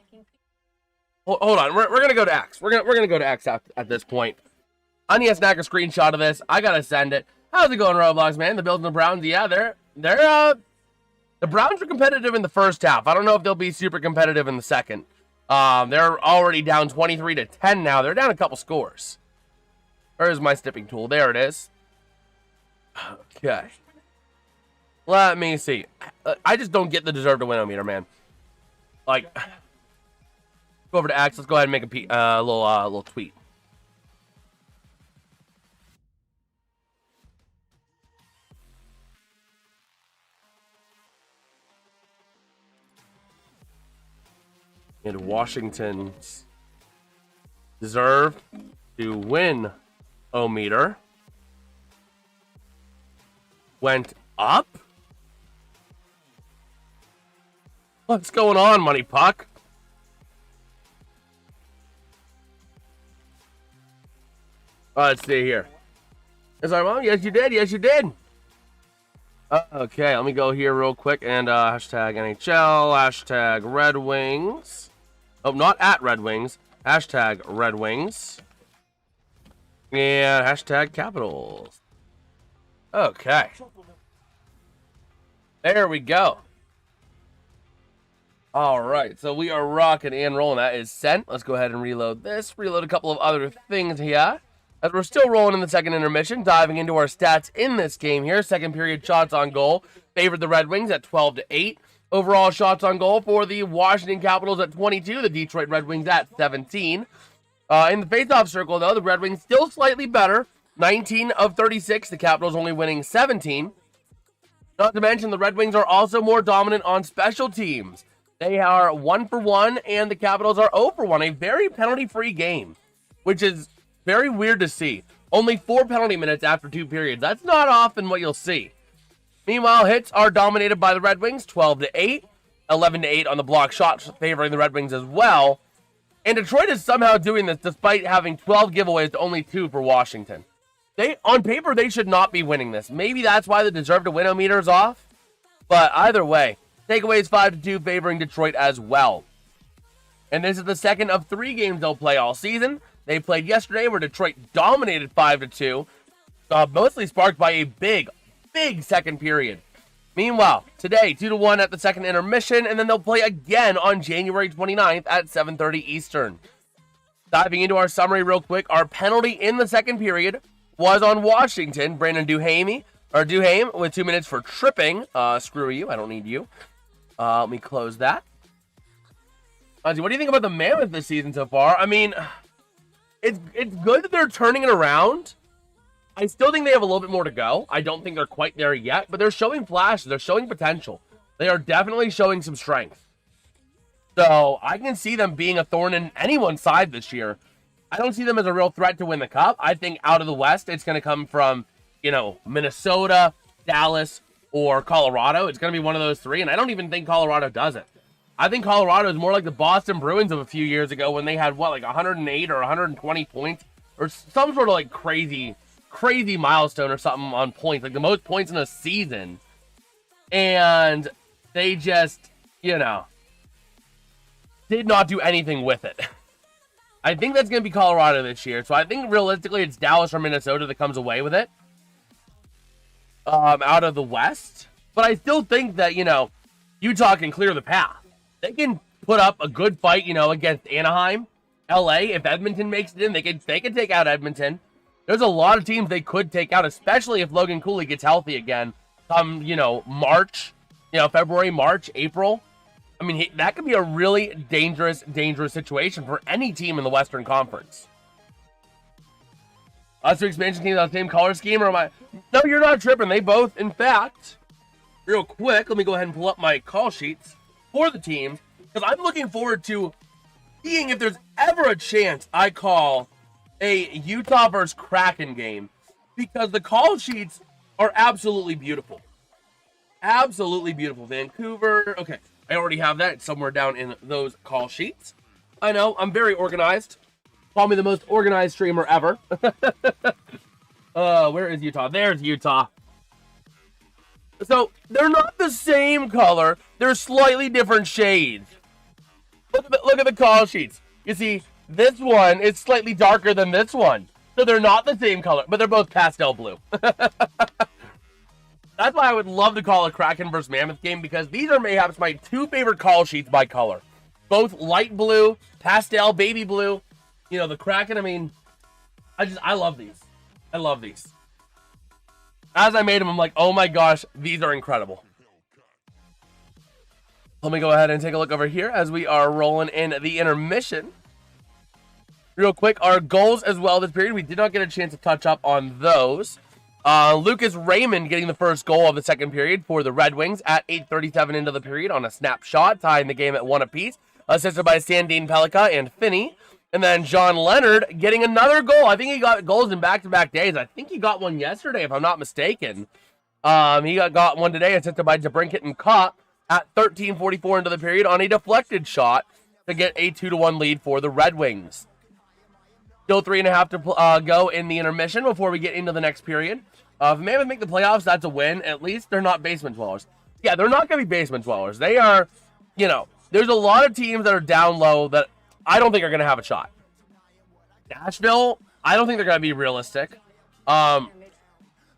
Hold on, we're gonna go to X. We're gonna go to X at this point. I need to snag a screenshot of this. I gotta send it. How's it going, Roblox, man? The Bills and the Browns, yeah, the Browns are competitive in the first half. I don't know if they'll be super competitive in the second. They're already down 23-10 now. They're down a couple scores. Where's my snipping tool? There it is. Okay. Let me see. I just don't get the deserve to win meter, man. Like, go over to X. Let's go ahead and make a little tweet. And Washington's deserve to win meter went up. What's going on, Money Puck? Let's see here. Is our mom? Yes, you did. Yes, you did. Okay, let me go here real quick and hashtag NHL, hashtag Red Wings. Oh, not at Red Wings. Hashtag Red Wings. And hashtag Capitals. Okay. There we go. All right, so we are rocking and rolling. That is sent. Let's go ahead and reload this. Reload a couple of other things here. As we're still rolling in the second intermission, diving into our stats in this game here. Second period shots on goal favored the Red Wings at 12-8. Overall shots on goal for the Washington Capitals at 22. The Detroit Red Wings at 17. In the faceoff circle, though, the Red Wings still slightly better. 19 of 36. The Capitals only winning 17. Not to mention, the Red Wings are also more dominant on special teams. They are 1 for 1, and the Capitals are 0 for 1. A very penalty-free game, which is very weird to see. Only 4 penalty minutes after 2 periods. That's not often what you'll see. Meanwhile, hits are dominated by the Red Wings, 12-8. 11-8 on the block shots, favoring the Red Wings as well. And Detroit is somehow doing this despite having 12 giveaways to only 2 for Washington. On paper, they should not be winning this. Maybe that's why the deserve to win meter is off. But either way, takeaways 5-2 favoring Detroit as well. And this is the second of 3 games they'll play all season. They played yesterday where Detroit dominated 5-2, mostly sparked by a big second period. Meanwhile, today, 2-1 at the second intermission, and then they'll play again on January 29th at 7:30 Eastern. Diving into our summary real quick, our penalty in the second period was on Washington. Brandon Duhaime with 2 minutes for tripping. Screw you, I don't need you. Let me close that. What do you think about the Mammoth this season so far? I mean, it's good that they're turning it around. I still think they have a little bit more to go. I don't think they're quite there yet, but they're showing flashes. They're showing potential. They are definitely showing some strength. So I can see them being a thorn in anyone's side this year. I don't see them as a real threat to win the Cup. I think out of the West, it's going to come from, Minnesota, Dallas, or Colorado. It's going to be one of those 3, and I don't even think Colorado does it. I think Colorado is more like the Boston Bruins of a few years ago when they had, 108 or 120 points, or some sort of, crazy milestone or something on points, like the most points in a season. And they just, did not do anything with it. I think that's going to be Colorado this year. So I think realistically it's Dallas or Minnesota that comes away with it. Out of the West. But I still think that, Utah can clear the path. They can put up a good fight, against Anaheim, LA. If Edmonton makes it in, they can take out Edmonton. There's a lot of teams they could take out, especially if Logan Cooley gets healthy again. March, February, March, April. I mean, that could be a really dangerous situation for any team in the Western Conference. Us 2 expansion teams on the same color scheme, or am I? No, you're not tripping. They both, in fact, real quick, let me go ahead and pull up my call sheets for the teams, because I'm looking forward to seeing if there's ever a chance I call a Utah versus Kraken game, because the call sheets are absolutely beautiful. Absolutely beautiful. Vancouver. Okay, I already have that. It's somewhere down in those call sheets. I know, I'm very organized. Call me the most organized streamer ever. Where is Utah? There's Utah. So they're not the same color. They're slightly different shades. Look at the call sheets. You see, this one is slightly darker than this one. So they're not the same color, but they're both pastel blue. That's why I would love to call a Kraken versus Mammoth game, because these are mayhaps my two favorite call sheets by color. Both light blue, pastel, baby blue. You know, the Kraken, I mean, I love these. I love these. As I made them, I'm like, oh my gosh, these are incredible. Let me go ahead and take a look over here as we are rolling in the intermission. Real quick, our goals as well this period. We did not get a chance to touch up on those. Lucas Raymond getting the first goal of the second period for the Red Wings at 8:37 into the period on a snapshot, tying the game at 1 apiece. Assisted by Sandine Pellikka and Finney. And then John Leonard getting another goal. I think he got goals in back-to-back days. I think he got one yesterday, if I'm not mistaken. He got one today, assisted by DeBrincat and Kopp at 13:44 into the period on a deflected shot to get a 2-1 lead for the Red Wings. Still 3.5 to go in the intermission before we get into the next period. If Mammoth make the playoffs, that's a win. At least they're not basement dwellers. Yeah, they're not going to be basement dwellers. They are, you know, there's a lot of teams that are down low that I don't think are going to have a shot. Nashville, I don't think they're going to be realistic.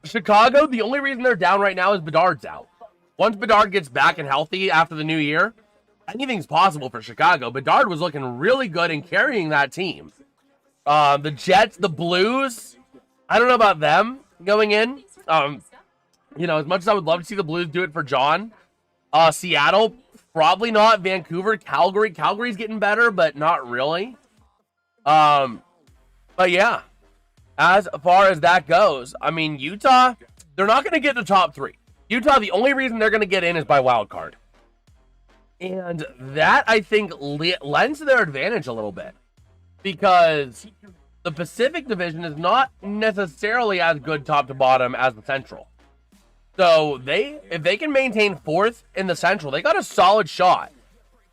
Chicago, the only reason they're down right now is Bedard's out. Once Bedard gets back and healthy after the new year, anything's possible for Chicago. Bedard was looking really good in carrying that team. The Jets, the Blues, I don't know about them going in. You know, as much as I would love to see the Blues do it for John. Seattle, probably not. Vancouver, Calgary. Calgary's getting better, but not really. But yeah, as far as that goes, I mean, Utah, they're not going to get the top three. Utah, the only reason they're going to get in is by wild card. And that, I think, lends to their advantage a little bit. Because the Pacific Division is not necessarily as good top to bottom as the Central. So if they can maintain fourth in the Central, they got a solid shot.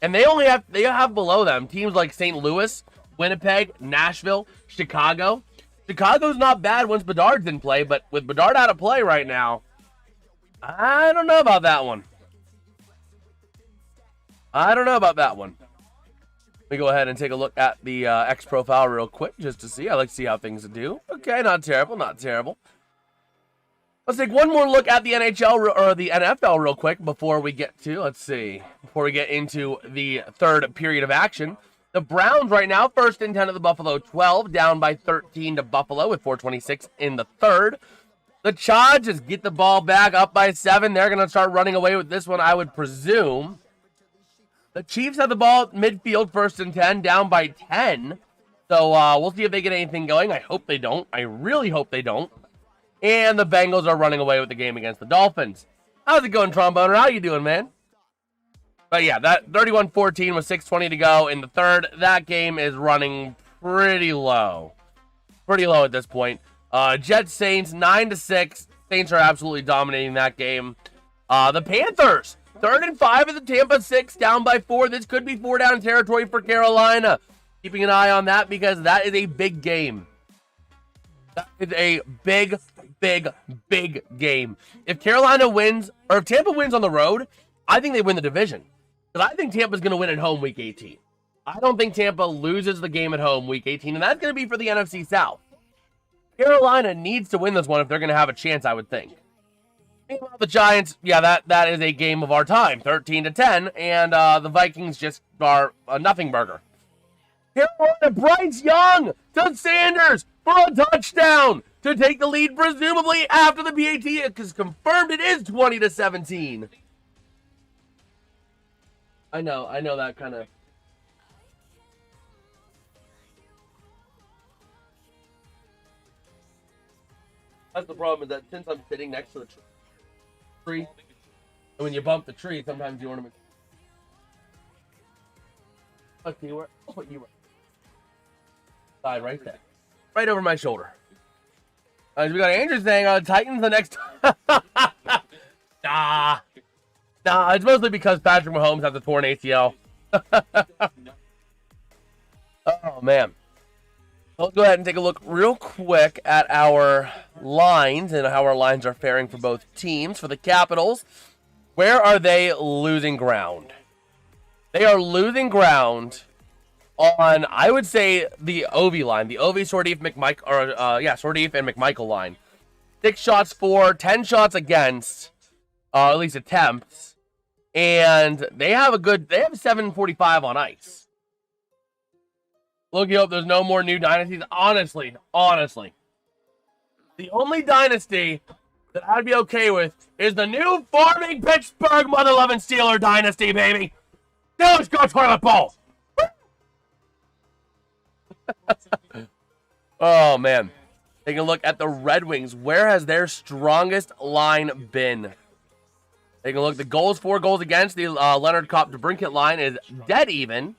And they have below them teams like St. Louis, Winnipeg, Nashville, Chicago. Chicago's not bad once Bedard's in play, but with Bedard out of play right now, I don't know about that one. Let me go ahead and take a look at the X profile real quick just to see. I like to see how things do. Okay, not terrible, not terrible. Let's take one more look at the NHL or the NFL real quick before we get into the third period of action. The Browns right now, first and 10 of the Buffalo 12, down by 13 to Buffalo with 4:26 in the third. The Chargers get the ball back up by 7. They're going to start running away with this one, I would presume. The Chiefs have the ball at midfield, first and 10, down by 10. So we'll see if they get anything going. I hope they don't. I really hope they don't. And the Bengals are running away with the game against the Dolphins. How's it going, Tromboner? How you doing, man? But yeah, that 31-14 with 6:20 to go in the third. That game is running pretty low. Pretty low at this point. Jets Saints 9-6. Saints are absolutely dominating that game. The Panthers 3rd and 5 at the Tampa 6, down by 4. This could be 4 down territory for Carolina. Keeping an eye on that because that is a big game. That is a big game. If Carolina wins, or if Tampa wins on the road, I think they win the division. Because I think Tampa's going to win at home week 18. I don't think Tampa loses the game at home week 18, and that's going to be for the NFC South. Carolina needs to win this one if they're going to have a chance, I would think. Meanwhile, the Giants, yeah, that is a game of our time, 13-10, and the Vikings just are a nothing burger. Carolina, Bryce Young to Sanders for a touchdown to take the lead, presumably after the PAT, because confirmed it is 20-17. I know that kind of... That's the problem, is that since I'm sitting next to the tree, and when you bump the tree, sometimes you want to... I'll put you right there. Right over my shoulder. We got Andrew saying, Titans the next... Nah, it's mostly because Patrick Mahomes has a torn ACL. Oh, man. Let's go ahead and take a look real quick at our lines and how our lines are faring for both teams. For the Capitals, where are they losing ground? They are losing ground on, I would say, the Ovi line, the Ovi, Sordif, Sordif and McMichael line. 6 shots for, 10 shots against, at least attempts, and they have 745 on ice. Looking up, there's no more new dynasties. Honestly, the only dynasty that I'd be okay with is the new forming Pittsburgh mother-loving Steeler dynasty, baby. Now let's go toilet bowl. Oh, man. Taking a look at the Red Wings. Where has their strongest line been? Taking a look. The goals for, goals against. The Leonard Kopp DeBrincat line is dead even.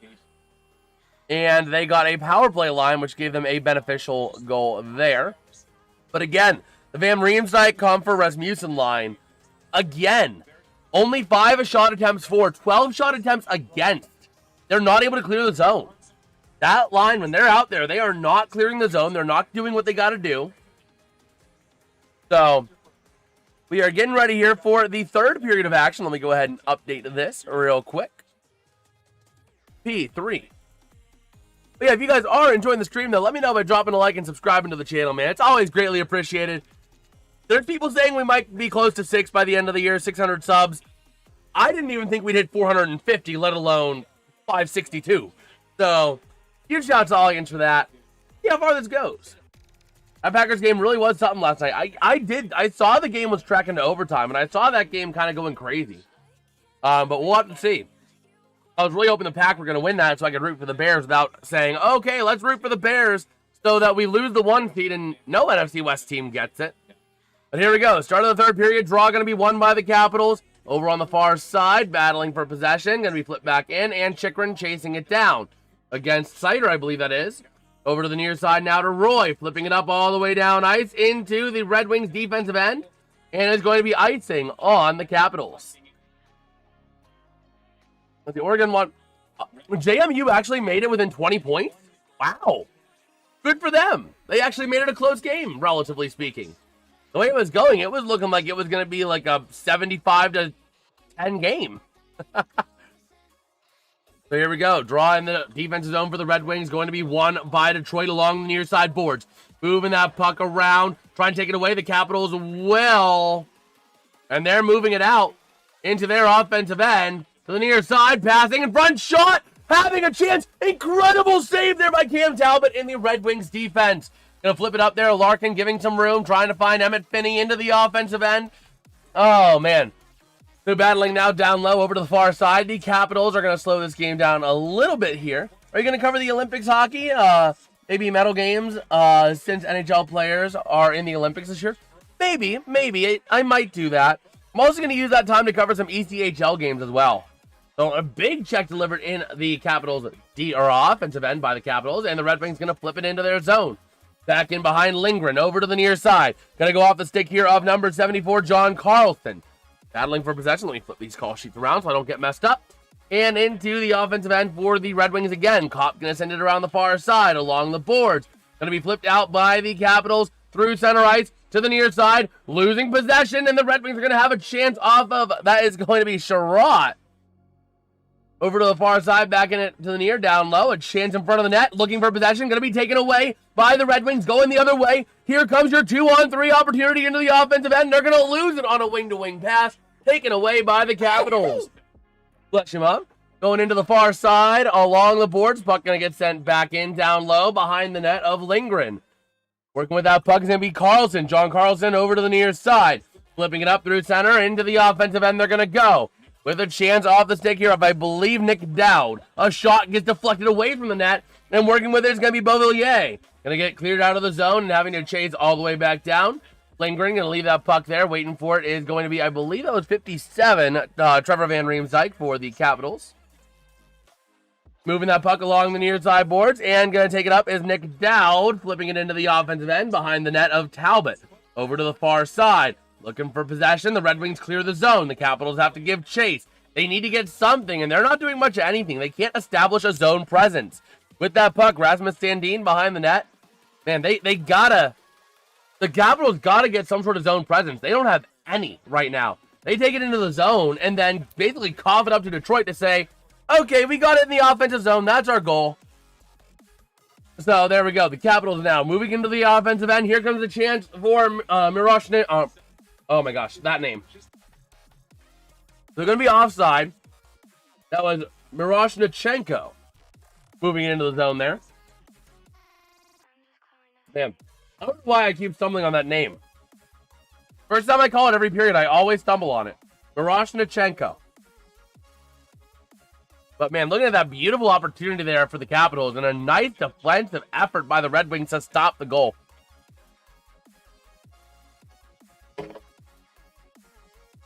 And they got a power play line, which gave them a beneficial goal there. But again, the Van Riemsdyk, Comfer, Rasmussen line, again, only 5 shot attempts for, 12 shot attempts against. They're not able to clear the zone. That line, when they're out there, they are not clearing the zone. They're not doing what they got to do. So, we are getting ready here for the third period of action. Let me go ahead and update this real quick. P3. But yeah, if you guys are enjoying the stream, though, let me know by dropping a like and subscribing to the channel, man. It's always greatly appreciated. There's people saying we might be close to 6 by the end of the year, 600 subs. I didn't even think we'd hit 450, let alone 562. So, huge shout out to audience for that. See how far this goes. That Packers game really was something last night. I saw the game was tracking to overtime, and I saw that game kind of going crazy. But we'll have to see. I was really hoping the Pack were going to win that so I could root for the Bears without saying, okay, let's root for the Bears so that we lose the 1 seed and no NFC West team gets it. But here we go. Start of the third period. Draw going to be won by the Capitals. Over on the far side, battling for possession. Going to be flipped back in, and Chikrin chasing it down. Against Sider, I believe that is. Over to the near side now to Roy. Flipping it up all the way down ice into the Red Wings defensive end. And it's going to be icing on the Capitals. But the Oregon one, JMU actually made it within 20 points. Wow. Good for them. They actually made it a close game, relatively speaking. The way it was going, it was looking like it was going to be like a 75-10 game. So here we go. Draw in the defensive zone for the Red Wings. Going to be won by Detroit along the near side boards. Moving that puck around. Trying to take it away. The Capitals will. And they're moving it out into their offensive end. To the near side, passing in front, shot, having a chance. Incredible save there by Cam Talbot in the Red Wings defense. Gonna flip it up there. Larkin giving some room, trying to find Emmett Finney into the offensive end. Oh, man. They're battling now down low over to the far side. The Capitals are gonna slow this game down a little bit here. Are you gonna cover the Olympics hockey? Maybe medal games, since NHL players are in the Olympics this year? Maybe. I might do that. I'm also gonna use that time to cover some ECHL games as well. So a big check delivered in the Capitals offensive end by the Capitals, and the Red Wings going to flip it into their zone. Back in behind Lindgren, over to the near side. Going to go off the stick here of number 74, John Carlson. Battling for possession. Let me flip these call sheets around so I don't get messed up. And into the offensive end for the Red Wings again. Kopp going to send it around the far side along the boards. Going to be flipped out by the Capitals through center ice to the near side. Losing possession, and the Red Wings are going to have a chance off of, that is going to be Sherratt. Over to the far side, back in it to the near, down low. A chance in front of the net, looking for possession. Going to be taken away by the Red Wings, going the other way. Here comes your 2-on-3 opportunity into the offensive end. They're going to lose it on a wing-to-wing pass, taken away by the Capitals. Fletch him up. Going into the far side, along the boards. Puck going to get sent back in, down low, behind the net of Lindgren. Working with that puck is going to be Carlson. John Carlson over to the near side. Flipping it up through center, into the offensive end. They're going to go. With a chance off the stick here of, I believe, Nick Dowd. A shot gets deflected away from the net, and working with it is going to be Beauvillier. Going to get cleared out of the zone and having to chase all the way back down. Lindgren going to leave that puck there. Waiting for it is going to be, I believe that was 57, Trevor Van Riemsdyk for the Capitals. Moving that puck along the near side boards, and going to take it up is Nick Dowd, flipping it into the offensive end behind the net of Talbot. Over to the far side. Looking for possession. The Red Wings clear the zone. The Capitals have to give chase. They need to get something, and they're not doing much of anything. They can't establish a zone presence. With that puck, Rasmus Sandin behind the net. Man, the Capitals gotta get some sort of zone presence. They don't have any right now. They take it into the zone and then basically cough it up to Detroit to say, okay, we got it in the offensive zone. That's our goal. So there we go. The Capitals now moving into the offensive end. Here comes a chance for Miroshnik. Oh my gosh, that name. They're going to be offside. That was Miroshnichenko moving into the zone there. Man, I don't know why I keep stumbling on that name. First time I call it every period, I always stumble on it. Miroshnichenko. But man, looking at that beautiful opportunity there for the Capitals and a nice defensive effort by the Red Wings to stop the goal.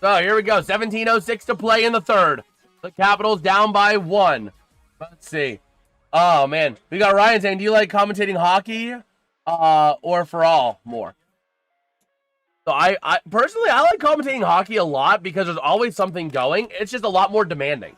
So here we go. 17:06 to play in the third. The Capitals down by 1. Let's see. Oh man, we got Ryan saying, do you like commentating hockey or for all more? So I personally, I like commentating hockey a lot because there's always something going. It's just a lot more demanding.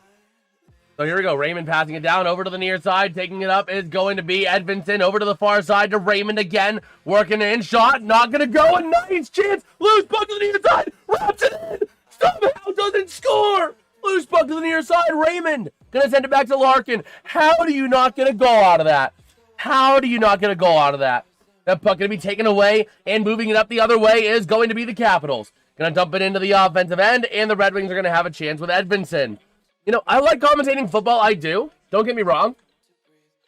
So here we go. Raymond passing it down over to the near side. Taking it up is going to be Edvinsson over to the far side to Raymond again. Working in. Shot. Not going to go. A nice chance. Loose puck to the near side. Wraps it in. Somehow doesn't score. Loose puck to the near side. Raymond going to send it back to Larkin. How do you not get a goal out of that? How do you not get a goal out of that? That puck going to be taken away, and moving it up the other way is going to be the Capitals. Going to dump it into the offensive end, and the Red Wings are going to have a chance with Edvinsson. You know, I like commentating football, I do. Don't get me wrong.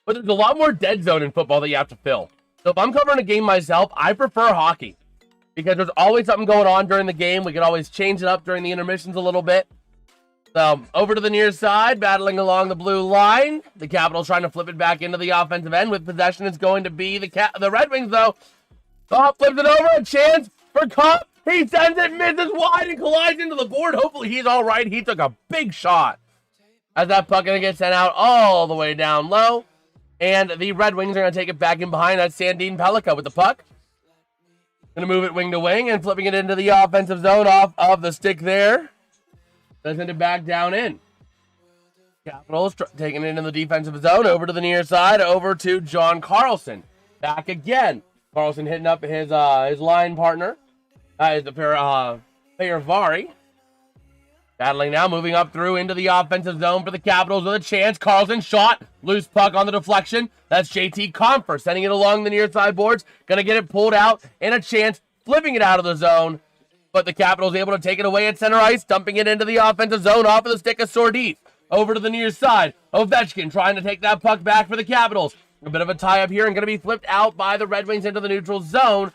But there's a lot more dead zone in football that you have to fill. So if I'm covering a game myself, I prefer hockey. Because there's always something going on during the game. We can always change it up during the intermissions a little bit. So, over to the near side, battling along the blue line. The Capitals trying to flip it back into the offensive end. With possession, it's going to be the Red Wings, though. Kopp flips it over. A chance for Kopp. He sends it, misses wide, and collides into the board. Hopefully, he's all right. He took a big shot. As that puck going to get sent out all the way down low. And the Red Wings are going to take it back in behind. That's Sandin Pellikka with the puck. Going to move it wing to wing and flipping it into the offensive zone off of the stick there. Going to send it back down in. Capitals taking it into the defensive zone. Over to the near side. Over to John Carlson. Back again. Carlson hitting up his line partner. Is the Vari. Battling now, moving up through into the offensive zone for the Capitals with a chance. Carlson shot. Loose puck on the deflection. That's JT Compher sending it along the near side boards. Going to get it pulled out and a chance flipping it out of the zone. But the Capitals able to take it away at center ice, dumping it into the offensive zone off of the stick of Sordif. Over to the near side. Ovechkin trying to take that puck back for the Capitals. A bit of a tie-up here and going to be flipped out by the Red Wings into the neutral zone.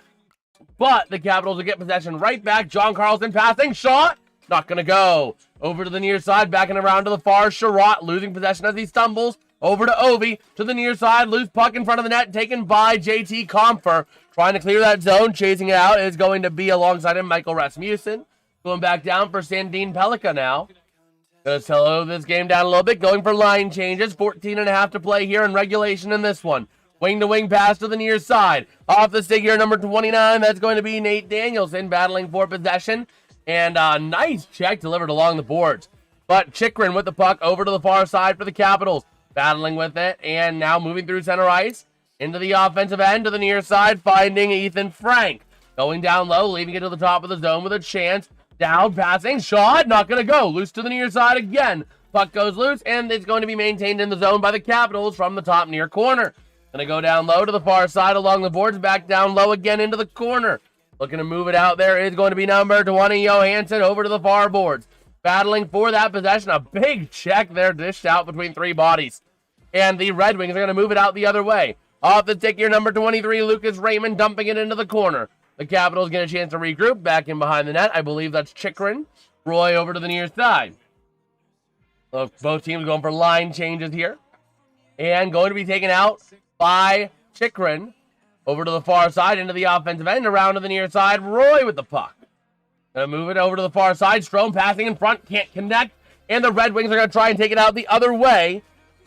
But the Capitals will get possession right back. John Carlson passing. Shot. Not going to go. Over to the near side, backing around to the far. Sherratt losing possession as he stumbles. Over to Ovi, to the near side. Loose puck in front of the net, taken by JT Compher. Trying to clear that zone, chasing it out is going to be alongside him, Michael Rasmussen. Going back down for Sandin Pellikka now. Going to slow this game down a little bit. Going for line changes. 14.5 to play here in regulation in this one. Wing-to-wing pass to the near side. Off the stick here, number 29. That's going to be Nate Danielson battling for possession. And a nice check delivered along the boards. But Chychrun with the puck over to the far side for the Capitals. Battling with it. And now moving through center ice. Into the offensive end to the near side. Finding Ethan Frank. Going down low. Leaving it to the top of the zone with a chance. Down passing. Shot. Not going to go. Loose to the near side again. Puck goes loose. And it's going to be maintained in the zone by the Capitals from the top near corner. Going to go down low to the far side along the boards. Back down low again into the corner. Looking to move it out there is going to be number 20, Johansson, over to the far boards. Battling for that possession. A big check there dished out between three bodies. And the Red Wings are going to move it out the other way. Off the stick here, number 23, Lucas Raymond, dumping it into the corner. The Capitals get a chance to regroup. Back in behind the net. I believe that's Chychrun. Roy over to the near side. So both teams going for line changes here. And going to be taken out by Chychrun. Over to the far side, into the offensive end, around to the near side. Roy with the puck. Gonna move it over to the far side. Strome passing in front, can't connect. And the Red Wings are gonna try and take it out the other way.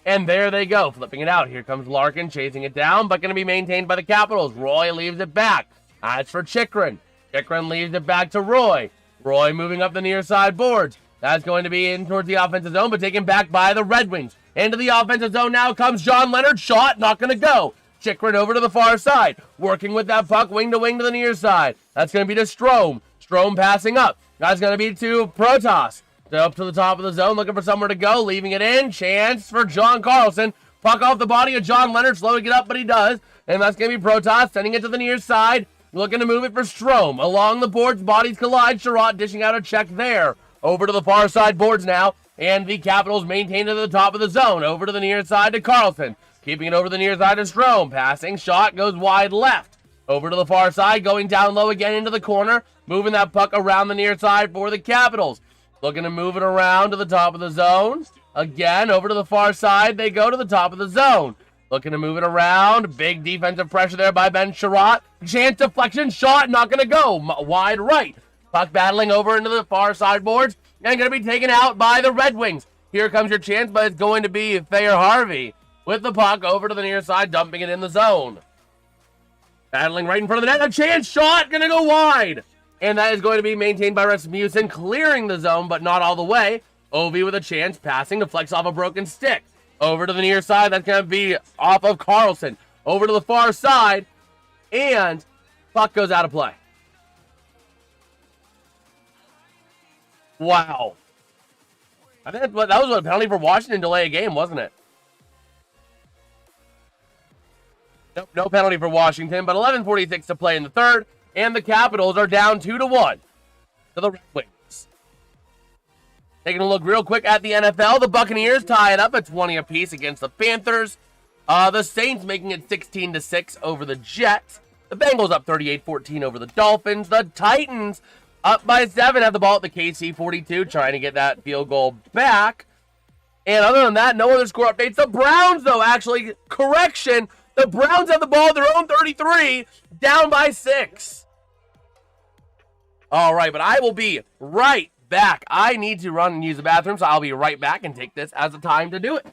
And there they go, flipping it out. Here comes Larkin, chasing it down, but gonna be maintained by the Capitals. Roy leaves it back. That's for Chychrun. Chychrun leaves it back to Roy. Roy moving up the near side boards. That's going to be in towards the offensive zone, but taken back by the Red Wings. Into the offensive zone now comes John Leonard. Shot, not gonna go. Chikrin over to the far side, working with that puck wing to the near side. That's going to be to Strome. Strome passing up. That's going to be to Protas. Up to the top of the zone, looking for somewhere to go, leaving it in. Chance for John Carlson. Puck off the body of John Leonard, slow to get up, but he does. And that's going to be Protas, sending it to the near side. Looking to move it for Strome. Along the boards, bodies collide. Sherratt dishing out a check there. Over to the far side boards now. And the Capitals maintain to the top of the zone. Over to the near side to Carlson. Keeping it over the near side to Strome. Passing, shot, goes wide left. Over to the far side, going down low again into the corner. Moving that puck around the near side for the Capitals. Looking to move it around to the top of the zone. Again, over to the far side, they go to the top of the zone. Looking to move it around. Big defensive pressure there by Ben Sherratt. Chance deflection, shot, not going to go. Wide right. Puck battling over into the far sideboards. And going to be taken out by the Red Wings. Here comes your chance, but it's going to be Thayer Harvey with the puck over to the near side, dumping it in the zone. Battling right in front of the net. A chance shot, going to go wide. And that is going to be maintained by Rasmussen, clearing the zone, but not all the way. Ovi with a chance, passing to flex off a broken stick. Over to the near side, that's going to be off of Carlson. Over to the far side, and puck goes out of play. Wow. I think that was a penalty for Washington, delay a game, wasn't it? Nope, no penalty for Washington, but 11:46 to play in the third, and the Capitals are down 2-1 to the Red Wings. Taking a look real quick at the NFL, the Buccaneers tie it up at 20 apiece against the Panthers. The Saints making it 16-6 over the Jets. The Bengals up 38-14 over the Dolphins. The Titans up by 7, have the ball at the KC-42, trying to get that field goal back. And other than that, no other score updates. The Browns, though, actually, correction, the Browns have the ball at their own 33, down by 6. All right, but I will be right back. I need to run and use the bathroom, so I'll be right back and take this as the time to do it.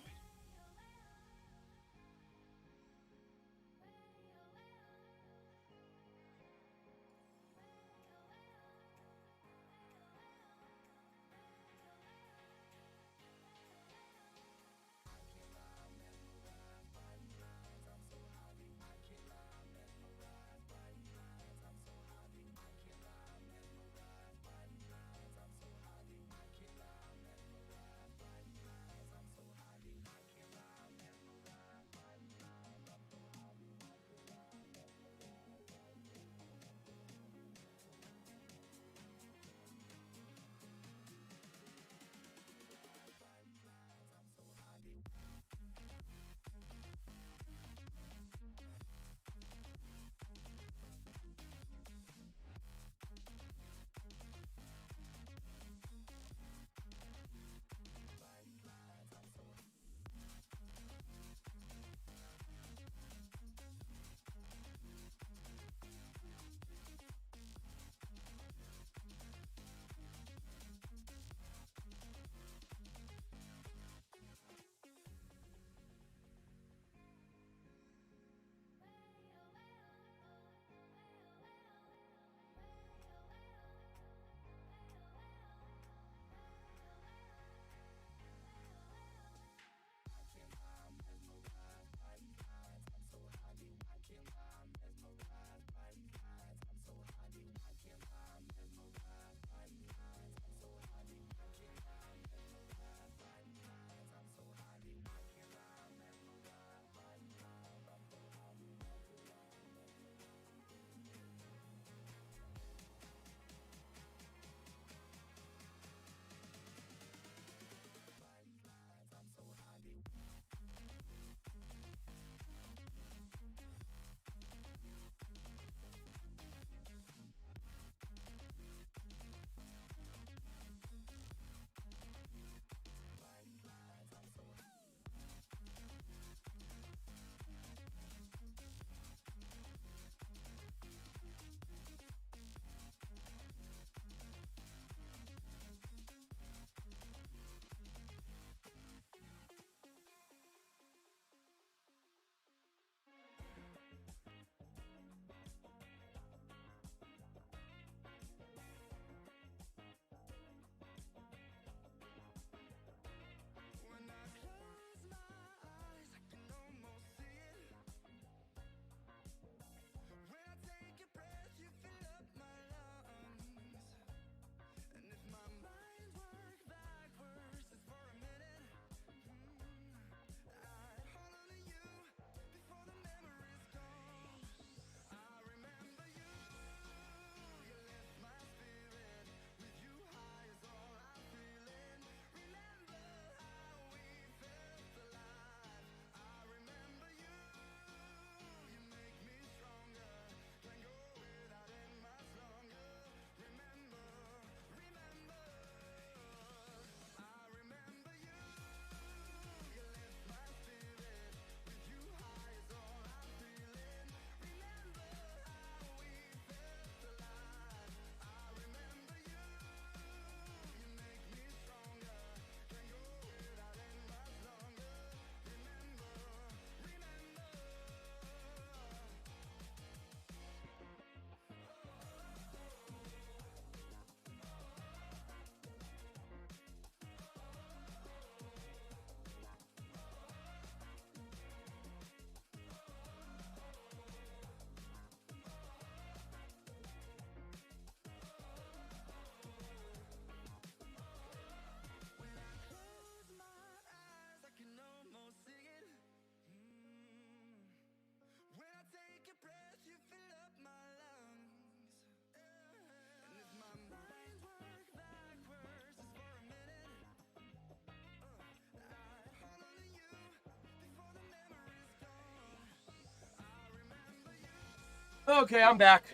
Okay, I'm back.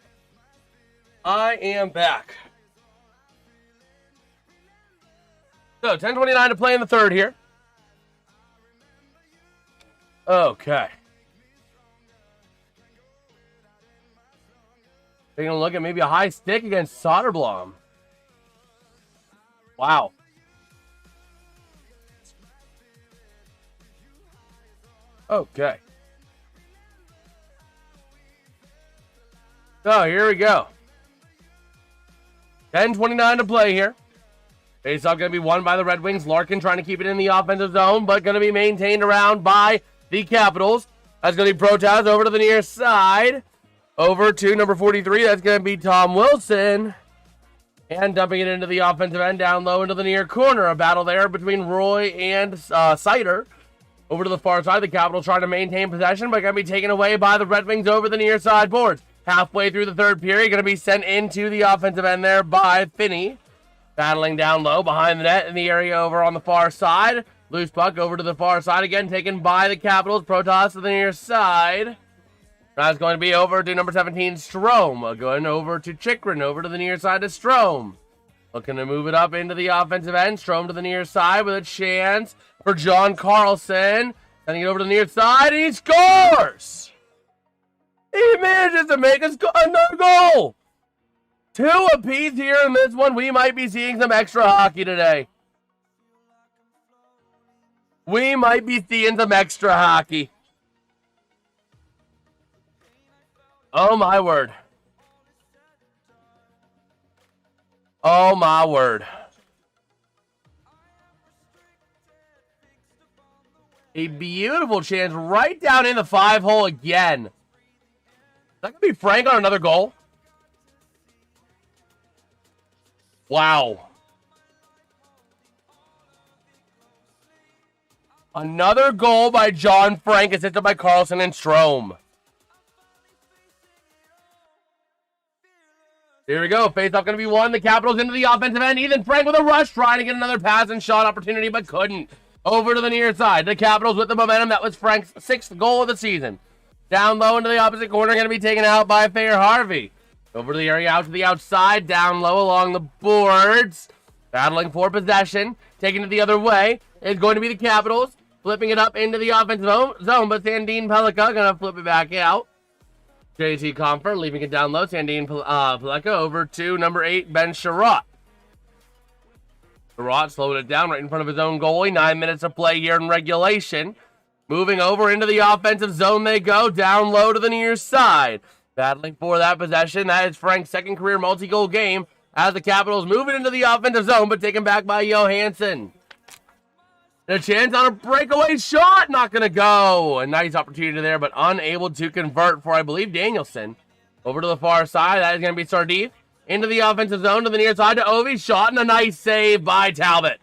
I am back. So, 10:29 to play in the third here. Okay. Taking a look at maybe a high stick against Soderblom. Wow. Okay. So, here we go. 10:29 to play here. Faceoff going to be won by the Red Wings. Larkin trying to keep it in the offensive zone, but going to be maintained around by the Capitals. That's going to be Protas over to the near side. Over to number 43. That's going to be Tom Wilson. And dumping it into the offensive end down low into the near corner. A battle there between Roy and Sider. Over to the far side. The Capitals trying to maintain possession, but going to be taken away by the Red Wings over the near side boards. Halfway through the third period. Going to be sent into the offensive end there by Finney. Battling down low behind the net in the area over on the far side. Loose puck over to the far side again, taken by the Capitals. Protas to the near side. That's going to be over to number 17, Strome. Going over to Chikrin, over to the near side to Strome. Looking to move it up into the offensive end. Strome to the near side with a chance for John Carlson. Sending it over to the near side, and he scores! He manages to make another goal! 2 apiece here in this one. We might be seeing some extra hockey today. We might be seeing some extra hockey. Oh, my word. Oh, my word. A beautiful chance right down in the 5-hole again. Is that going to be Frank on another goal? Wow. Another goal by John Frank, assisted by Carlson and Strome. Here we go. Face-off going to be won. The Capitals into the offensive end. Ethan Frank with a rush, trying to get another pass and shot opportunity, but couldn't. Over to the near side. The Capitals with the momentum. That was Frank's 6th goal of the season. Down low into the opposite corner, going to be taken out by Fair Harvey. Over to the area, out to the outside, down low along the boards. Battling for possession. Taking it the other way is going to be the Capitals. Flipping it up into the offensive zone, but Sandin Pellikka going to flip it back out. JT Comfort leaving it down low. Sandin Pellikka over to number 8, Ben Sherratt. Sherratt slowed it down right in front of his own goalie. 9 minutes of play here in regulation. Moving over into the offensive zone they go. Down low to the near side. Battling for that possession. That is Frank's 2nd career multi-goal game as the Capitals move it into the offensive zone, but taken back by Johansson. And a chance on a breakaway shot. Not going to go. A nice opportunity there, but unable to convert for, I believe, Danielson. Over to the far side. That is going to be Sardif. Into the offensive zone to the near side to Ovi. Shot and a nice save by Talbot.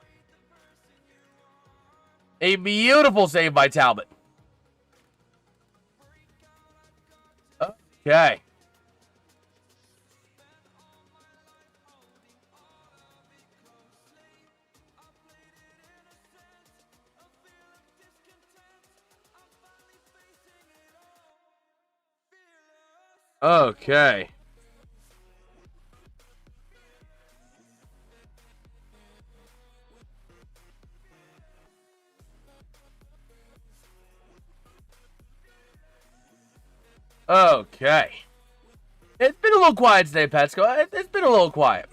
A beautiful save by Talbot. Okay. Okay. Okay. It's been a little quiet today, Petsko. It's been a little quiet.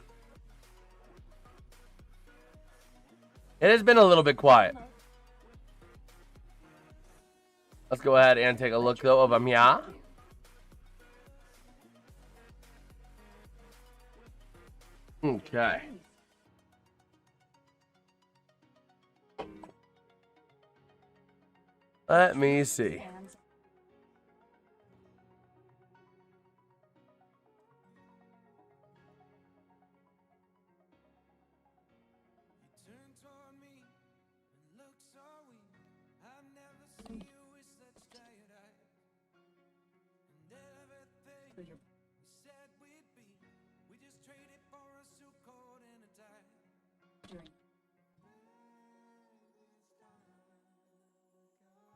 It has been a little bit quiet. Let's go ahead and take a look, though, of Amia. Okay. Let me see.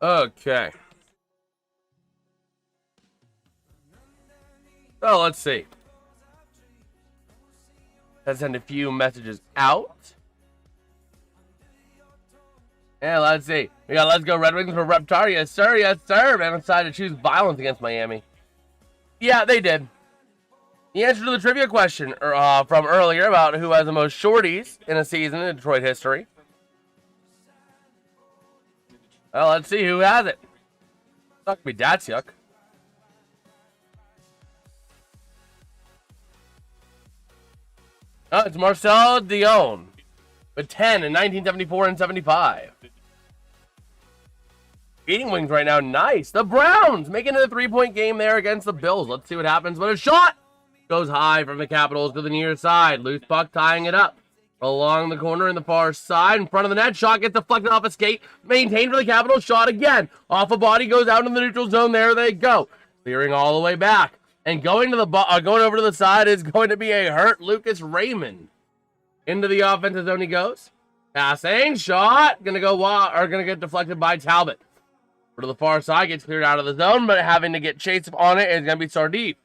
Okay. So let's see. Let's send a few messages out. And let's see. We got Let's Go Red Wings for Reptar. Yes, sir. Yes, sir. Man decided to choose violence against Miami. Yeah, they did. The answer to the trivia question from earlier about who has the most shorties in a season in Detroit history. Well, let's see who has it. Not gonna be Datsuk. Oh, it's Marcel Dion with 10 in 1974 and 75. Eating wings right now. Nice. The Browns making it a 3-point game there against the Bills. Let's see what happens. But a shot goes high from the Capitals to the near side. Loose puck tying it up along the corner in the far side in front of the net. Shot gets deflected off a skate. Maintained for the Capitals. Shot again. Off a body goes out in the neutral zone. There they go. Clearing all the way back. And going to the going over to the side is going to be a hurt Lucas Raymond. Into the offensive zone he goes. Passing. Shot. Gonna get deflected by Talbot. To the far side, gets cleared out of the zone, but having to get chased on it is going to be Sardif.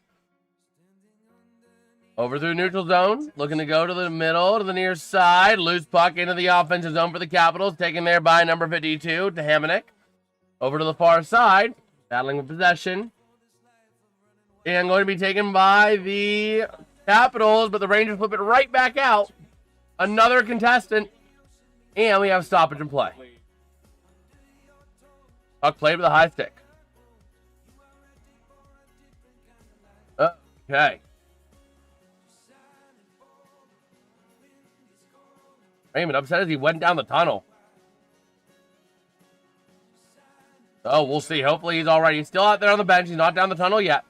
Over through neutral zone, looking to go to the middle, to the near side. Loose puck into the offensive zone for the Capitals, taken there by number 52, to Hamonic. Over to the far side, battling with possession. And going to be taken by the Capitals, but the Rangers flip it right back out. Another contestant, and we have stoppage and play. Puck played with a high stick. Okay. Raymond upset as he went down the tunnel. Oh, we'll see. Hopefully he's all right. He's still out there on the bench. He's not down the tunnel yet.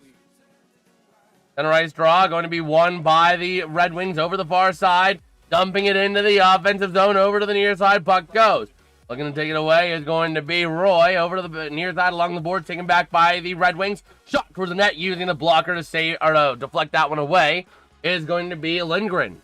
Center ice draw going to be won by the Red Wings over the far side. Dumping it into the offensive zone over to the near side. Puck goes. Looking to take it away is going to be Roy over to the near side along the board, taken back by the Red Wings. Shot towards the net using the blocker to save or to deflect that one away is going to be Lindgren.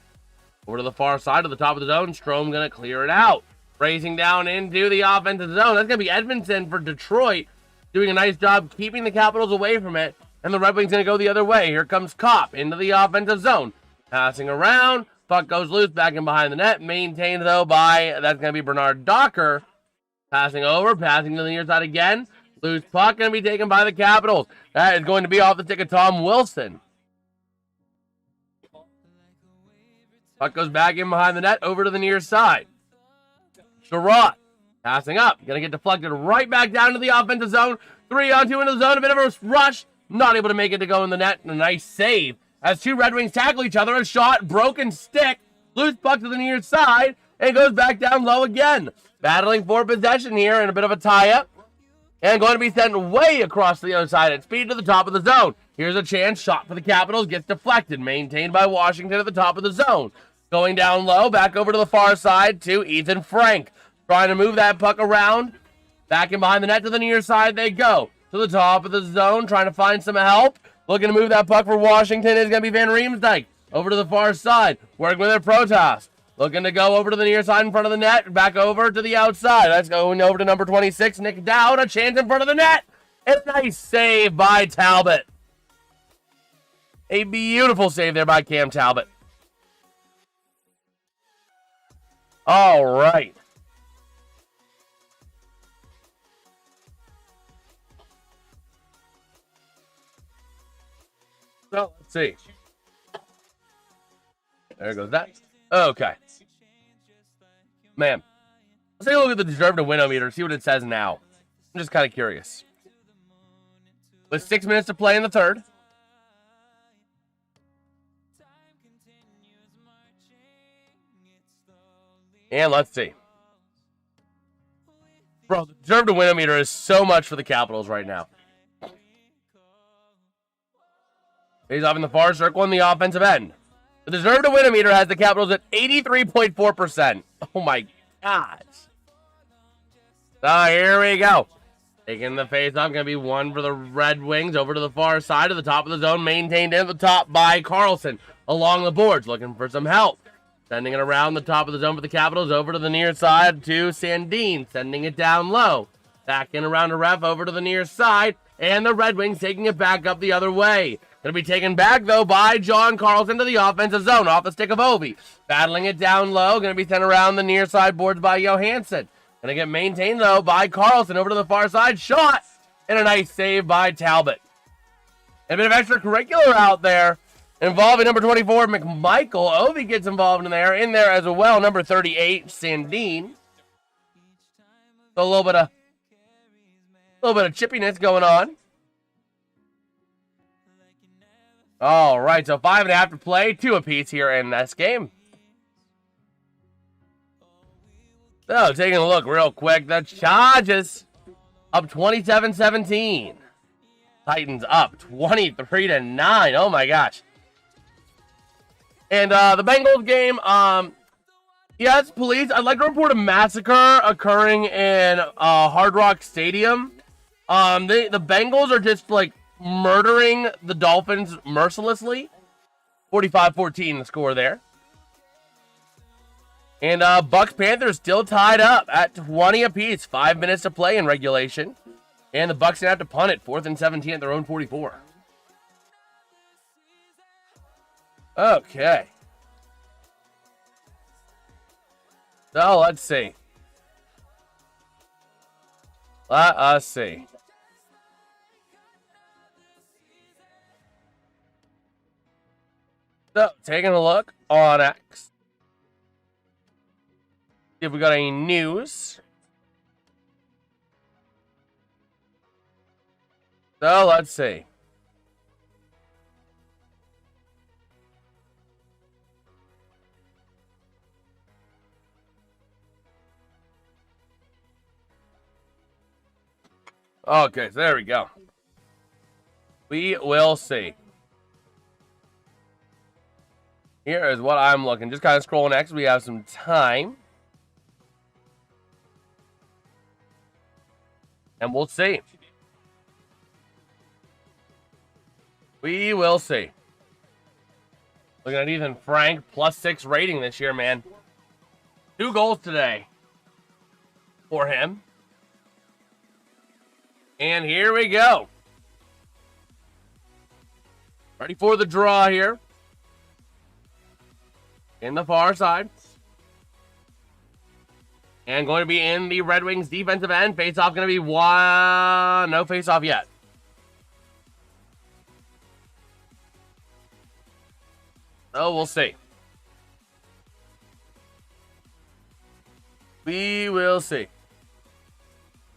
Over to the far side of the top of the zone. Strome going to clear it out. Racing down into the offensive zone. That's going to be Edmondson for Detroit, doing a nice job keeping the Capitals away from it. And the Red Wings going to go the other way. Here comes Kopp into the offensive zone. Passing around. Puck goes loose back in behind the net. Maintained, though, by, that's going to be Bernard Docker. Passing over, passing to the near side again. Loose puck going to be taken by the Capitals. That is going to be off the stick of Tom Wilson. Puck goes back in behind the net, over to the near side. Sherrod passing up. Going to get deflected right back down to the offensive zone. 3-on-2 into the zone. A bit of a rush. Not able to make it to go in the net. And a nice save. As two Red Wings tackle each other, a shot, broken stick, loose puck to the near side, and goes back down low again. Battling for possession here and a bit of a tie-up. And going to be sent way across the other side at speed to the top of the zone. Here's a chance, shot for the Capitals, gets deflected, maintained by Washington at the top of the zone. Going down low, back over to the far side to Ethan Frank. Trying to move that puck around. Back in behind the net to the near side they go. To the top of the zone, trying to find some help. Looking to move that puck for Washington is going to be Van Riemsdyk. Over to the far side. Working with their Protas. Looking to go over to the near side in front of the net. Back over to the outside. That's going over to number 26, Nick Dowd. A chance in front of the net. And a nice save by Talbot. A beautiful save there by Cam Talbot. All right. So, let's see. There goes that. Okay. Man. Let's take a look at the deserve to win meter, see what it says now. I'm just kind of curious. With 6 minutes to play in the third. And let's see. Bro, the deserve to win meter is so much for the Capitals right now. He's off in the far circle in the offensive end. The deserve to win meter has the Capitals at 83.4%. Oh my gosh. So here we go. Taking the face off, going to be one for the Red Wings over to the far side of the top of the zone, maintained in the top by Carlson along the boards, looking for some help. Sending it around the top of the zone for the Capitals over to the near side to Sandin, sending it down low. Back in around the ref over to the near side. And the Red Wings taking it back up the other way. Going to be taken back, though, by John Carlson to the offensive zone. Off the stick of Ovi. Battling it down low. Going to be sent around the near side boards by Johansson. Going to get maintained, though, by Carlson over to the far side. Shot! And a nice save by Talbot. A bit of extracurricular out there involving number 24, McMichael. Ovi gets involved in there as well. Number 38, Sandine. So a little bit of chippiness going on. All right, so 5.5 to play, 2 apiece here in this game. So, taking a look real quick, the Chargers up 27-17. Titans up 23-9. Oh my gosh. And the Bengals game, yes, police, I'd like to report a massacre occurring in Hard Rock Stadium. The Bengals are just like murdering the Dolphins mercilessly. 45-14 the score there. And Bucks Panthers still tied up at 20 apiece. 5 minutes to play in regulation. And the Bucks have to punt it. 4th and 17 at their own 44. Okay. So let's see. Let us see. So, taking a look on X. See if we got any news. So, let's see. Okay, so there we go. We will see. Here is what I'm looking. Just kind of scrolling next. We have some time. And we'll see. We will see. Looking at Ethan Frank, +6 rating this year, man. 2 goals today for him. And here we go. Ready for the draw here. In the far side. And going to be in the Red Wings defensive end. Face-off going to be one. No face-off yet. So we'll see. We will see.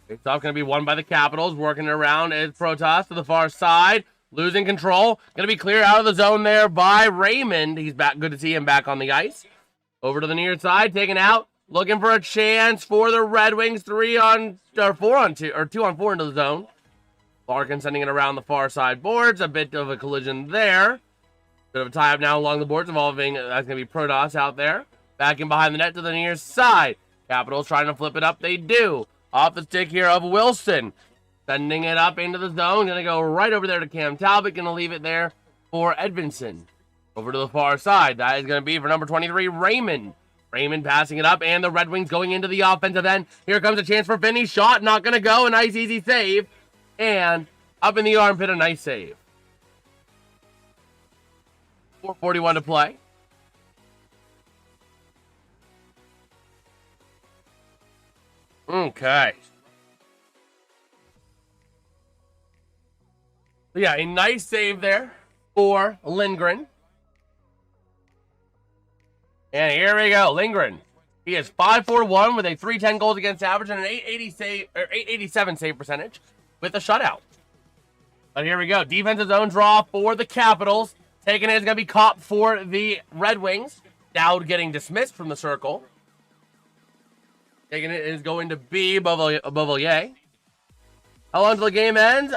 Face-off going to be won by the Capitals. Working around is Protas to the far side. Losing control. Going to be cleared out of the zone there by Raymond. He's back. Good to see him back on the ice. Over to the near side. Taken out. Looking for a chance for the Red Wings. 2 on 4 into the zone. Larkin sending it around the far side boards. A bit of a collision there. Bit of a tie-up now along the boards involving, that's going to be Protas out there. Back in behind the net to the near side. Capitals trying to flip it up. They do. Off the stick here of Wilson. Sending it up into the zone. Going to go right over there to Cam Talbot. Going to leave it there for Edvinsson. Over to the far side. That is going to be for number 23, Raymond. Raymond passing it up. And the Red Wings going into the offensive end. Here comes a chance for Finney. Shot. Not going to go. A nice easy save. And up in the armpit. A nice save. 4:41 to play. Okay. So yeah, a nice save there for Lindgren. And here we go, Lindgren. He is 5-4-1 with a .310 goals against average and an .887 save percentage with a shutout. But here we go, defensive zone draw for the Capitals. Taking it is going to be caught for the Red Wings. Dowd getting dismissed from the circle. Taking it is going to be Beauvillier. How long till the game ends?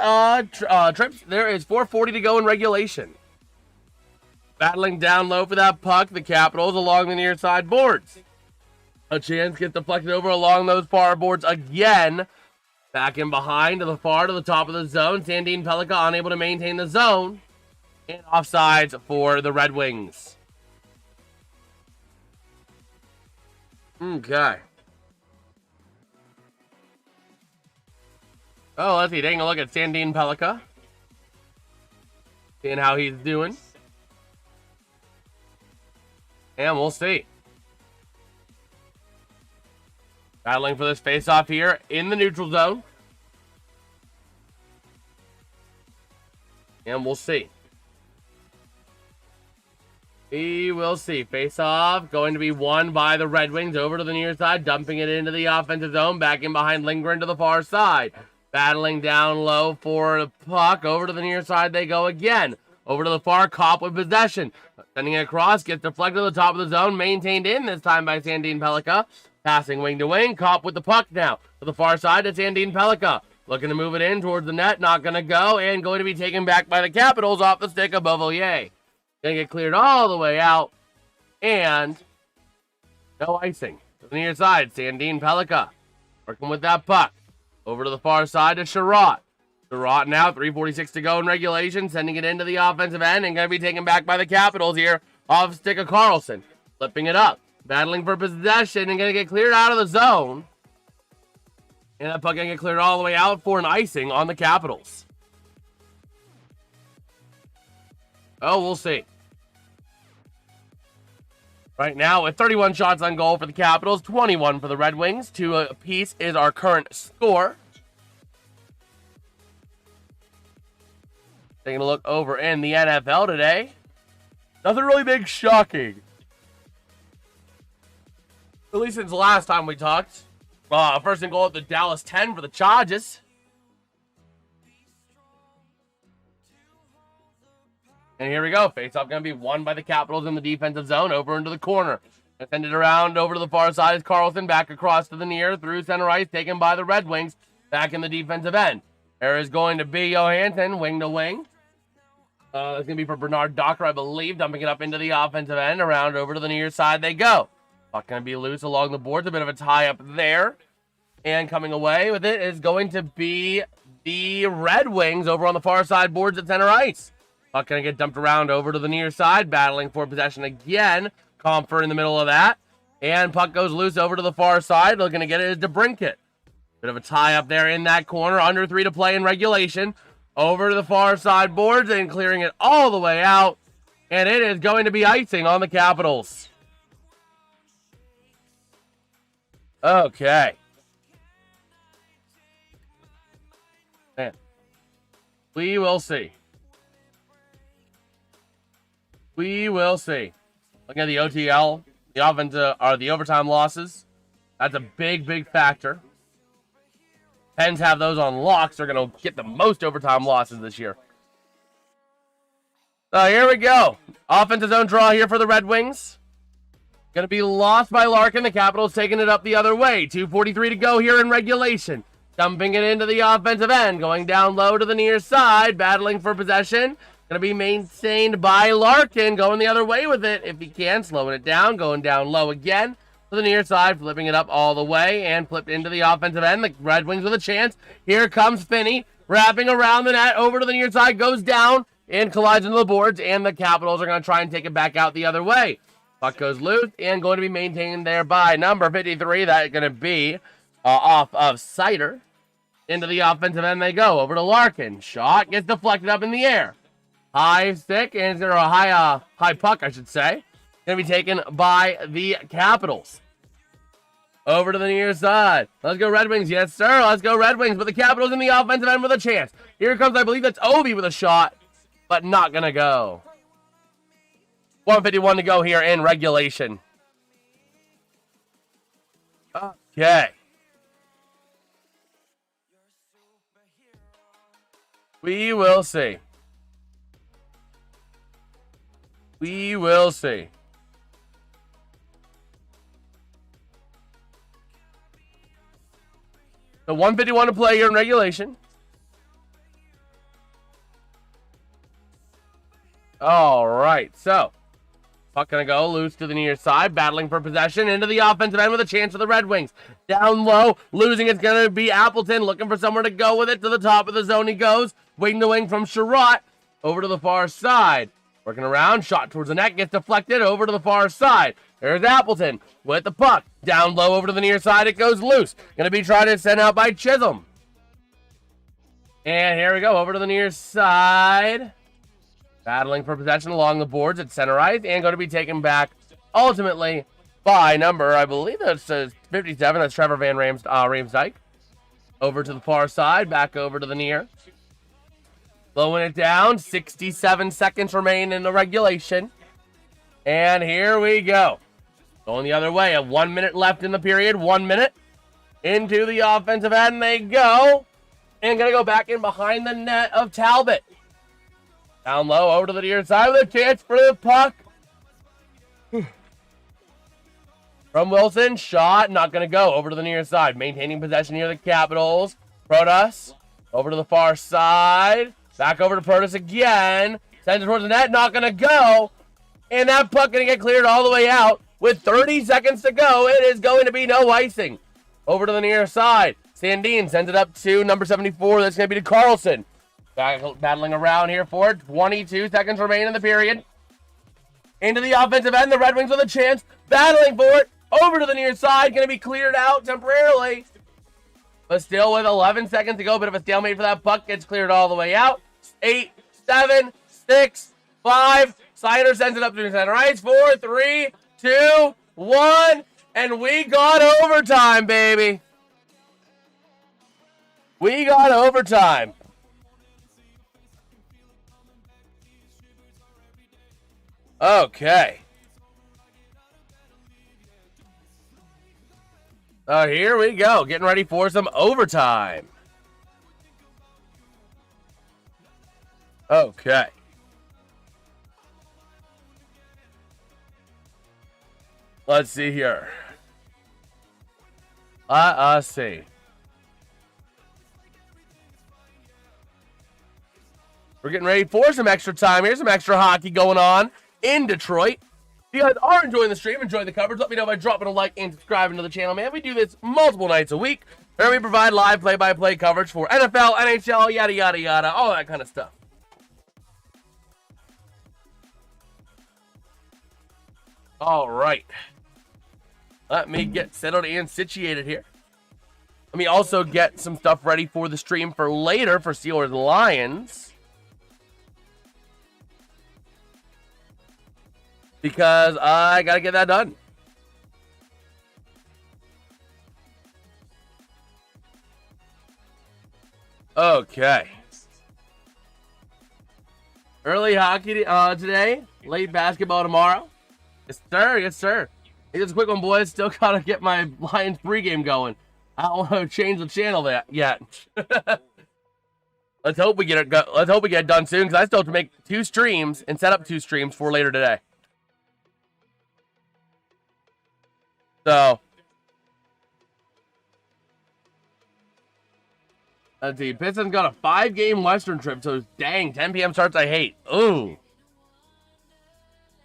Trips, there is 4:40 to go in regulation. Battling down low for that puck, the Capitals along the near side boards. A chance gets deflected over along those far boards again. Back in behind to the far to the top of the zone. Sandine Pellica unable to maintain the zone. And offsides for the Red Wings. Okay. Oh, let's see. Taking a look at Sandin Pellikka. Seeing how he's doing. And we'll see. Battling for this face-off here in the neutral zone. And we'll see. We will see. Face-off going to be won by the Red Wings over to the near side, dumping it into the offensive zone, back in behind Lindgren to the far side. Battling down low for the puck. Over to the near side they go again. Over to the far, Kopp with possession. Sending it across, gets deflected to the top of the zone, maintained in this time by Sandin Pellikka. Passing wing to wing, Kopp with the puck now. To the far side, it's Sandin Pellikka. Looking to move it in towards the net, not going to go, and going to be taken back by the Capitals off the stick of Beauvillier. Going to get cleared all the way out, and no icing. To the near side, Sandin Pellikka working with that puck. Over to the far side to Sherratt. Sherratt now, 3:46 to go in regulation, sending it into the offensive end, and going to be taken back by the Capitals here off stick of Carlson. Flipping it up, battling for possession, and going to get cleared out of the zone. And that puck going to get cleared all the way out for an icing on the Capitals. Oh, we'll see. Right now, with 31 shots on goal for the Capitals, 21 for the Red Wings. 2 apiece is our current score. Taking a look over in the NFL today. Nothing really big shocking. At least since the last time we talked. First and goal at the Dallas 10 for the Chargers. And here we go. Face-off going to be won by the Capitals in the defensive zone. Over into the corner. And send it around over to the far side is Carlson. Back across to the near. Through center ice. Taken by the Red Wings. Back in the defensive end. There is going to be Johansson. Wing to wing. That's going to be for Bernard Docker, I believe. Dumping it up into the offensive end. Around over to the near side they go. Puck going to be loose along the boards. A bit of a tie-up there. And coming away with it is going to be the Red Wings over on the far side boards at center ice. Puck going to get dumped around over to the near side, battling for possession again. Comfort in the middle of that. And puck goes loose over to the far side. Looking to get it is DeBrincat. Bit of a tie up there in that corner. Under 3 to play in regulation. Over to the far side boards and clearing it all the way out. And it is going to be icing on the Capitals. Okay. Man. We will see. We will see. Looking at the OTL, the offensive or the overtime losses. That's a big factor. Pens have those on locks. They're going to get the most overtime losses this year. So here we go. Offensive zone draw here for the Red Wings. Going to be lost by Larkin. The Capitals taking it up the other way. 2:43 to go here in regulation. Dumping it into the offensive end. Going down low to the near side. Battling for possession. Going to be maintained by Larkin. Going the other way with it if he can. Slowing it down. Going down low again to the near side. Flipping it up all the way. And flipped into the offensive end. The Red Wings with a chance. Here comes Finney. Wrapping around the net. Over to the near side. Goes down. And collides into the boards. And the Capitals are going to try and take it back out the other way. Puck goes loose. And going to be maintained there by number 53. That's going to be off of Sider. Into the offensive end they go. Over to Larkin. Shot gets deflected up in the air. High stick, and is there a high puck, I should say. Going to be taken by the Capitals. Over to the near side. Let's go Red Wings. Yes, sir. Let's go Red Wings. But the Capitals in the offensive end with a chance. Here comes, I believe that's Ovi with a shot, but not going to go. 1:51 to go here in regulation. Okay. We will see. We will see. The 1:51 to play here in regulation. All right, so puck gonna go loose to the near side, battling for possession into the offensive end with a chance for the Red Wings. Down low, losing it's gonna be Appleton, looking for somewhere to go with it. To the top of the zone he goes, wing to wing from Sherratt, over to the far side. Working around, shot towards the net, gets deflected over to the far side. There's Appleton with the puck. Down low over to the near side, it goes loose. Going to be tried to send out by Chisholm. And here we go, over to the near side. Battling for possession along the boards at center ice, and going to be taken back ultimately by number, I believe that's 57. That's Trevor Van Riemsdyk. Over to the far side, back over to the near. Slowing it down, 67 seconds remain in the regulation. And here we go. Going the other way, 1 minute left in the period, 1 minute. Into the offensive end they go. And going to go back in behind the net of Talbot. Down low, over to the near side with a chance for the puck. From Wilson, shot, not going to go. Over to the near side, maintaining possession near the Capitals. Protas, over to the far side. Back over to Protas again. Sends it towards the net, not going to go. And that puck going to get cleared all the way out. With 30 seconds to go, it is going to be no icing. Over to the near side. Sandin sends it up to number 74. That's going to be to Carlson. Battling around here for it. 22 seconds remain in the period. Into the offensive end. The Red Wings with a chance. Battling for it. Over to the near side. Going to be cleared out temporarily. But still with 11 seconds to go. Bit of a stalemate for that puck. Gets cleared all the way out. 8, 7, 6, 5. Sider sends it up to the center ice. 4, 3, 2, 1. And we got overtime, baby. We got overtime. Okay. Here we go. Getting ready for some overtime. Okay. Let's see here. Let's see. We're getting ready for some extra time. Here's some extra hockey going on in Detroit. If you guys are enjoying the stream, enjoying the coverage, let me know by dropping a like and subscribing to the channel, man. We do this multiple nights a week, where we provide live play-by-play coverage for NFL, NHL, yada, yada, yada, all that kind of stuff. All right. Let me get settled and situated here. Let me also get some stuff ready for the stream for later for Steelers Lions. Because I got to get that done. Okay. Early hockey today. Late basketball tomorrow. Yes, sir. Yes, sir. Hey, just a quick one, boys. Still got to get my Lions pregame going. I don't want to change the channel yet. Let's hope we get it. Let's hope we get it done soon, because I still have to make 2 streams and set up 2 streams for later today. So, let's see. Pistons got a 5-game Western trip, so dang, 10 p.m. starts I hate. Ooh.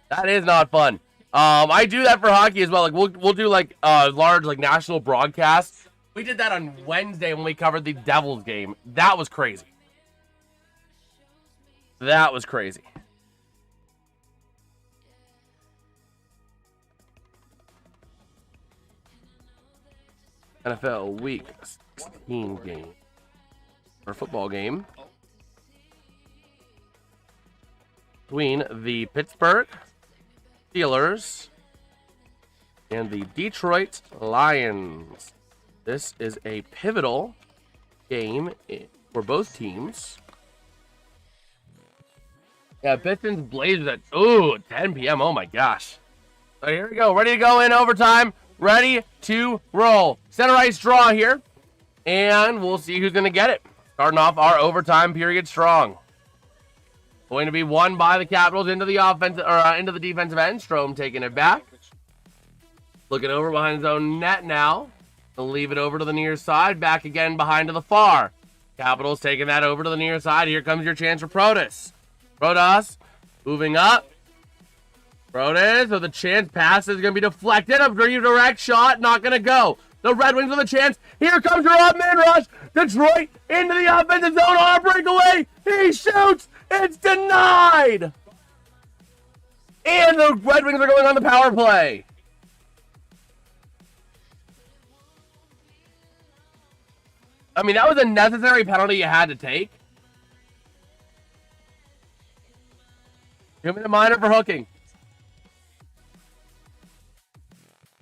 That is not fun. I do that for hockey as well. Like we'll do like large like national broadcasts. We did that on Wednesday when we covered the Devils game. That was crazy. That was crazy. NFL Week 16 game. Or football game. Between the Pittsburgh Steelers and the Detroit Lions. This is a pivotal game for both teams. Yeah, Pistons Blazers at 10 p.m. Oh my gosh. So here we go. Ready to go in overtime. Ready to roll. Center ice draw here. And we'll see who's going to get it. Starting off our overtime period strong. Going to be won by the Capitals into the offensive or into the defensive end. Strome taking it back. Looking over behind his own net now. He'll leave it over to the near side. Back again behind to the far. Capitals taking that over to the near side. Here comes your chance for Protas. Protas moving up. Protas with a chance. Pass is going to be deflected. A redirect shot. Not going to go. The Red Wings with a chance. Here comes your up-man rush. Detroit into the offensive zone on a breakaway. He shoots. It's denied. And the Red Wings are going on the power play. I mean, that was a necessary penalty you had to take. 2-minute minor for hooking.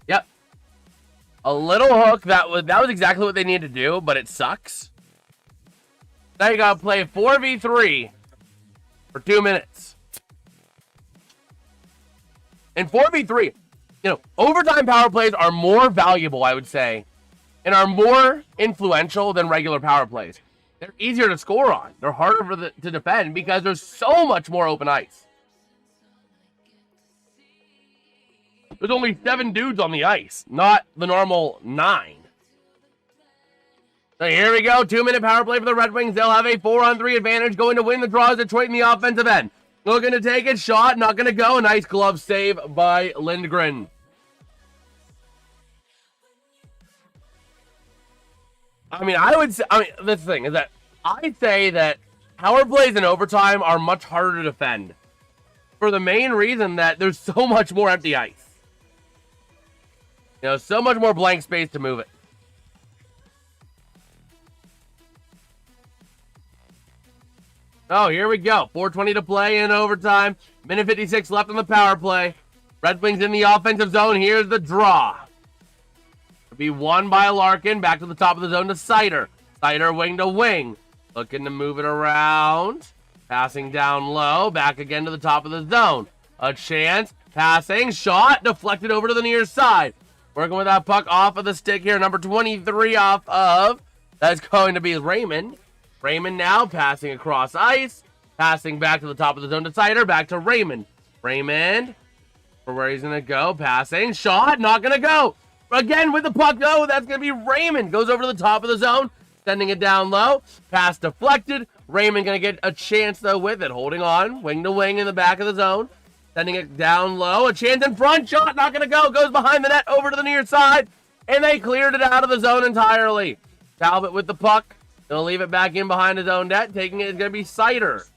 Yep. A little hook. That was exactly what they needed to do, but it sucks. Now you gotta play 4v3 for 2 minutes. And 4v3, overtime power plays are more valuable, I would say, and are more influential than regular power plays. They're easier to score on. They're harder to defend because there's so much more open ice. There's only 7 dudes on the ice, not the normal 9. So here we go. 2-minute power play for the Red Wings. They'll have a 4-on-3 advantage, going to win the draw as Detroit in the offensive end. Looking to take it. Shot. Not going to go. A nice glove save by Lindgren. I mean, the thing is that I say that power plays in overtime are much harder to defend for the main reason that there's so much more empty ice. So much more blank space to move it. Oh, here we go. 4:20 to play in overtime. Minute 56 left on the power play. Red Wings in the offensive zone. Here's the draw. It'll be won by Larkin. Back to the top of the zone to Seider. Seider wing to wing. Looking to move it around. Passing down low. Back again to the top of the zone. A chance. Passing. Shot. Deflected over to the near side. Working with that puck off of the stick here. Number 23 off of. That's going to be Raymond. Raymond now passing across ice. Passing back to the top of the zone to Seider. Back to Raymond. Raymond. For where he's going to go. Passing. Shot. Not going to go. Again with the puck. No, that's going to be Raymond. Goes over to the top of the zone. Sending it down low. Pass deflected. Raymond going to get a chance, though, with it. Holding on. Wing to wing in the back of the zone. Sending it down low. A chance in front. Shot. Not going to go. Goes behind the net. Over to the near side. And they cleared it out of the zone entirely. Talbot with the puck. They'll leave it back in behind his own net. Taking it is going to be Seider.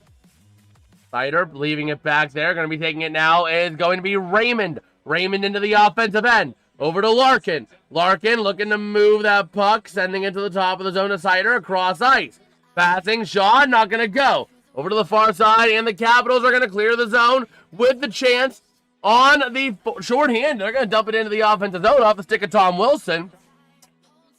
Seider leaving it back there. Going to be taking it now is going to be Raymond. Raymond into the offensive end. Over to Larkin. Larkin looking to move that puck. Sending it to the top of the zone to Seider across ice. Passing. Shaw not going to go. Over to the far side. And the Capitals are going to clear the zone with the chance on the shorthand. They're going to dump it into the offensive zone off the stick of Tom Wilson.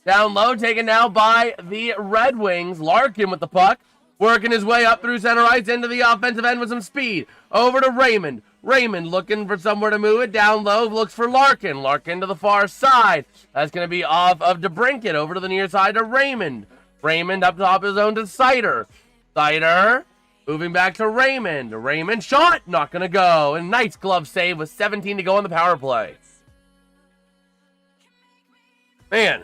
Down low, taken now by the Red Wings. Larkin with the puck. Working his way up through center ice into the offensive end with some speed. Over to Raymond. Raymond looking for somewhere to move it. Down low, looks for Larkin. Larkin to the far side. That's going to be off of DeBrincat. Over to the near side to Raymond. Raymond up top of his own to Seider. Seider moving back to Raymond. Raymond shot. Not going to go. And nice glove save with 17 to go on the power play. Man.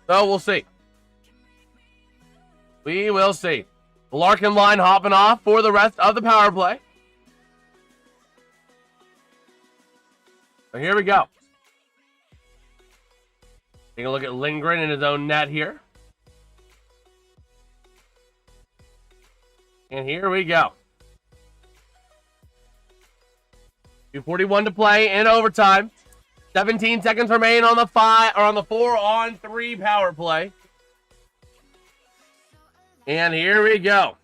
So we'll see. We will see. The Larkin line hopping off for the rest of the power play. So here we go. Take a look at Lindgren in his own net here. And here we go. 2:41 to play in overtime. 17 seconds remain on the 4-on-3 power play. And here we go.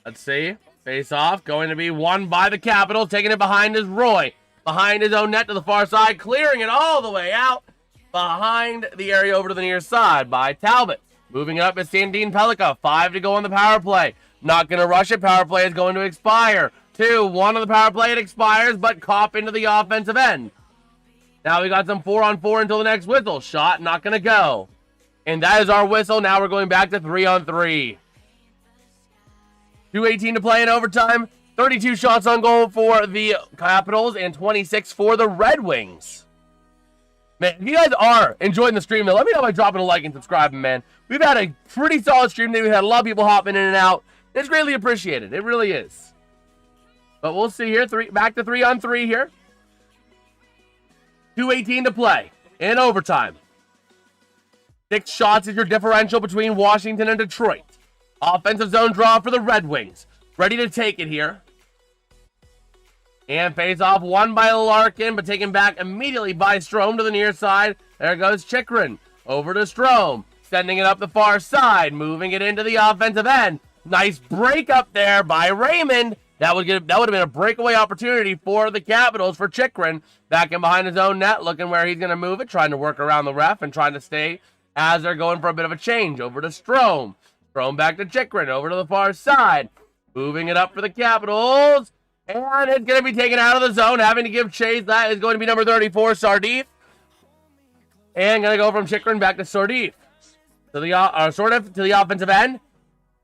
Let's see. Face off. Going to be won by the Capitals. Taking it behind is Roy. Behind his own net to the far side. Clearing it all the way out. Behind the area over to the near side by Talbot. Moving up is Sandin Pellica. 5 to go on the power play. Not going to rush it. Power play is going to expire. 2-1 on the power play. It expires, but Kopp into the offensive end. Now we got some 4-on-4 until the next whistle. Shot not going to go. And that is our whistle. Now we're going back to 3-on-3. 2:18 to play in overtime. 32 shots on goal for the Capitals and 26 for the Red Wings. Man, if you guys are enjoying the stream, let me know by dropping a like and subscribing, man. We've had a pretty solid stream today. We've had a lot of people hopping in and out. It's greatly appreciated. It really is. But we'll see here. Back to 3-on-3 here. 2:18 to play in overtime. 6 shots is your differential between Washington and Detroit. Offensive zone draw for the Red Wings. Ready to take it here. And face off won by Larkin, but taken back immediately by Strome to the near side. There goes Chychrun. Over to Strome. Sending it up the far side. Moving it into the offensive end. Nice break up there by Raymond. That would have been a breakaway opportunity for the Capitals for Chychrun. Back in behind his own net, looking where he's going to move it. Trying to work around the ref and trying to stay as they're going for a bit of a change. Over to Strome. Strome back to Chychrun. Over to the far side. Moving it up for the Capitals. And it's going to be taken out of the zone. Having to give chase. That is going to be number 34, Sardif. And going to go from Chychrun back to Sardif. To the offensive end.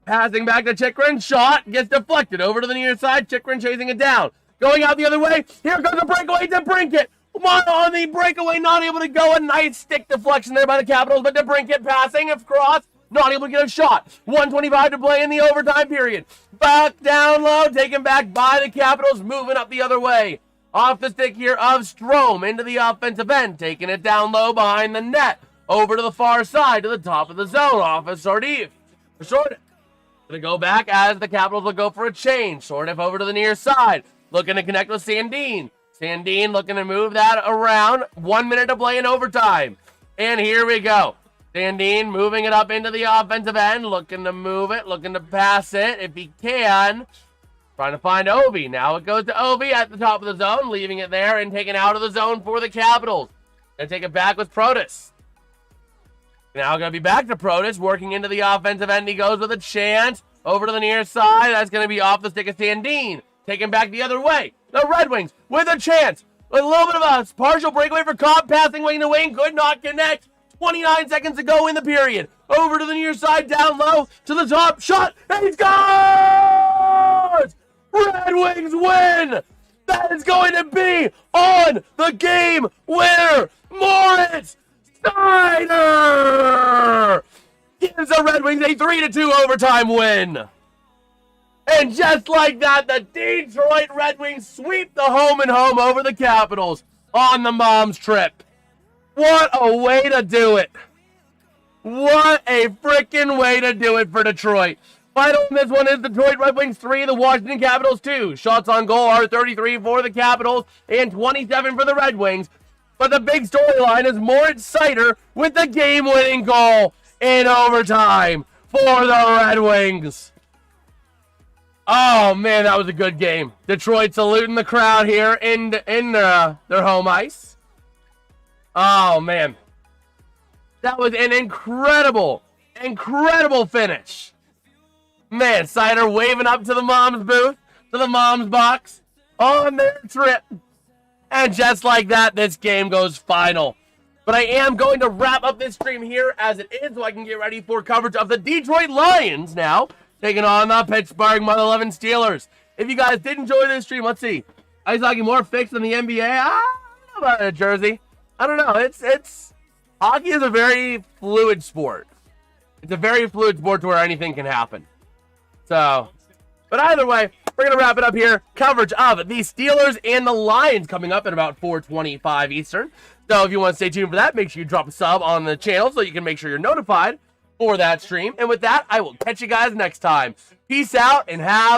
Passing back to Chychrun. Shot gets deflected over to the near side. Chychrun chasing it down. Going out the other way. Here comes a breakaway to Brinkett. On the breakaway, not able to go. A nice stick deflection there by the Capitals, but DeBrincat passing across. Not able to get a shot. 1:25 to play in the overtime period. Back down low, taken back by the Capitals, moving up the other way. Off the stick here of Strome into the offensive end, taking it down low behind the net. Over to the far side, to the top of the zone, off of Sardif. Sardif going to go back as the Capitals will go for a change. Sardif over to the near side, looking to connect with Sandin. Sandin looking to move that around. 1 minute to play in overtime. And here we go. Sandin moving it up into the offensive end, looking to move it, looking to pass it if he can. Trying to find Ovi. Now it goes to Ovi at the top of the zone, leaving it there and taken out of the zone for the Capitals. Gonna take it back with Protas. Now gonna be back to Protas, working into the offensive end. He goes with a chance over to the near side. That's gonna be off the stick of Sandin. Taken back the other way. The Red Wings with a chance. With a little bit of a partial breakaway for Cobb, passing wing to wing, could not connect. 29 seconds to go in the period. Over to the near side, down low, to the top, shot, and he scores! Red Wings win! That is going to be on the game winner! Moritz Seider gives the Red Wings a 3-2 overtime win. And just like that, the Detroit Red Wings sweep the home and home over the Capitals on the mom's trip. What a way to do it. What a freaking way to do it for Detroit. Final in this one is Detroit Red Wings 3, the Washington Capitals 2. Shots on goal are 33 for the Capitals and 27 for the Red Wings. But the big storyline is Moritz Seider with the game-winning goal in overtime for the Red Wings. Oh, man, that was a good game. Detroit saluting the crowd here in their home ice. Oh, man. That was an incredible finish. Man, Seider waving up to the mom's booth, to the mom's box, on their trip. And just like that, this game goes final. But I am going to wrap up this stream here as it is, so I can get ready for coverage of the Detroit Lions now, taking on the Pittsburgh Mother 11 Steelers. If you guys did enjoy this stream, let's see. Ice hockey more fixed than the NBA? I don't know about a jersey. I don't know. It's hockey is a very fluid sport. It's a very fluid sport to where anything can happen. So, but either way, we're going to wrap it up here. Coverage of the Steelers and the Lions coming up at about 4:25 Eastern. So if you want to stay tuned for that, make sure you drop a sub on the channel so you can make sure you're notified for that stream. And with that, I will catch you guys next time. Peace out and have